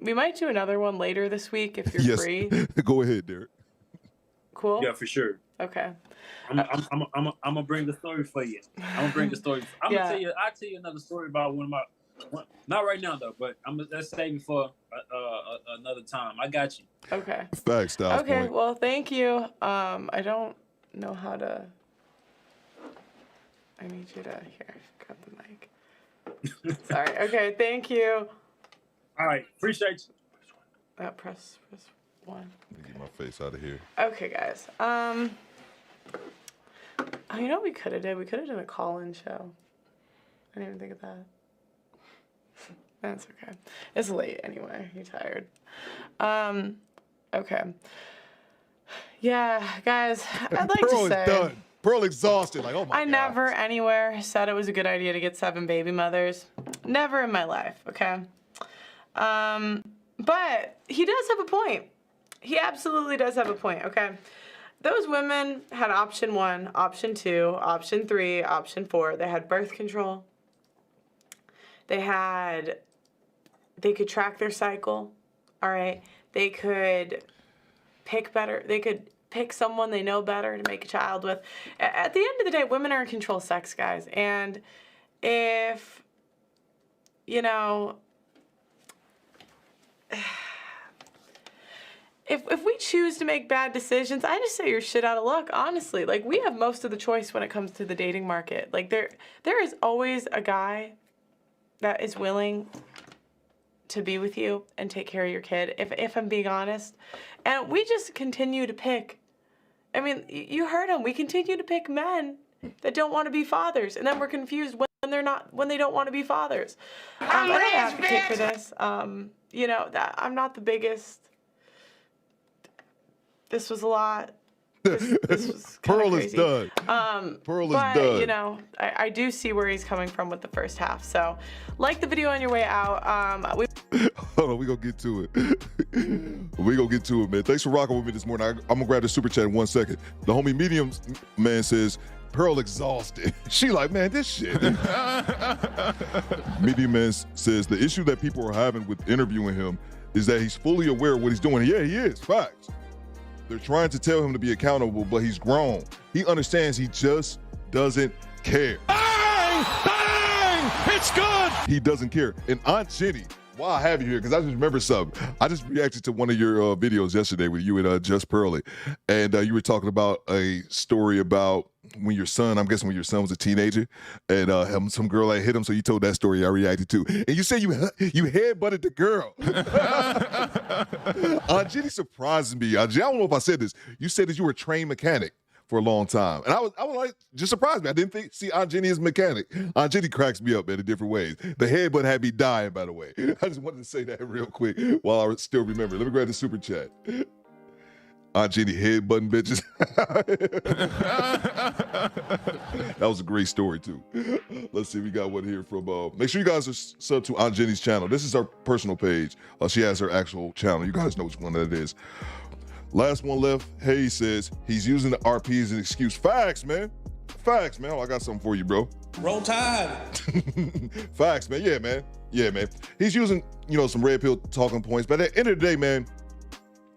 We might do another one later this week if you're free. Go ahead, Derek. Cool? Yeah, for sure. Okay. I'm gonna bring the story for you. I'm gonna bring the story. I'll tell you another story about not right now though, but let's save it for another time. I got you. Okay. Facts, Styles. Okay, point. well, thank you. I don't know how to. I need you to grab the mic. Sorry. Okay, thank you. All right, appreciate you. Press 1. Let me get my face out of here. Okay, guys. You know what we could have did? We could have done a call-in show. I didn't even think of that. That's okay. It's late anyway. You're tired. Okay. Yeah, guys, I'd like to say. Done. Pearl exhausted. Like, oh my God. I never anywhere said it was a good idea to get 7 baby mothers. Never in my life, okay? But he does have a point. He absolutely does have a point, okay? Those women had option 1, option 2, option 3, option 4. They had birth control. They could track their cycle, all right? They could pick better. They could pick someone they know better to make a child with. At the end of the day, women are in control of sex, guys. And if, you know, if we choose to make bad decisions, I just say you're shit out of luck, honestly. Like, we have most of the choice when it comes to the dating market. Like, there is always a guy that is willing to be with you and take care of your kid, if I'm being honest. And we just continue to pick. I mean, you heard him. We continue to pick men that don't want to be fathers, and then we're confused when they don't want to be fathers. I don't advocate for this. You know, I'm not the biggest. This was a lot. This was Pearl crazy. is done. Pearl is done. But, you know, I do see where he's coming from with the first half. So, like the video on your way out. Hold on, we gonna get to it. We gonna get to it, man. Thanks for rocking with me this morning. I'm gonna grab the super chat in 1 second. The homie Medium man says, Pearl exhausted. She like, man, this shit. Medium man says, the issue that people are having with interviewing him is that he's fully aware of what he's doing. Yeah, he is. Facts. They're trying to tell him to be accountable, but he's grown. He understands, he just doesn't care. Bang! Bang! It's good! He doesn't care. And Aunt Jenny, while I have you here, because I just remember something. I just reacted to one of your videos yesterday with you and Just Pearly. And you were talking about a story about when your son, I'm guessing when your son was a teenager, and some girl hit him, so you told that story I reacted to. And you said you headbutted the girl. Aunt Jenny surprised me. Aunt Jenny, I don't know if I said this. You said that you were a trained mechanic for a long time. And I was like, just surprised me. I didn't see Aunt Jenny as a mechanic. Aunt Jenny cracks me up, man, in different ways. The headbutt had me dying, by the way. I just wanted to say that real quick while I still remember. Let me grab the super chat. Aunt Jenny headbutting bitches. That was a great story, too. Let's see, we got one here from, make sure you guys are sub to Aunt Jenny's channel. This is her personal page. She has her actual channel. You guys know which one that is. Last one left. Hayes says he's using the RP as an excuse. Facts, man. Facts, man. Oh, I got something for you, bro. Roll Tide. Facts, man. Yeah, man. Yeah, man. He's using, you know, some red pill talking points. But at the end of the day, man,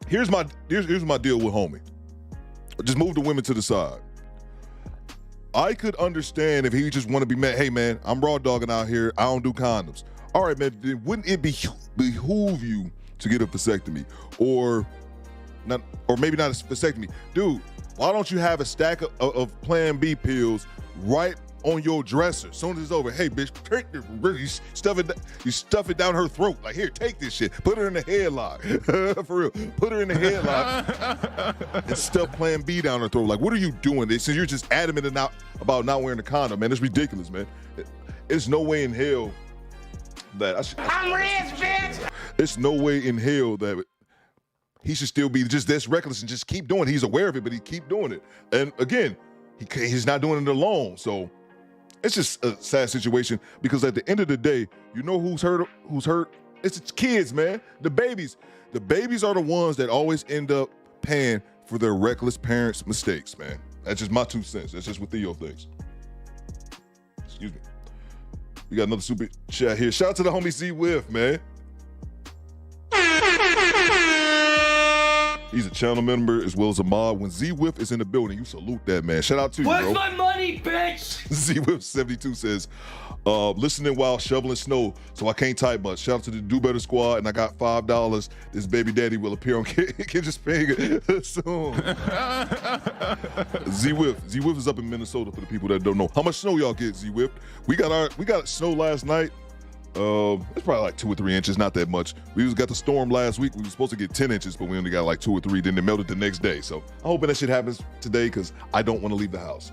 here's my deal with homie. Just move the women to the side. I could understand if he just want to be mad. Hey, man, I'm raw dogging out here. I don't do condoms. All right, man. Then wouldn't it behoove you to get a vasectomy, or maybe not a vasectomy, dude? Why don't you have a stack of Plan B pills right on your dresser? As soon as it's over, hey, bitch, you stuff it down her throat. Like, here, take this shit. Put her in the headlock. For real. Put her in the headlock and stuff Plan B down her throat. Like, what are you doing? Since you're just adamant about not wearing a condom, man, it's ridiculous, man. It's no way in hell that I'm rich, bitch. It's no way in hell that he should still be just this reckless and just keep doing it. He's aware of it, but he keep doing it. And again, he's not doing it alone. So it's just a sad situation, because at the end of the day, you know who's hurt? It's kids, man. The babies. The babies are the ones that always end up paying for their reckless parents' mistakes, man. That's just my 2 cents. That's just what Theo thinks. Excuse me. We got another super chat here. Shout out to the homie Z-Whiff, man. He's a channel member as well as a mod. When Z-Whiff is in the building, you salute that, man. Shout out to you, bro. Where's my money, bitch? Z-Whiff72 says, listening while shoveling snow, so I can't type much. Shout out to the DoBetterSquad, and I got $5. This baby daddy will appear on Kendrick's finger soon. Z-Whiff is up in Minnesota for the people that don't know. How much snow y'all get, Z-Whiff? We got snow last night. It's probably like 2 or 3 inches, not that much. We got the storm last week. We were supposed to get 10 inches, but we only got like 2 or 3. Then it melted the next day. So I'm hoping that shit happens today because I don't want to leave the house.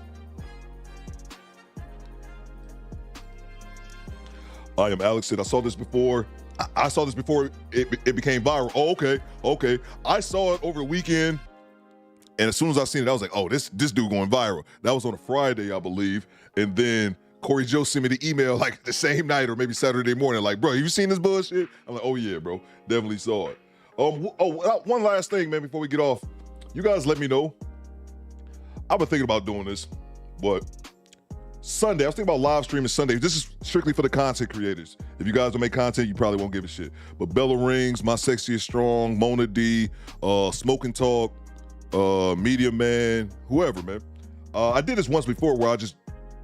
I am Alex said, I saw this before. I saw this before it became viral. Oh, okay. I saw it over the weekend. And as soon as I seen it, I was like, oh, this dude going viral. That was on a Friday, I believe. And then Corey Joe sent me the email like the same night or maybe Saturday morning, like, bro, you seen this bullshit? I'm like, oh yeah, bro, definitely saw it. One last thing, man, before we get off. You guys let me know. I've been thinking about doing this, but Sunday, I was thinking about live streaming Sunday. This is strictly for the content creators. If you guys don't make content, you probably won't give a shit. But Bella Rings, My Sexy is Strong, Mona D, Smoke and Talk, Media Man, whoever, man. I did this once before where I just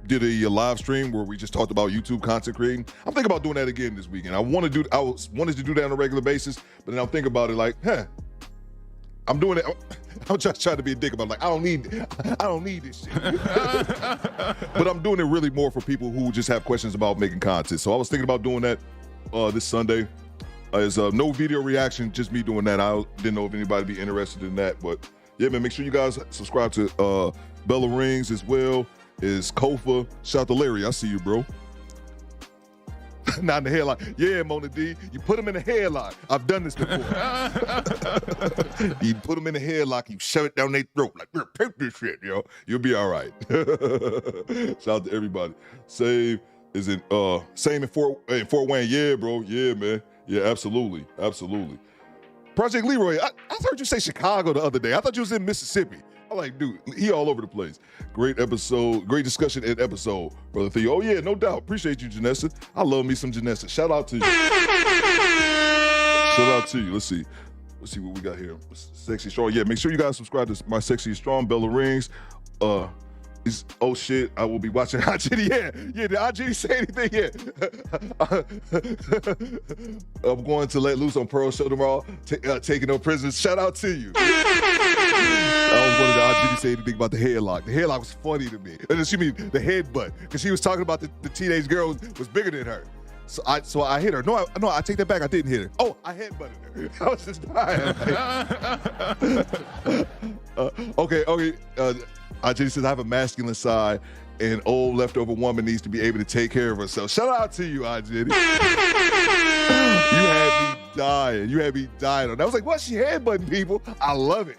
did a live stream where we just talked about YouTube content creating. I'm thinking about doing that again this weekend. I wanted to do that on a regular basis, but then I'm thinking about it like, I'm doing it. I'm just trying to be a dick about it. Like, I don't need this shit. But I'm doing it really more for people who just have questions about making content. So I was thinking about doing that this Sunday. As no video reaction, just me doing that. I didn't know if anybody would be interested in that, but yeah, man, make sure you guys subscribe to Bella Rings as well. Is Kofa. Shout out to Larry. I see you, bro. Not in the headlock. Yeah, Mona D. You put him in the headlock. I've done this before. You put him in the headlock, you shove it down their throat. Like, we're take this shit, yo. You'll be all right. Shout out to everybody. Same in Fort Wayne. Yeah, bro. Yeah, man. Yeah, absolutely. Project Leroy, I heard you say Chicago the other day. I thought you was in Mississippi. I'm like, dude, he all over the place. Great episode, great discussion and episode, Brother Theo. Oh yeah, no doubt. Appreciate you, Janessa. I love me some Janessa. Shout out to you. Shout out to you. Let's see what we got here. Sexy Strong. Yeah, make sure you guys subscribe to My Sexy Strong, Bella Rings. Oh shit, I will be watching Ajitty. Yeah, did Ajitty say anything? Yeah. I'm going to let loose on Pearl Show tomorrow, taking no prisoners. Shout out to you. I was wondering if Ajitty say anything about the headlock. The headlock was funny to me. And she mean the headbutt, because she was talking about the teenage girl was bigger than her. So I hit her. No, I take that back. I didn't hit her. Oh, I headbutted her. I was just dying. Okay. Ajitty says, I have a masculine side, and an old leftover woman needs to be able to take care of herself. Shout out to you, Ajitty. You had me dying. I was like, what? She headbutting people? I love it.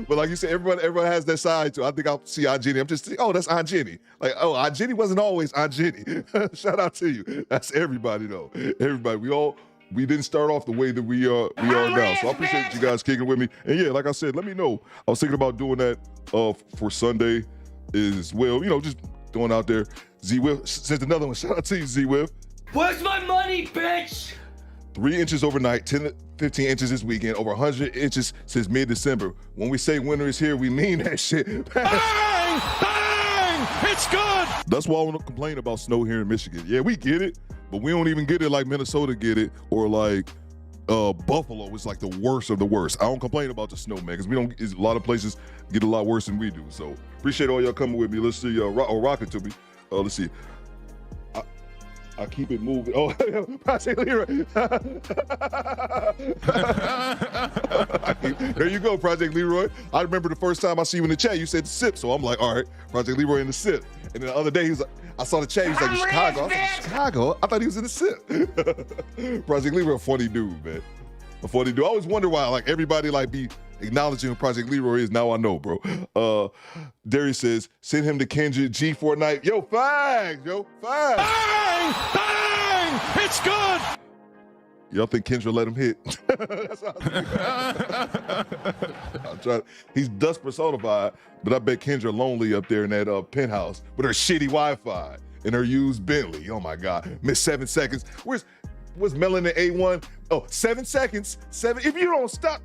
But like you said, everyone has that side too. I think I'll see Aunt Jenny. I'm just thinking, oh, that's Aunt Jenny. Like, oh, Aunt Jenny wasn't always Aunt Jenny. Shout out to you. That's everybody though. Everybody. We didn't start off the way that we are now. So I appreciate you guys kicking with me. And yeah, like I said, let me know. I was thinking about doing that for Sunday as well. You know, just going out there. Z-Whiff says another one. Shout out to you, Z-Whiff. Where's my money, bitch? 3 inches overnight, 10 to 15 inches this weekend, over 100 inches since mid-December. When we say winter is here, we mean that shit. Bang! It's good! That's why I want to complain about snow here in Michigan. Yeah, we get it, but we don't even get it like Minnesota get it, or like Buffalo is like the worst of the worst. I don't complain about the snow, man, because a lot of places get a lot worse than we do. So appreciate all y'all coming with me. Let's see, rock it to me. Let's see. I keep it moving. Oh, Project Leroy. There you go, Project Leroy. I remember the first time I see you in the chat, you said sip. So I'm like, all right, Project Leroy in the sip. And then the other day, he was like, I saw the chat, he was like, in Chicago. I was like, Chicago? I thought he was in the sip. Project Leroy, a funny dude, man. A funny dude. I always wonder why, like, everybody, like, be acknowledging who Project Leroy is. Now I know, bro. Darius says, send him to Kendrick G Fortnite. Yo, fags. Bang! It's good! Y'all think Kendra let him hit? That's how I'm trying. He's dust personified, but I bet Kendra lonely up there in that penthouse with her shitty Wi-Fi and her used Bentley. Oh my God, miss 7 seconds. Where's Melon at A1? Oh, 7 seconds. 7. If you don't stop.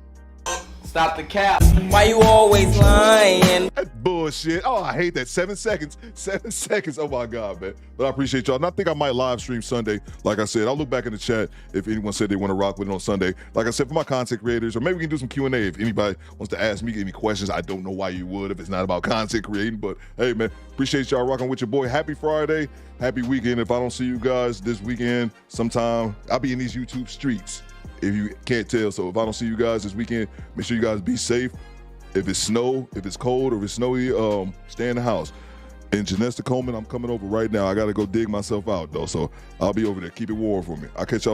Stop the cap. Why you always lying? That's bullshit. Oh, I hate that. 7 seconds. 7 seconds. Oh my God, man. But I appreciate y'all. And I think I might live stream Sunday. Like I said, I'll look back in the chat if anyone said they want to rock with it on Sunday. Like I said, for my content creators, or maybe we can do some Q&A if anybody wants to ask me any questions. I don't know why you would if it's not about content creating. But hey, man, appreciate y'all rocking with your boy. Happy Friday. Happy weekend. If I don't see you guys this weekend, sometime I'll be in these YouTube streets. If you can't tell. So if I don't see you guys this weekend, make sure you guys be safe. If it's snow, if it's cold or if it's snowy, stay in the house. In Janesta Coleman, I'm coming over right now. I got to go dig myself out, though. So I'll be over there. Keep it warm for me. I'll catch y'all.